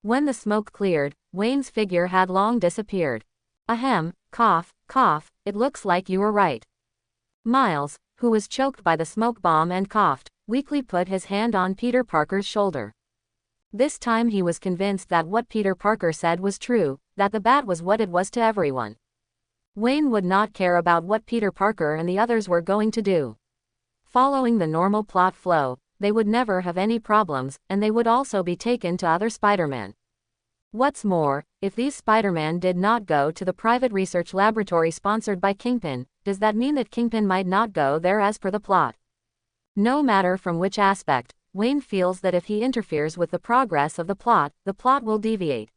When the smoke cleared, Wayne's figure had long disappeared. Ahem, cough, it looks like you were right. Miles, who was choked by the smoke bomb and coughed, weakly put his hand on Peter Parker's shoulder. This time he was convinced that what Peter Parker said was true, that the bat was what it was to everyone. Wayne would not care about what Peter Parker and the others were going to do. Following the normal plot flow, they would never have any problems, and they would also be taken to other Spider-Man. What's more, if these Spider-Man did not go to the private research laboratory sponsored by Kingpin, does that mean that Kingpin might not go there as per the plot? No matter from which aspect, Wayne feels that if he interferes with the progress of the plot will deviate.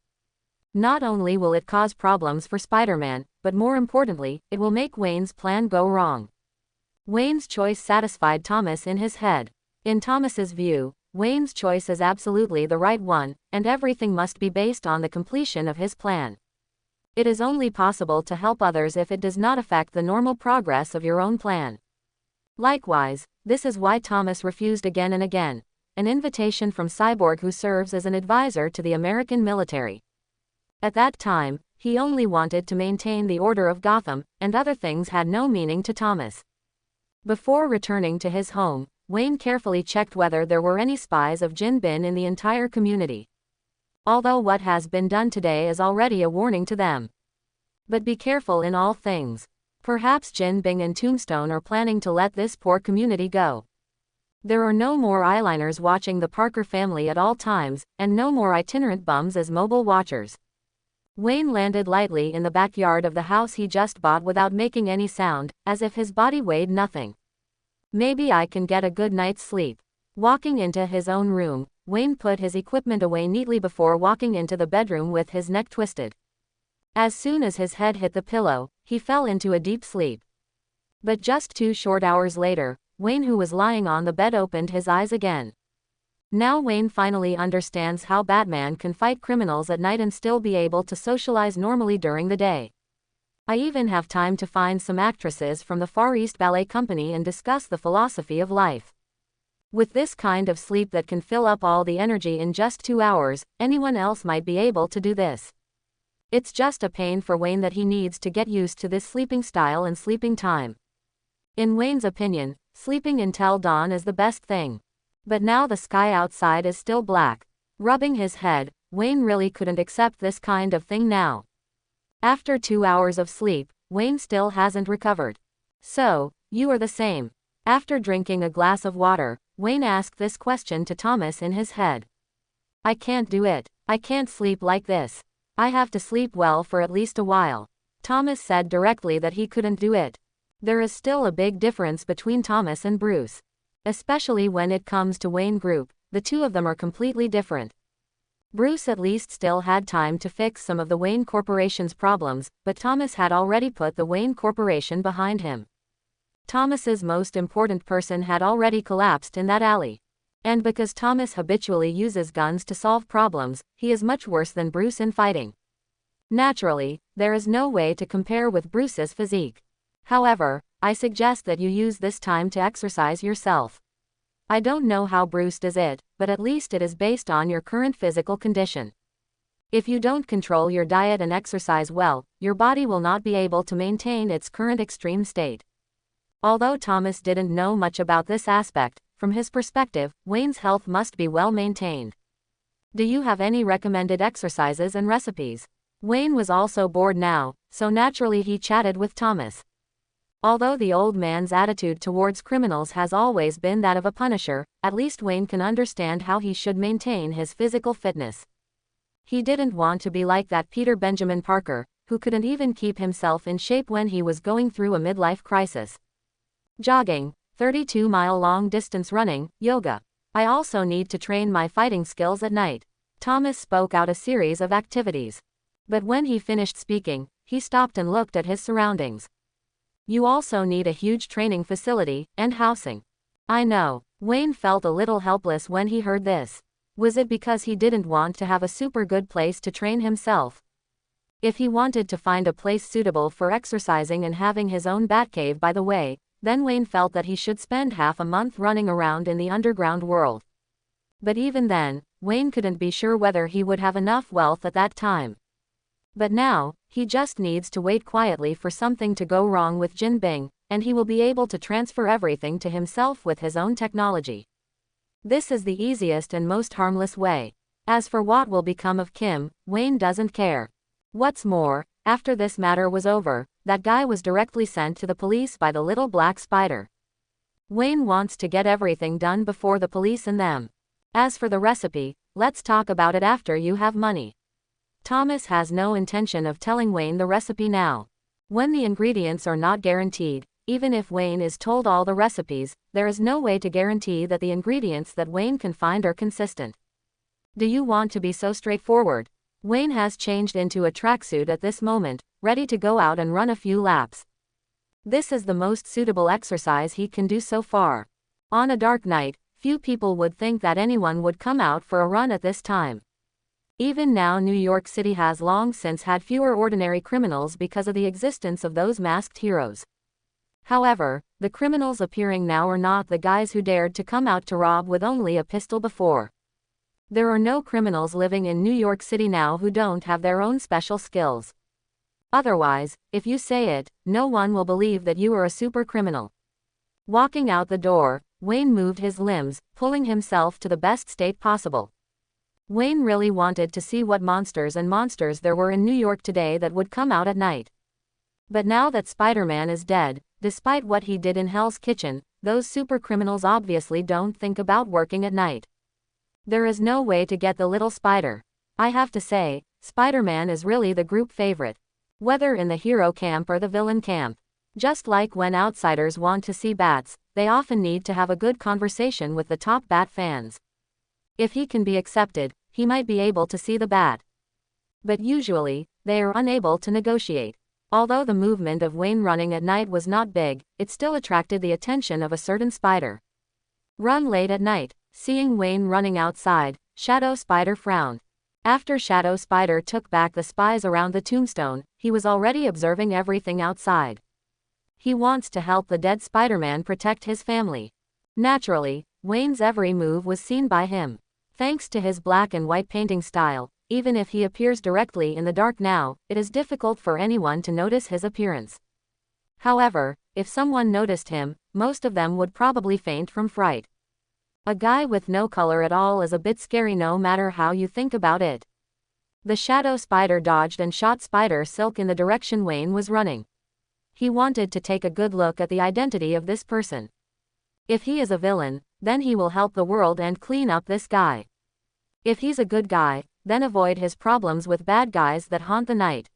Not only will it cause problems for Spider-Man, but more importantly, it will make Wayne's plan go wrong. Wayne's choice satisfied Thomas in his head. In Thomas's view, Wayne's choice is absolutely the right one, and everything must be based on the completion of his plan. It is only possible to help others if it does not affect the normal progress of your own plan. Likewise, this is why Thomas refused again and again an invitation from Cyborg, who serves as an advisor to the American military. At that time, he only wanted to maintain the order of Gotham, and other things had no meaning to Thomas. Before returning to his home, Wayne carefully checked whether there were any spies of Jin Bin in the entire community. Although what has been done today is already a warning to them. But be careful in all things. Perhaps Jin Bing and Tombstone are planning to let this poor community go. There are no more eyeliners watching the Parker family at all times, and no more itinerant bums as mobile watchers. Wayne landed lightly in the backyard of the house he just bought without making any sound, as if his body weighed nothing. Maybe I can get a good night's sleep. Walking into his own room, Wayne put his equipment away neatly before walking into the bedroom with his neck twisted. As soon as his head hit the pillow, he fell into a deep sleep. But just 2 short hours later, Wayne, who was lying on the bed, opened his eyes again. Now Wayne finally understands how Batman can fight criminals at night and still be able to socialize normally during the day. I even have time to find some actresses from the Far East Ballet Company and discuss the philosophy of life. With this kind of sleep that can fill up all the energy in just 2 hours, anyone else might be able to do this. It's just a pain for Wayne that he needs to get used to this sleeping style and sleeping time. In Wayne's opinion, sleeping until dawn is the best thing. But now the sky outside is still black. Rubbing his head, Wayne really couldn't accept this kind of thing now. After 2 hours of sleep, Wayne still hasn't recovered. So, you are the same. After drinking a glass of water, Wayne asked this question to Thomas in his head. I can't do it. I can't sleep like this. I have to sleep well for at least a while. Thomas said directly that he couldn't do it. There is still a big difference between Thomas and Bruce. Especially when it comes to Wayne Group, the two of them are completely different. Bruce at least still had time to fix some of the Wayne Corporation's problems, but Thomas had already put the Wayne Corporation behind him. Thomas's most important person had already collapsed in that alley. And because Thomas habitually uses guns to solve problems, he is much worse than Bruce in fighting. Naturally, there is no way to compare with Bruce's physique. However, I suggest that you use this time to exercise yourself. I don't know how Bruce does it, but at least it is based on your current physical condition. If you don't control your diet and exercise well, your body will not be able to maintain its current extreme state. Although Thomas didn't know much about this aspect, from his perspective, Wayne's health must be well maintained. Do you have any recommended exercises and recipes? Wayne was also bored now, so naturally he chatted with Thomas. Although the old man's attitude towards criminals has always been that of a punisher, at least Wayne can understand how he should maintain his physical fitness. He didn't want to be like that Peter Benjamin Parker, who couldn't even keep himself in shape when he was going through a midlife crisis. Jogging, 32-mile long-distance running, yoga. I also need to train my fighting skills at night. Thomas spoke out a series of activities. But when he finished speaking, he stopped and looked at his surroundings. You also need a huge training facility and housing. I know. Wayne felt a little helpless when he heard this. Was it because he didn't want to have a super good place to train himself? If he wanted to find a place suitable for exercising and having his own Batcave by the way, then Wayne felt that he should spend half a month running around in the underground world. But even then, Wayne couldn't be sure whether he would have enough wealth at that time. But now, he just needs to wait quietly for something to go wrong with Jin Bing, and he will be able to transfer everything to himself with his own technology. This is the easiest and most harmless way. As for what will become of Kim, Wayne doesn't care. What's more, after this matter was over, that guy was directly sent to the police by the little black spider. Wayne wants to get everything done before the police and them. As for the recipe, let's talk about it after you have money. Thomas has no intention of telling Wayne the recipe now. When the ingredients are not guaranteed, even if Wayne is told all the recipes, there is no way to guarantee that the ingredients that Wayne can find are consistent. Do you want to be so straightforward? Wayne has changed into a tracksuit at this moment, ready to go out and run a few laps. This is the most suitable exercise he can do so far. On a dark night, few people would think that anyone would come out for a run at this time. Even now, New York City has long since had fewer ordinary criminals because of the existence of those masked heroes. However, the criminals appearing now are not the guys who dared to come out to rob with only a pistol before. There are no criminals living in New York City now who don't have their own special skills. Otherwise, if you say it, no one will believe that you are a super criminal. Walking out the door, Wayne moved his limbs, pulling himself to the best state possible. Wayne really wanted to see what monsters there were in New York today that would come out at night. But now that Spider-Man is dead, despite what he did in Hell's Kitchen, those super criminals obviously don't think about working at night. There is no way to get the little spider. I have to say, Spider-Man is really the group favorite. Whether in the hero camp or the villain camp. Just like when outsiders want to see bats, they often need to have a good conversation with the top bat fans. If he can be accepted, he might be able to see the bat. But usually, they are unable to negotiate. Although the movement of Wayne running at night was not big, it still attracted the attention of a certain spider. Run late at night. Seeing Wayne running outside, Shadow Spider frowned. After Shadow Spider took back the spies around the Tombstone, he was already observing everything outside. He wants to help the dead Spider-Man protect his family. Naturally, Wayne's every move was seen by him. Thanks to his black and white painting style, even if he appears directly in the dark now, it is difficult for anyone to notice his appearance. However, if someone noticed him, most of them would probably faint from fright. A guy with no color at all is a bit scary no matter how you think about it. The Shadow Spider dodged and shot Spider Silk in the direction Wayne was running. He wanted to take a good look at the identity of this person. If he is a villain, then he will help the world and clean up this guy. If he's a good guy, then avoid his problems with bad guys that haunt the night.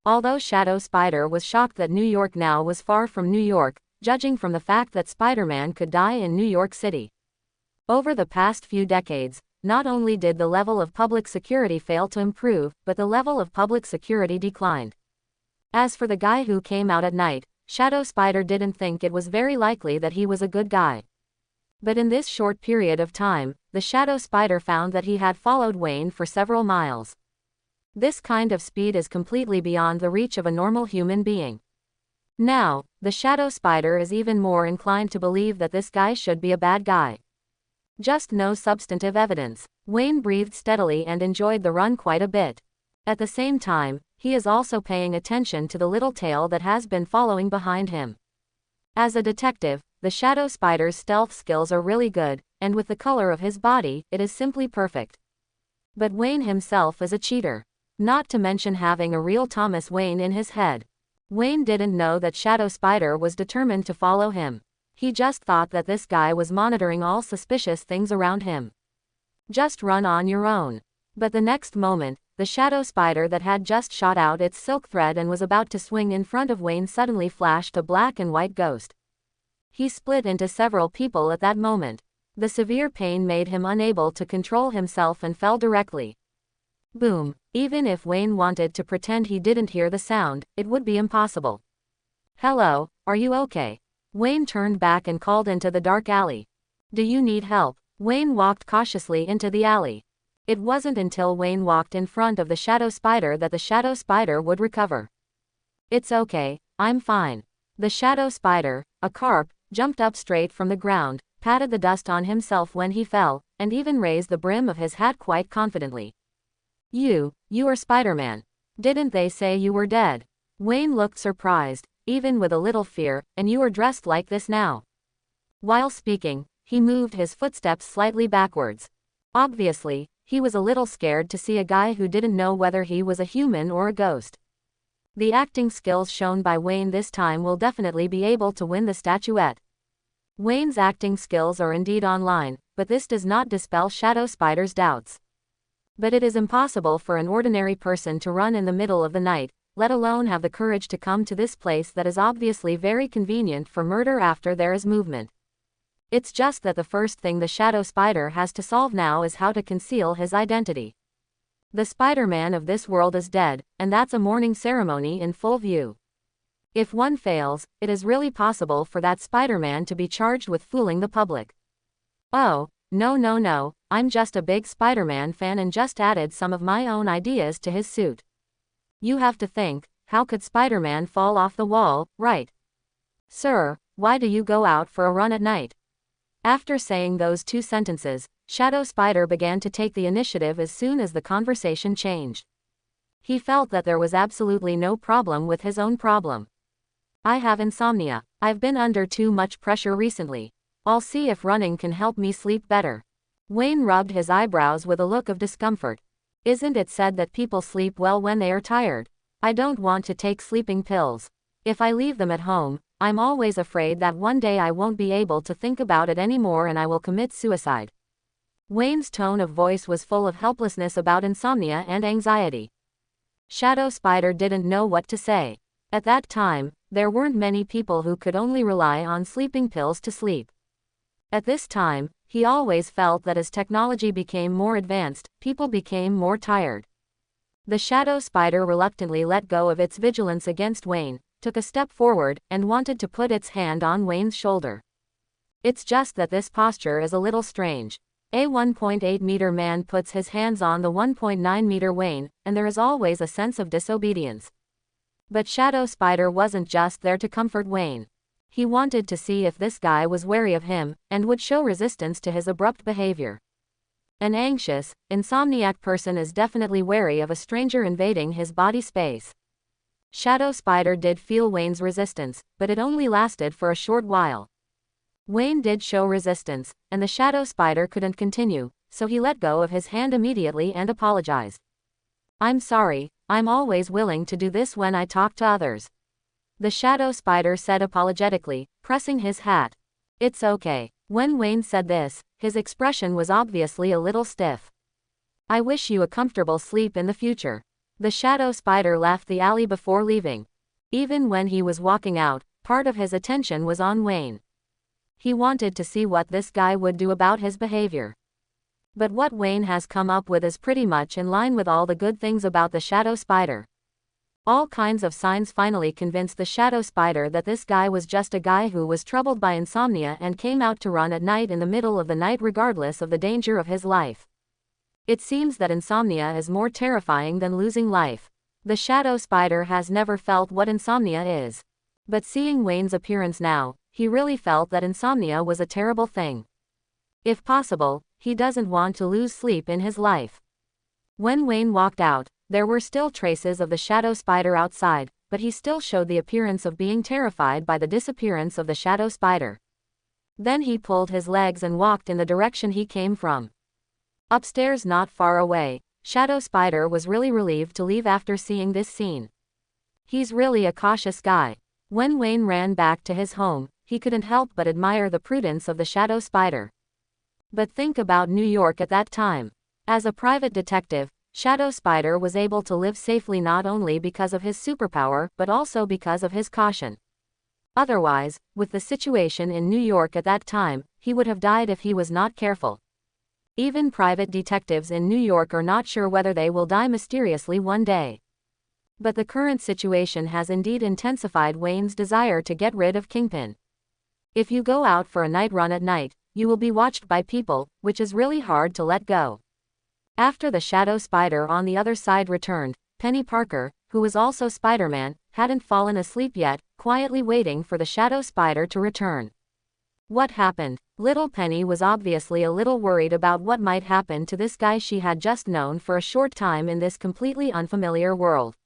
Although Shadow Spider was shocked that New York now was far from New York, judging from the fact that Spider-Man could die in New York City. Over the past few decades, not only did the level of public security fail to improve, but the level of public security declined. As for the guy who came out at night, Shadow Spider didn't think it was very likely that he was a good guy. But in this short period of time, the Shadow Spider found that he had followed Wayne for several miles. This kind of speed is completely beyond the reach of a normal human being. Now, the Shadow Spider is even more inclined to believe that this guy should be a bad guy. Just no substantive evidence. Wayne breathed steadily and enjoyed the run quite a bit. At the same time, he is also paying attention to the little tail that has been following behind him. As a detective, the Shadow Spider's stealth skills are really good, and with the color of his body, it is simply perfect. But Wayne himself is a cheater. Not to mention having a real Thomas Wayne in his head. Wayne didn't know that Shadow Spider was determined to follow him. He just thought that this guy was monitoring all suspicious things around him. Just run on your own. But the next moment, the Shadow Spider that had just shot out its silk thread and was about to swing in front of Wayne suddenly flashed a black and white ghost. He split into several people at that moment. The severe pain made him unable to control himself and fell directly. Boom. Even if Wayne wanted to pretend he didn't hear the sound, it would be impossible. Hello, are you okay? Wayne turned back and called into the dark alley. Do you need help? Wayne walked cautiously into the alley. It wasn't until Wayne walked in front of the Shadow Spider that the Shadow Spider would recover. It's okay, I'm fine. The Shadow Spider, a carp, jumped up straight from the ground, patted the dust on himself when he fell, and even raised the brim of his hat quite confidently. You are Spider-Man. Didn't they say you were dead? Wayne looked surprised, even with a little fear, and you are dressed like this now. While speaking, He moved his footsteps slightly backwards. Obviously, he was a little scared to see a guy who didn't know whether he was a human or a ghost. The acting skills shown by Wayne this time will definitely be able to win the statuette. Wayne's acting skills are indeed online, but this does not dispel Shadow Spider's doubts. But it is impossible for an ordinary person to run in the middle of the night, let alone have the courage to come to this place that is obviously very convenient for murder after there is movement. It's just that the first thing the Shadow Spider has to solve now is how to conceal his identity. The Spider-Man of this world is dead, and that's a mourning ceremony in full view. If one fails, it is really possible for that Spider-Man to be charged with fooling the public. Oh, no, I'm just a big Spider-Man fan and just added some of my own ideas to his suit. You have to think, how could Spider-Man fall off the wall, right? Sir, why do you go out for a run at night? After saying those two sentences, Shadow Spider began to take the initiative as soon as the conversation changed. He felt that there was absolutely no problem with his own problem. I have insomnia. I've been under too much pressure recently. I'll see if running can help me sleep better. Wayne rubbed his eyebrows with a look of discomfort. Isn't it said that people sleep well when they are tired? I don't want to take sleeping pills. If I leave them at home, I'm always afraid that one day I won't be able to think about it anymore and I will commit suicide. Wayne's tone of voice was full of helplessness about insomnia and anxiety. Shadow Spider didn't know what to say. At that time, there weren't many people who could only rely on sleeping pills to sleep. At this time, he always felt that as technology became more advanced, people became more tired. The Shadow Spider reluctantly let go of its vigilance against Wayne, took a step forward, and wanted to put its hand on Wayne's shoulder. It's just that this posture is a little strange. A 1.8-meter man puts his hands on the 1.9-meter Wayne, and there is always a sense of disobedience. But Shadow Spider wasn't just there to comfort Wayne. He wanted to see if this guy was wary of him, and would show resistance to his abrupt behavior. An anxious, insomniac person is definitely wary of a stranger invading his body space. Shadow Spider did feel Wayne's resistance, but it only lasted for a short while. Wayne did show resistance, and the Shadow Spider couldn't continue, so he let go of his hand immediately and apologized. I'm sorry, I'm always willing to do this when I talk to others. The Shadow Spider said apologetically, pressing his hat. It's okay. When Wayne said this, his expression was obviously a little stiff. I wish you a comfortable sleep in the future. The Shadow Spider left the alley before leaving. Even when he was walking out, part of his attention was on Wayne. He wanted to see what this guy would do about his behavior. But what Wayne has come up with is pretty much in line with all the good things about the Shadow Spider. All kinds of signs finally convinced the Shadow Spider that this guy was just a guy who was troubled by insomnia and came out to run at night in the middle of the night regardless of the danger of his life. It seems that insomnia is more terrifying than losing life. The Shadow Spider has never felt what insomnia is. But seeing Wayne's appearance now, he really felt that insomnia was a terrible thing. If possible, he doesn't want to lose sleep in his life. When Wayne walked out, there were still traces of the Shadow Spider outside, but he still showed the appearance of being terrified by the disappearance of the Shadow Spider. Then he pulled his legs and walked in the direction he came from. Upstairs not far away, Shadow Spider was really relieved to leave after seeing this scene. He's really a cautious guy. When Wayne ran back to his home, he couldn't help but admire the prudence of the Shadow Spider. But think about New York at that time. As a private detective, Shadow Spider was able to live safely not only because of his superpower but also because of his caution. Otherwise, with the situation in New York at that time, he would have died if he was not careful. Even private detectives in New York are not sure whether they will die mysteriously one day. But the current situation has indeed intensified Wayne's desire to get rid of Kingpin. If you go out for a night run at night, you will be watched by people, which is really hard to let go. After the Shadow Spider on the other side returned, Penny Parker, who was also Spider-Man, hadn't fallen asleep yet, quietly waiting for the Shadow Spider to return. What happened? Little Penny was obviously a little worried about what might happen to this guy she had just known for a short time in this completely unfamiliar world.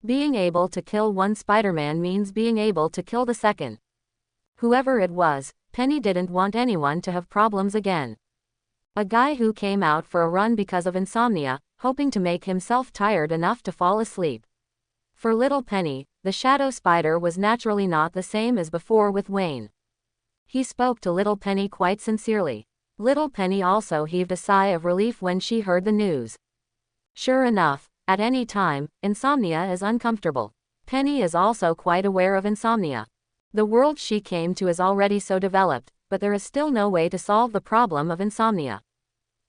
Being able to kill one Spider-Man means being able to kill the second. Whoever it was, Penny didn't want anyone to have problems again. A guy who came out for a run because of insomnia, hoping to make himself tired enough to fall asleep. For little Penny, the shadow spider was naturally not the same as before with Wayne. He spoke to little Penny quite sincerely. Little Penny also heaved a sigh of relief when she heard the news. Sure enough, at any time, insomnia is uncomfortable. Penny is also quite aware of insomnia. The world she came to is already so developed, but there is still no way to solve the problem of insomnia.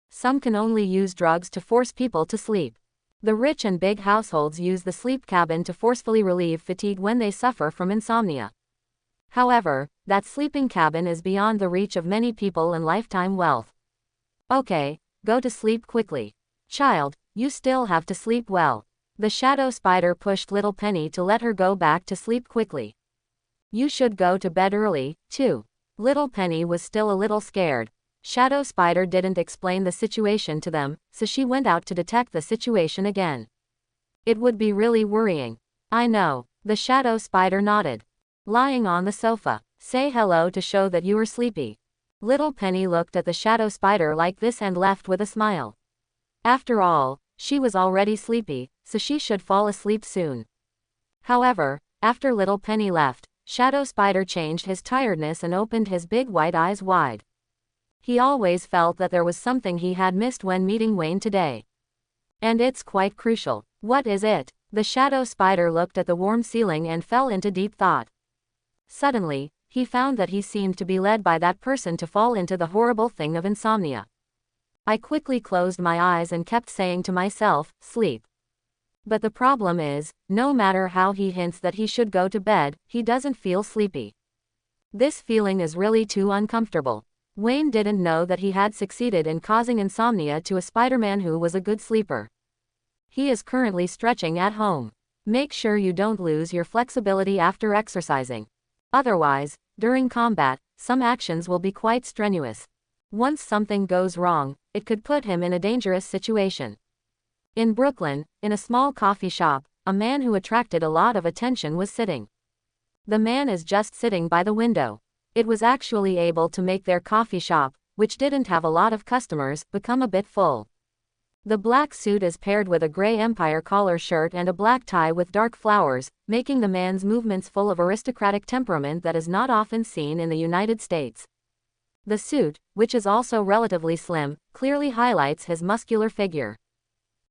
Some can only use drugs to force people to sleep. The rich and big households use the sleep cabin to forcefully relieve fatigue when they suffer from insomnia. However, that sleeping cabin is beyond the reach of many people and lifetime wealth. Okay, go to sleep quickly. Child, you still have to sleep well. The shadow spider pushed little Penny to let her go back to sleep quickly. You should go to bed early, too. Little Penny was still a little scared. Shadow spider didn't explain the situation to them, so she went out to detect the situation again. It would be really worrying. I know. The shadow spider nodded. Lying on the sofa. Say hello to show that you are sleepy. Little Penny looked at the shadow spider like this and left with a smile. After all, she was already sleepy, so she should fall asleep soon. However, after little Penny left, Shadow Spider changed his tiredness and opened his big white eyes wide. He always felt that there was something he had missed when meeting Wayne today. And it's quite crucial. What is it? The Shadow Spider looked at the warm ceiling and fell into deep thought. Suddenly, he found that he seemed to be led by that person to fall into the horrible thing of insomnia. I quickly closed my eyes and kept saying to myself, sleep. But the problem is, no matter how he hints that he should go to bed, he doesn't feel sleepy. This feeling is really too uncomfortable. Wayne didn't know that he had succeeded in causing insomnia to a Spider-Man who was a good sleeper. He is currently stretching at home. Make sure you don't lose your flexibility after exercising. Otherwise, during combat, some actions will be quite strenuous. Once something goes wrong, it could put him in a dangerous situation. In Brooklyn, in a small coffee shop, a man who attracted a lot of attention was sitting. The man is just sitting by the window. It was actually able to make their coffee shop, which didn't have a lot of customers, become a bit full. The black suit is paired with a gray Empire collar shirt and a black tie with dark flowers, making the man's movements full of aristocratic temperament that is not often seen in the United States. The suit, which is also relatively slim, clearly highlights his muscular figure.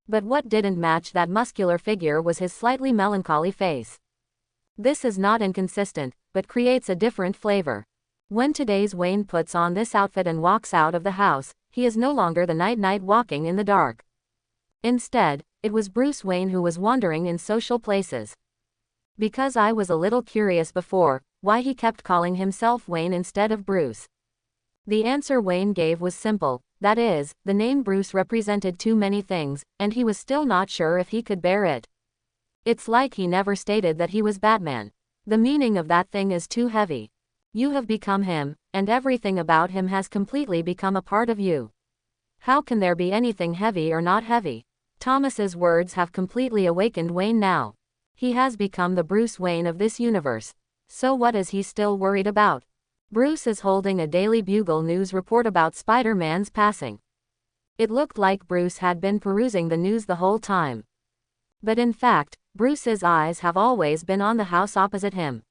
But what didn't match that muscular figure was his slightly melancholy face. This is not inconsistent, but creates a different flavor. When today's Wayne puts on this outfit and walks out of the house, he is no longer the night walking in the dark. Instead, it was Bruce Wayne who was wandering in social places. Because I was a little curious before, why he kept calling himself Wayne instead of Bruce. The answer Wayne gave was simple, that is, the name Bruce represented too many things, and he was still not sure if he could bear it. It's like he never stated that he was Batman. The meaning of that thing is too heavy. You have become him, and everything about him has completely become a part of you. How can there be anything heavy or not heavy? Thomas's words have completely awakened Wayne now. He has become the Bruce Wayne of this universe. So what is he still worried about? Bruce is holding a Daily Bugle news report about Spider-Man's passing. It looked like Bruce had been perusing the news the whole time. But in fact, Bruce's eyes have always been on the house opposite him.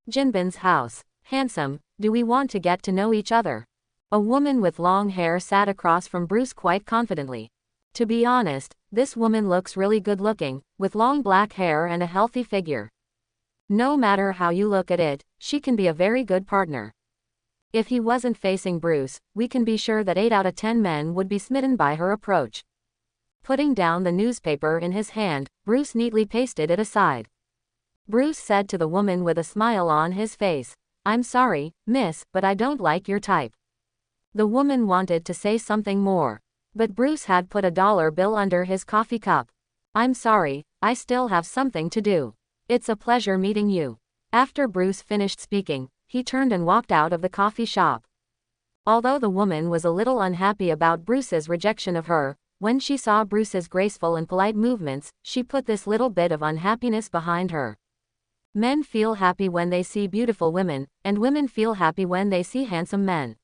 Jinbin's house. Handsome, do we want to get to know each other? A woman with long hair sat across from Bruce quite confidently. To be honest, this woman looks really good looking, with long black hair and a healthy figure. No matter how you look at it, she can be a very good partner. If he wasn't facing Bruce, we can be sure that 8 out of 10 men would be smitten by her approach. Putting down the newspaper in his hand, Bruce neatly pasted it aside. Bruce said to the woman with a smile on his face, "I'm sorry, miss, but I don't like your type." The woman wanted to say something more, but Bruce had put a dollar bill under his coffee cup. "I'm sorry, I still have something to do. It's a pleasure meeting you." After Bruce finished speaking, he turned and walked out of the coffee shop. Although the woman was a little unhappy about Bruce's rejection of her, when she saw Bruce's graceful and polite movements, she put this little bit of unhappiness behind her. Men feel happy when they see beautiful women, and women feel happy when they see handsome men.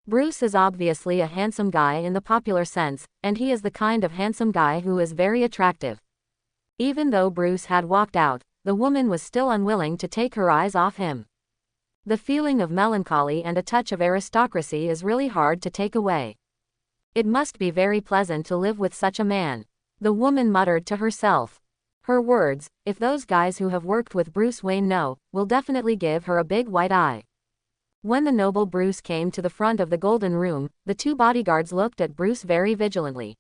Bruce is obviously a handsome guy in the popular sense, and he is the kind of handsome guy who is very attractive. Even though Bruce had walked out, the woman was still unwilling to take her eyes off him. The feeling of melancholy and a touch of aristocracy is really hard to take away. It must be very pleasant to live with such a man, the woman muttered to herself. Her words, if those guys who have worked with Bruce Wayne know, will definitely give her a big white eye. When the noble Bruce came to the front of the Golden Room, the two bodyguards looked at Bruce very vigilantly.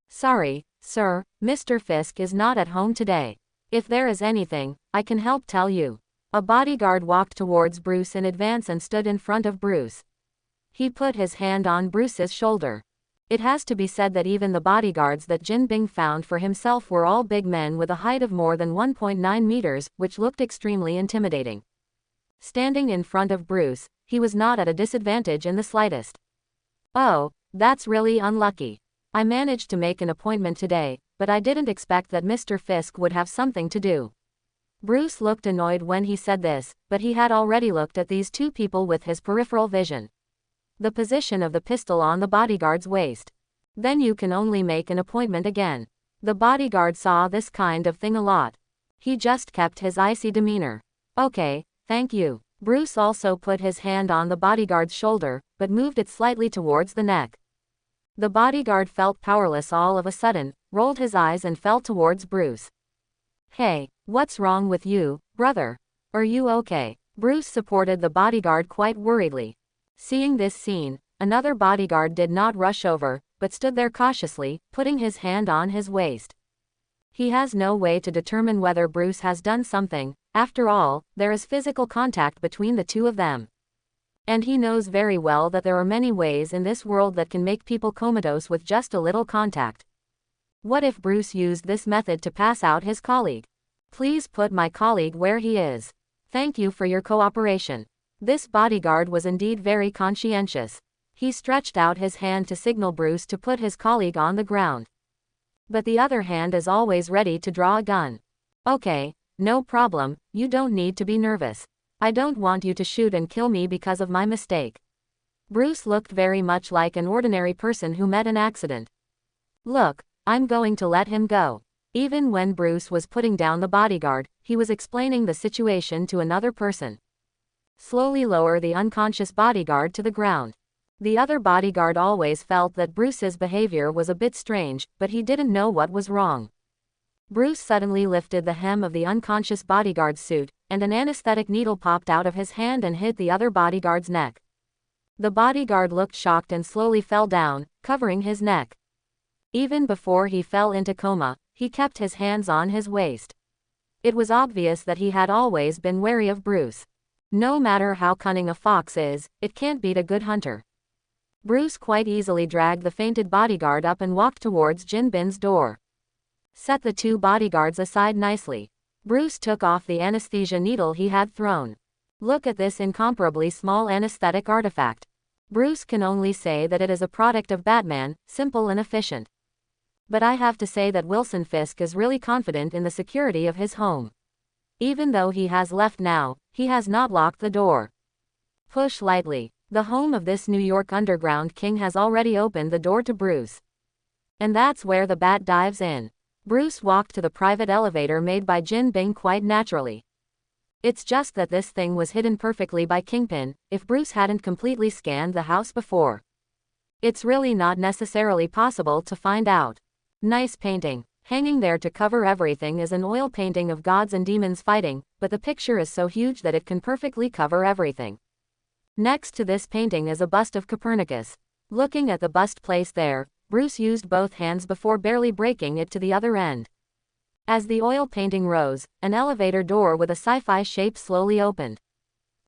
Sorry, sir, Mr. Fisk is not at home today. If there is anything, I can help tell you. A bodyguard walked towards Bruce in advance and stood in front of Bruce. He put his hand on Bruce's shoulder. It has to be said that even the bodyguards that Jin Bing found for himself were all big men with a height of more than 1.9 meters, which looked extremely intimidating. Standing in front of Bruce, he was not at a disadvantage in the slightest. Oh, that's really unlucky. I managed to make an appointment today, but I didn't expect that Mr. Fisk would have something to do. Bruce looked annoyed when he said this, but he had already looked at these two people with his peripheral vision. The position of the pistol on the bodyguard's waist. Then you can only make an appointment again. The bodyguard saw this kind of thing a lot. He just kept his icy demeanor. Okay, thank you. Bruce also put his hand on the bodyguard's shoulder, but moved it slightly towards the neck. The bodyguard felt powerless all of a sudden, rolled his eyes and fell towards Bruce. Hey, what's wrong with you, brother? Are you okay? Bruce supported the bodyguard quite worriedly. Seeing this scene, another bodyguard did not rush over, but stood there cautiously, putting his hand on his waist. He has no way to determine whether Bruce has done something. After all, there is physical contact between the two of them. And he knows very well that there are many ways in this world that can make people comatose with just a little contact. What if Bruce used this method to pass out his colleague? Please put my colleague where he is. Thank you for your cooperation. This bodyguard was indeed very conscientious. He stretched out his hand to signal Bruce to put his colleague on the ground. But the other hand is always ready to draw a gun. Okay, no problem, you don't need to be nervous. I don't want you to shoot and kill me because of my mistake. Bruce looked very much like an ordinary person who met an accident. Look, I'm going to let him go. Even when Bruce was putting down the bodyguard, he was explaining the situation to another person. Slowly lower the unconscious bodyguard to the ground. The other bodyguard always felt that Bruce's behavior was a bit strange, but he didn't know what was wrong. Bruce suddenly lifted the hem of the unconscious bodyguard's suit, and an anesthetic needle popped out of his hand and hit the other bodyguard's neck. The bodyguard looked shocked and slowly fell down, covering his neck. Even before he fell into coma, he kept his hands on his waist. It was obvious that he had always been wary of Bruce. No matter how cunning a fox is, it can't beat a good hunter. Bruce quite easily dragged the fainted bodyguard up and walked towards Jin Bin's door. Set the two bodyguards aside nicely. Bruce took off the anesthesia needle he had thrown. Look at this incomparably small anesthetic artifact. Bruce can only say that it is a product of Batman, simple and efficient. But I have to say that Wilson Fisk is really confident in the security of his home. Even though he has left now, he has not locked the door. Push lightly. The home of this New York underground king has already opened the door to Bruce. And that's where the bat dives in. Bruce walked to the private elevator made by Jin Bing quite naturally. It's just that this thing was hidden perfectly by Kingpin, if Bruce hadn't completely scanned the house before. It's really not necessarily possible to find out. Nice painting. Hanging there to cover everything is an oil painting of gods and demons fighting, but the picture is so huge that it can perfectly cover everything. Next to this painting is a bust of Copernicus. Looking at the bust placed there, Bruce used both hands before barely breaking it to the other end. As the oil painting rose, an elevator door with a sci-fi shape slowly opened.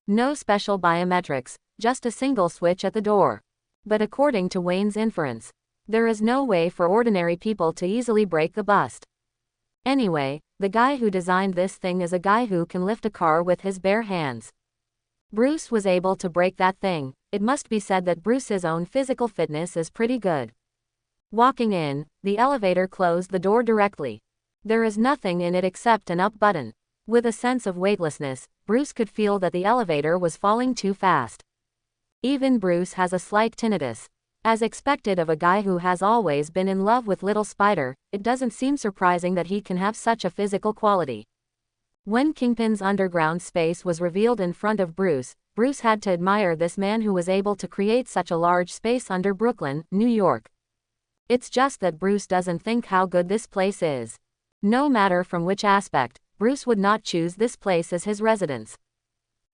No special biometrics, just a single switch at the door. But according to Wayne's inference, there is no way for ordinary people to easily break the bust. Anyway, the guy who designed this thing is a guy who can lift a car with his bare hands. Bruce was able to break that thing. It must be said that Bruce's own physical fitness is pretty good. Walking in, the elevator closed the door directly. There is nothing in it except an up button. With a sense of weightlessness, Bruce could feel that the elevator was falling too fast. Even Bruce has a slight tinnitus. As expected of a guy who has always been in love with Little Spider, it doesn't seem surprising that he can have such a physical quality. When Kingpin's underground space was revealed in front of Bruce, Bruce had to admire this man who was able to create such a large space under Brooklyn, New York. It's just that Bruce doesn't think how good this place is. No matter from which aspect, Bruce would not choose this place as his residence.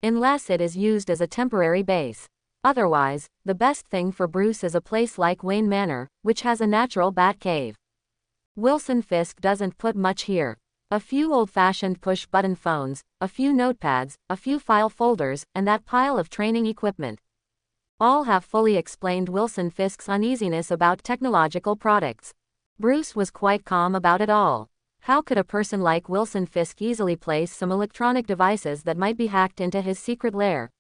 Unless it is used as a temporary base. Otherwise, the best thing for Bruce is a place like Wayne Manor, which has a natural bat cave. Wilson Fisk doesn't put much here. A few old-fashioned push-button phones, a few notepads, a few file folders, and that pile of training equipment. All have fully explained Wilson Fisk's uneasiness about technological products. Bruce was quite calm about it all. How could a person like Wilson Fisk easily place some electronic devices that might be hacked into his secret lair?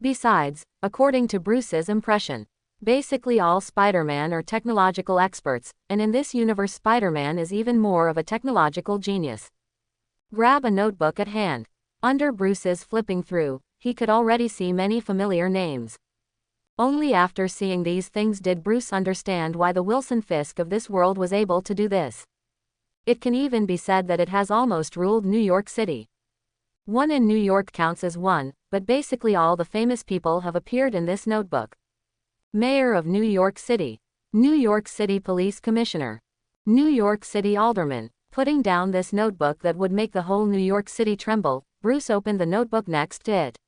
Besides, according to Bruce's impression, basically all Spider-Man are technological experts, and in this universe Spider-Man is even more of a technological genius. Grab a notebook at hand. Under Bruce's flipping through, he could already see many familiar names. Only after seeing these things did Bruce understand why the Wilson Fisk of this world was able to do this. It can even be said that it has almost ruled New York City. One in New York counts as one, but basically all the famous people have appeared in this notebook. Mayor of New York City. New York City Police Commissioner. New York City Alderman. Putting down this notebook that would make the whole New York City tremble, Bruce opened the notebook next to it.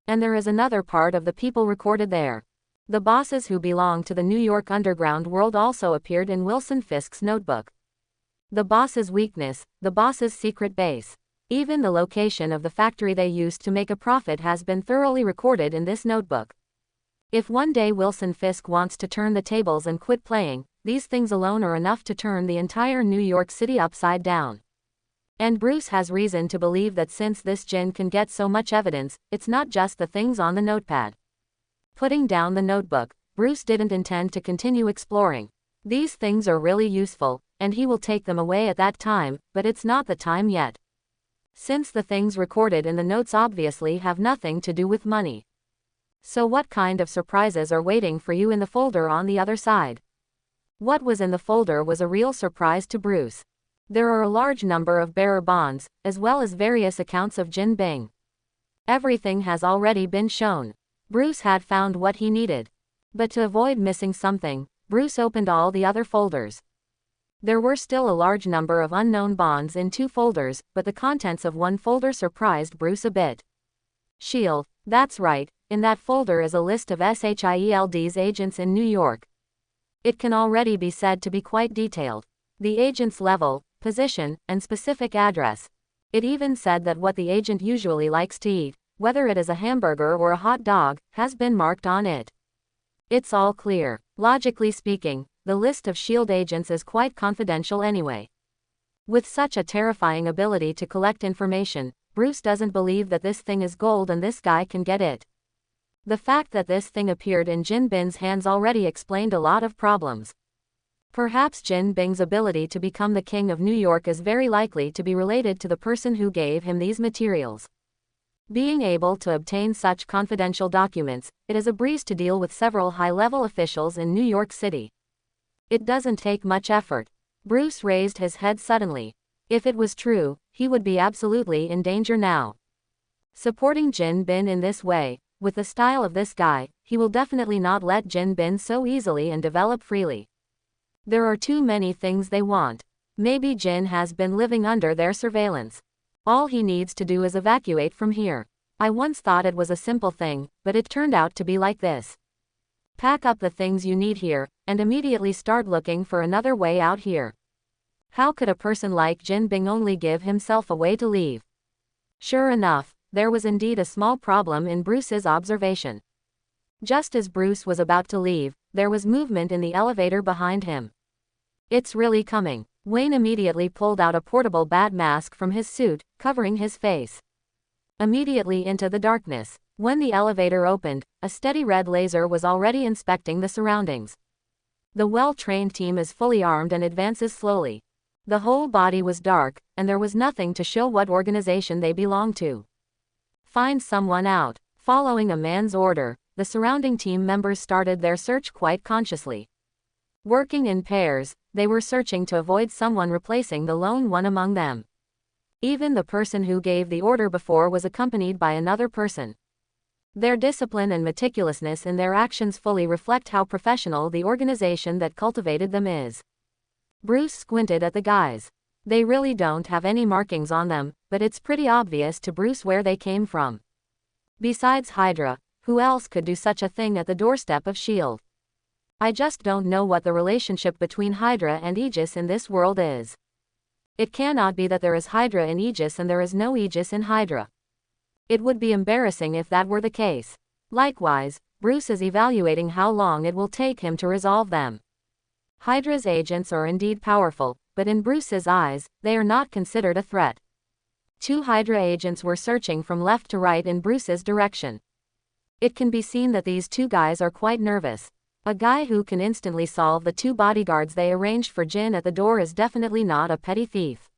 And there is another part of the people recorded there. The bosses who belong to the New York underground world also appeared in Wilson Fisk's notebook. The boss's weakness, the boss's secret base. Even the location of the factory they used to make a profit has been thoroughly recorded in this notebook. If one day Wilson Fisk wants to turn the tables and quit playing, these things alone are enough to turn the entire New York City upside down. And Bruce has reason to believe that since this djinn can get so much evidence, it's not just the things on the notepad. Putting down the notebook, Bruce didn't intend to continue exploring. These things are really useful, and he will take them away at that time, but it's not the time yet. Since the things recorded in the notes obviously have nothing to do with money. So what kind of surprises are waiting for you in the folder on the other side? What was in the folder was a real surprise to Bruce. There are a large number of bearer bonds, as well as various accounts of Jin Bing. Everything has already been shown. Bruce had found what he needed. But to avoid missing something, Bruce opened all the other folders. There were still a large number of unknown bonds in 2 folders, but the contents of one folder surprised Bruce a bit. SHIELD, that's right, in that folder is a list of SHIELD's agents in New York. It can already be said to be quite detailed. The agent's level, position, and specific address. It even said that what the agent usually likes to eat, whether it is a hamburger or a hot dog, has been marked on it. It's all clear. Logically speaking, the list of SHIELD agents is quite confidential anyway. With such a terrifying ability to collect information, Bruce doesn't believe that this thing is gold and this guy can get it. The fact that this thing appeared in Jin Bing's hands already explained a lot of problems. Perhaps Jin Bing's ability to become the king of New York is very likely to be related to the person who gave him these materials. Being able to obtain such confidential documents, it is a breeze to deal with several high-level officials in New York City. It doesn't take much effort. Bruce raised his head suddenly. If it was true, he would be absolutely in danger now. Supporting Jin Bing in this way, with the style of this guy, he will definitely not let Jin Bing so easily and develop freely. There are too many things they want. Maybe Jin has been living under their surveillance. All he needs to do is evacuate from here. I once thought it was a simple thing, but it turned out to be like this. Pack up the things you need here, and immediately start looking for another way out here. How could a person like Jin Bing only give himself a way to leave? Sure enough, there was indeed a small problem in Bruce's observation. Just as Bruce was about to leave, there was movement in the elevator behind him. It's really coming. Wayne immediately pulled out a portable bat mask from his suit, covering his face. Immediately into the darkness. When the elevator opened, a steady red laser was already inspecting the surroundings. The well-trained team is fully armed and advances slowly. The whole body was dark, and there was nothing to show what organization they belonged to. Find someone out. Following a man's order, the surrounding team members started their search quite consciously. Working in pairs, they were searching to avoid someone replacing the lone one among them. Even the person who gave the order before was accompanied by another person. Their discipline and meticulousness in their actions fully reflect how professional the organization that cultivated them is. Bruce squinted at the guys. They really don't have any markings on them, but it's pretty obvious to Bruce where they came from. Besides Hydra, who else could do such a thing at the doorstep of S.H.I.E.L.D.? I just don't know what the relationship between Hydra and Aegis in this world is. It cannot be that there is Hydra in Aegis and there is no Aegis in Hydra. It would be embarrassing if that were the case. Likewise, Bruce is evaluating how long it will take him to resolve them. Hydra's agents are indeed powerful, but in Bruce's eyes, they are not considered a threat. 2 Hydra agents were searching from left to right in Bruce's direction. It can be seen that these 2 guys are quite nervous. A guy who can instantly solve the 2 bodyguards they arranged for Jin at the door is definitely not a petty thief.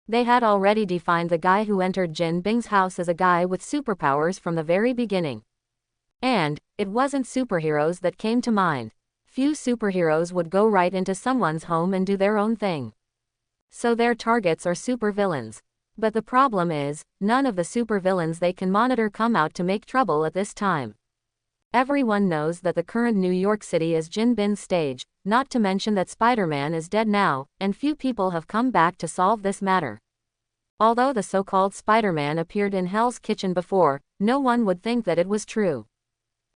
They had already defined the guy who entered Jin Bing's house as a guy with superpowers from the very beginning. And it wasn't superheroes that came to mind. Few superheroes would go right into someone's home and do their own thing. So their targets are supervillains. But the problem is, none of the supervillains they can monitor come out to make trouble at this time. Everyone knows that the current New York City is Jin Bin's stage, not to mention that Spider-Man is dead now, and few people have come back to solve this matter. Although the so-called Spider-Man appeared in Hell's Kitchen before, no one would think that it was true.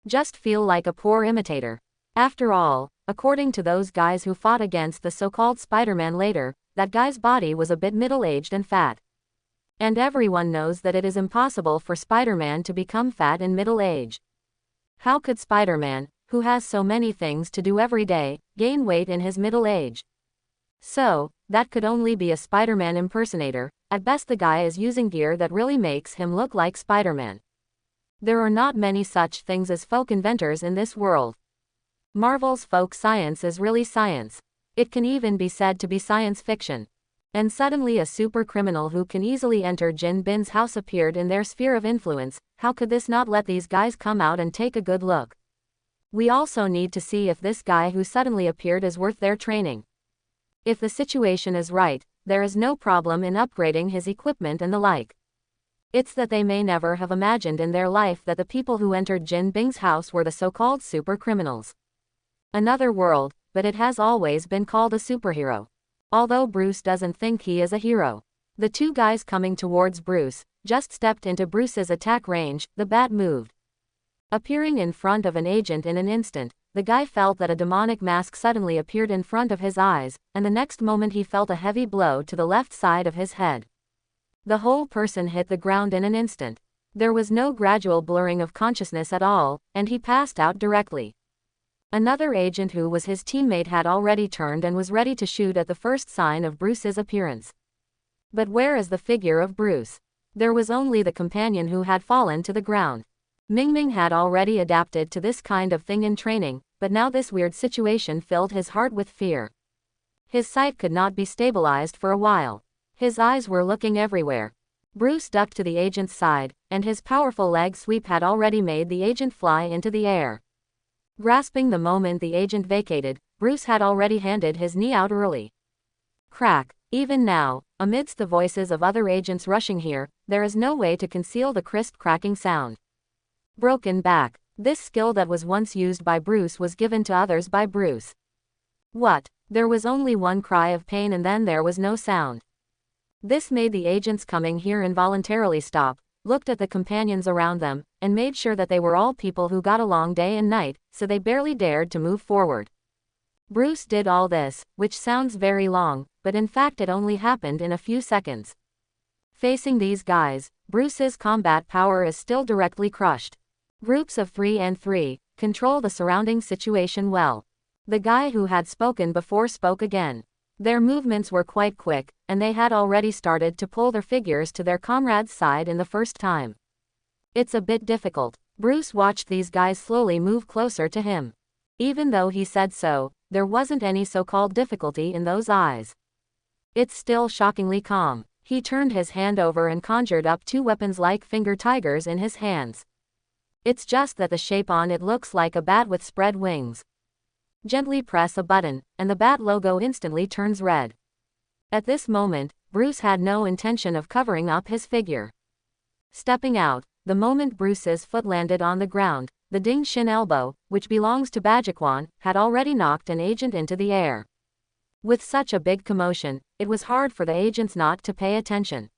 Just feel like a poor imitator. After all, according to those guys who fought against the so-called Spider-Man later, that guy's body was a bit middle-aged and fat. And everyone knows that it is impossible for Spider-Man to become fat in middle age. How could Spider-Man, who has so many things to do every day, gain weight in his middle age? So, that could only be a Spider-Man impersonator. At best the guy is using gear that really makes him look like Spider-Man. There are not many such things as folk inventors in this world. Marvel's folk science is really science. It can even be said to be science fiction. And suddenly a super criminal who can easily enter Jin Bin's house appeared in their sphere of influence. How could this not let these guys come out and take a good look? We also need to see if this guy who suddenly appeared is worth their training. If the situation is right, there is no problem in upgrading his equipment and the like. It's that they may never have imagined in their life that the people who entered Jin Bing's house were the so-called super criminals. Another world, but it has always been called a superhero. Although Bruce doesn't think he is a hero. The 2 guys coming towards Bruce just stepped into Bruce's attack range. The bat moved. Appearing in front of an agent in an instant, the guy felt that a demonic mask suddenly appeared in front of his eyes, and the next moment he felt a heavy blow to the left side of his head. The whole person hit the ground in an instant. There was no gradual blurring of consciousness at all, and he passed out directly. Another agent who was his teammate had already turned and was ready to shoot at the first sign of Bruce's appearance. But where is the figure of Bruce? There was only the companion who had fallen to the ground. Ming had already adapted to this kind of thing in training, but now this weird situation filled his heart with fear. His sight could not be stabilized for a while. His eyes were looking everywhere. Bruce ducked to the agent's side, and his powerful leg sweep had already made the agent fly into the air. Grasping the moment the agent vacated, Bruce had already handed his knee out early. Crack. Even now, amidst the voices of other agents rushing here, there is no way to conceal the crisp cracking sound. Broken back. This skill that was once used by Bruce was given to others by Bruce. What? There was only one cry of pain and then there was no sound. This made the agents coming here involuntarily stop, looked at the companions around them, and made sure that they were all people who got along day and night, so they barely dared to move forward. Bruce did all this, which sounds very long, but in fact it only happened in a few seconds. Facing these guys, Bruce's combat power is still directly crushed. Groups of 3 and 3 control the surrounding situation well. The guy who had spoken before spoke again. Their movements were quite quick, and they had already started to pull their figures to their comrades' side in the first time. It's a bit difficult. Bruce watched these guys slowly move closer to him. Even though he said so, there wasn't any so-called difficulty in those eyes. It's still shockingly calm. He turned his hand over and conjured up two weapons like finger tigers in his hands. It's just that the shape on it looks like a bat with spread wings. Gently press a button, and the bat logo instantly turns red. At this moment, Bruce had no intention of covering up his figure. Stepping out, the moment Bruce's foot landed on the ground, the ding shin elbow, which belongs to Bajikwan, had already knocked an agent into the air. With such a big commotion, it was hard for the agents not to pay attention.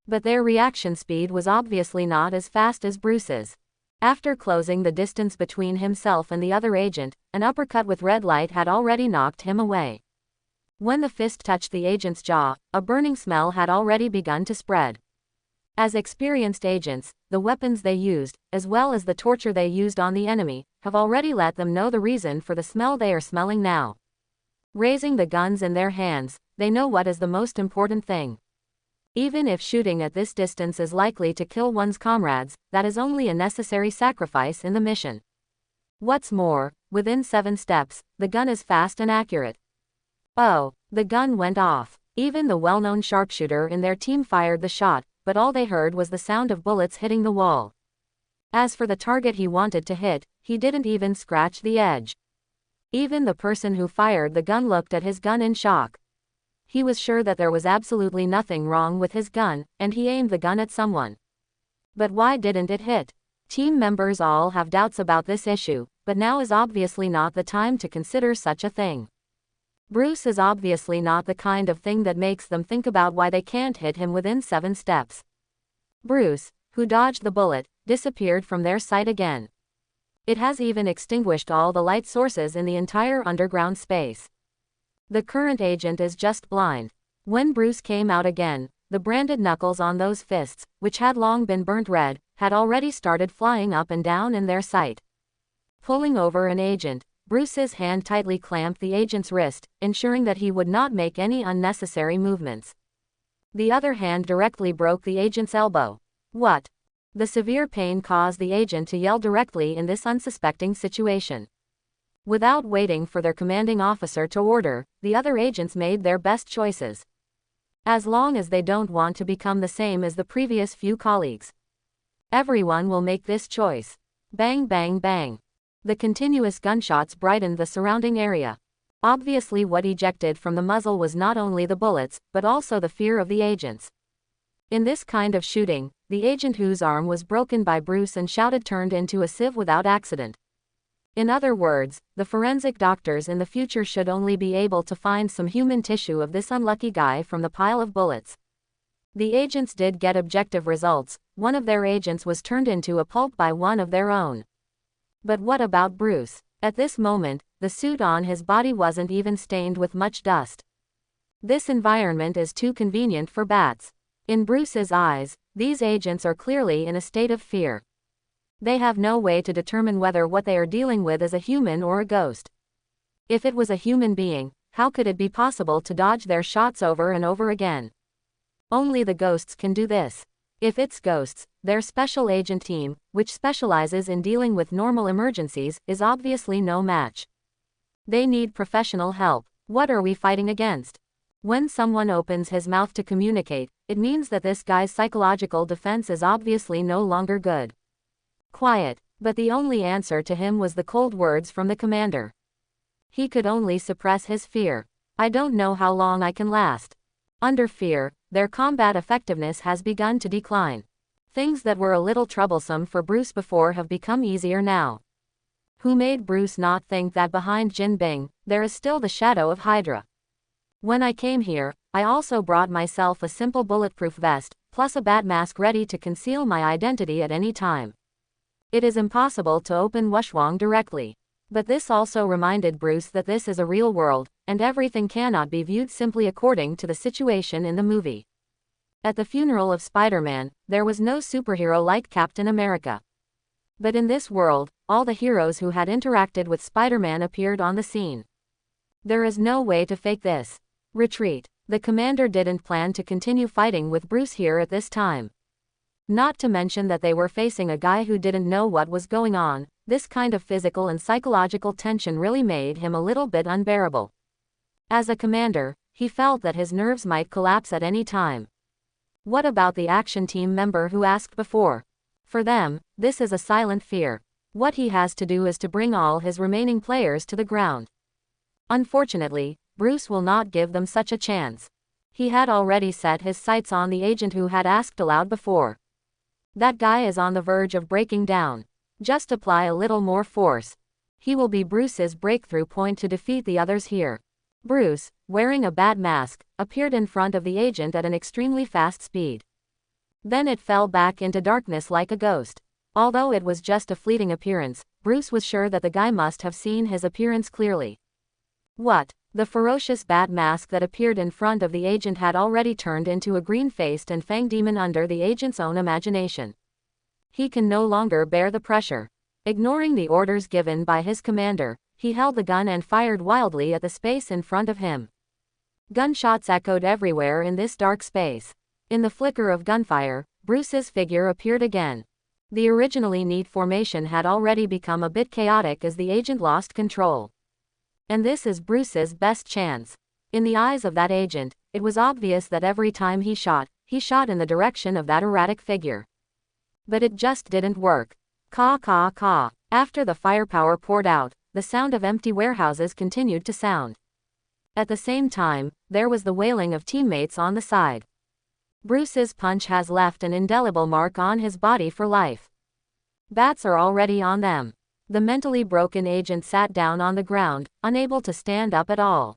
But their reaction speed was obviously not as fast as Bruce's. After closing the distance between himself and the other agent, an uppercut with red light had already knocked him away. When the fist touched the agent's jaw, a burning smell had already begun to spread. As experienced agents, the weapons they used, as well as the torture they used on the enemy, have already let them know the reason for the smell they are smelling now. Raising the guns in their hands, they know what is the most important thing. Even if shooting at this distance is likely to kill one's comrades, that is only a necessary sacrifice in the mission. What's more, within 7 steps, the gun is fast and accurate. Oh, the gun went off. Even the well-known sharpshooter in their team fired the shot, but all they heard was the sound of bullets hitting the wall. As for the target he wanted to hit, he didn't even scratch the edge. Even the person who fired the gun looked at his gun in shock. He was sure that there was absolutely nothing wrong with his gun, and he aimed the gun at someone. But why didn't it hit? Team members all have doubts about this issue, but now is obviously not the time to consider such a thing. Bruce is obviously not the kind of thing that makes them think about why they can't hit him within 7 steps. Bruce, who dodged the bullet, disappeared from their sight again. It has even extinguished all the light sources in the entire underground space. The current agent is just blind. When Bruce came out again, the branded knuckles on those fists, which had long been burnt red, had already started flying up and down in their sight. Pulling over an agent, Bruce's hand tightly clamped the agent's wrist, ensuring that he would not make any unnecessary movements. The other hand directly broke the agent's elbow. What? The severe pain caused the agent to yell directly in this unsuspecting situation. Without waiting for their commanding officer to order, the other agents made their best choices. As long as they don't want to become the same as the previous few colleagues. Everyone will make this choice. Bang bang bang. The continuous gunshots brightened the surrounding area. Obviously what ejected from the muzzle was not only the bullets, but also the fear of the agents. In this kind of shooting, the agent whose arm was broken by Bruce and shouted turned into a sieve without accident. In other words, the forensic doctors in the future should only be able to find some human tissue of this unlucky guy from the pile of bullets. The agents did get objective results. One of their agents was turned into a pulp by one of their own. But what about Bruce? At this moment, the suit on his body wasn't even stained with much dust. This environment is too convenient for bats. In Bruce's eyes, these agents are clearly in a state of fear. They have no way to determine whether what they are dealing with is a human or a ghost. If it was a human being, how could it be possible to dodge their shots over and over again? Only the ghosts can do this. If it's ghosts, their special agent team, which specializes in dealing with normal emergencies, is obviously no match. They need professional help. What are we fighting against? When someone opens his mouth to communicate, it means that this guy's psychological defense is obviously no longer good. Quiet. But the only answer to him was the cold words from the commander. He could only suppress his fear. I don't know how long I can last. Under fear, their combat effectiveness has begun to decline. Things that were a little troublesome for Bruce before have become easier now. Who made Bruce not think that behind Jin Bing, there is still the shadow of Hydra? When I came here, I also brought myself a simple bulletproof vest, plus a bat mask ready to conceal my identity at any time. It is impossible to open Wushwang directly. But this also reminded Bruce that this is a real world, and everything cannot be viewed simply according to the situation in the movie. At the funeral of Spider-Man, there was no superhero like Captain America. But in this world, all the heroes who had interacted with Spider-Man appeared on the scene. There is no way to fake this. Retreat. The commander didn't plan to continue fighting with Bruce here at this time. Not to mention that they were facing a guy who didn't know what was going on. This kind of physical and psychological tension really made him a little bit unbearable. As a commander, He felt that his nerves might collapse at any time. What about the action team member who asked before? For them, this is a silent fear. What he has to do is to bring all his remaining players to the ground. Unfortunately, Bruce will not give them such a chance. He had already set his sights on the agent who had asked aloud before. That guy is on the verge of breaking down. Just apply a little more force. He will be Bruce's breakthrough point to defeat the others here. Bruce, wearing a bat mask, appeared in front of the agent at an extremely fast speed. Then it fell back into darkness like a ghost. Although it was just a fleeting appearance, Bruce was sure that the guy must have seen his appearance clearly. What? The ferocious bat mask that appeared in front of the agent had already turned into a green-faced and fanged demon under the agent's own imagination. He can no longer bear the pressure. Ignoring the orders given by his commander, he held the gun and fired wildly at the space in front of him. Gunshots echoed everywhere in this dark space. In the flicker of gunfire, Bruce's figure appeared again. The originally neat formation had already become a bit chaotic as the agent lost control. And this is Bruce's best chance. In the eyes of that agent, it was obvious that every time he shot in the direction of that erratic figure. But it just didn't work. Caw caw caw. After the firepower poured out, the sound of empty warehouses continued to sound. At the same time, there was the wailing of teammates on the side. Bruce's punch has left an indelible mark on his body for life. Bats are already on them. The mentally broken agent sat down on the ground, unable to stand up at all.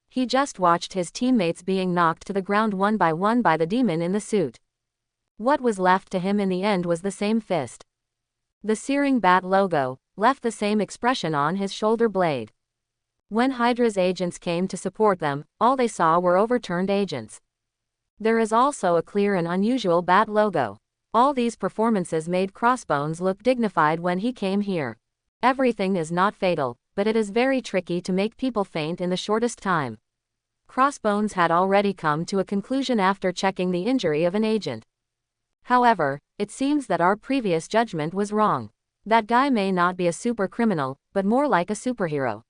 He just watched his teammates being knocked to the ground one by the demon in the suit. What was left to him in the end was the same fist. The searing bat logo left the same expression on his shoulder blade. When Hydra's agents came to support them, all they saw were overturned agents. There is also a clear and unusual bat logo. All these performances made Crossbones look dignified when he came here. Everything is not fatal, but it is very tricky to make people faint in the shortest time. Crossbones had already come to a conclusion after checking the injury of an agent. However, it seems that our previous judgment was wrong. That guy may not be a super criminal, but more like a superhero.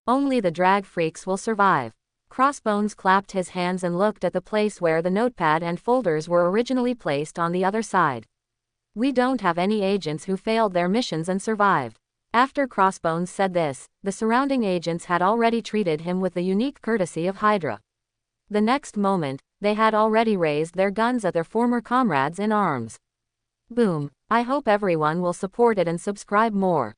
Only the drag freaks will survive. Crossbones clapped his hands and looked at the place where the notepad and folders were originally placed on the other side. We don't have any agents who failed their missions and survived. After Crossbones said this, the surrounding agents had already treated him with the unique courtesy of Hydra. The next moment, they had already raised their guns at their former comrades in arms. Boom. I hope everyone will support it and subscribe more.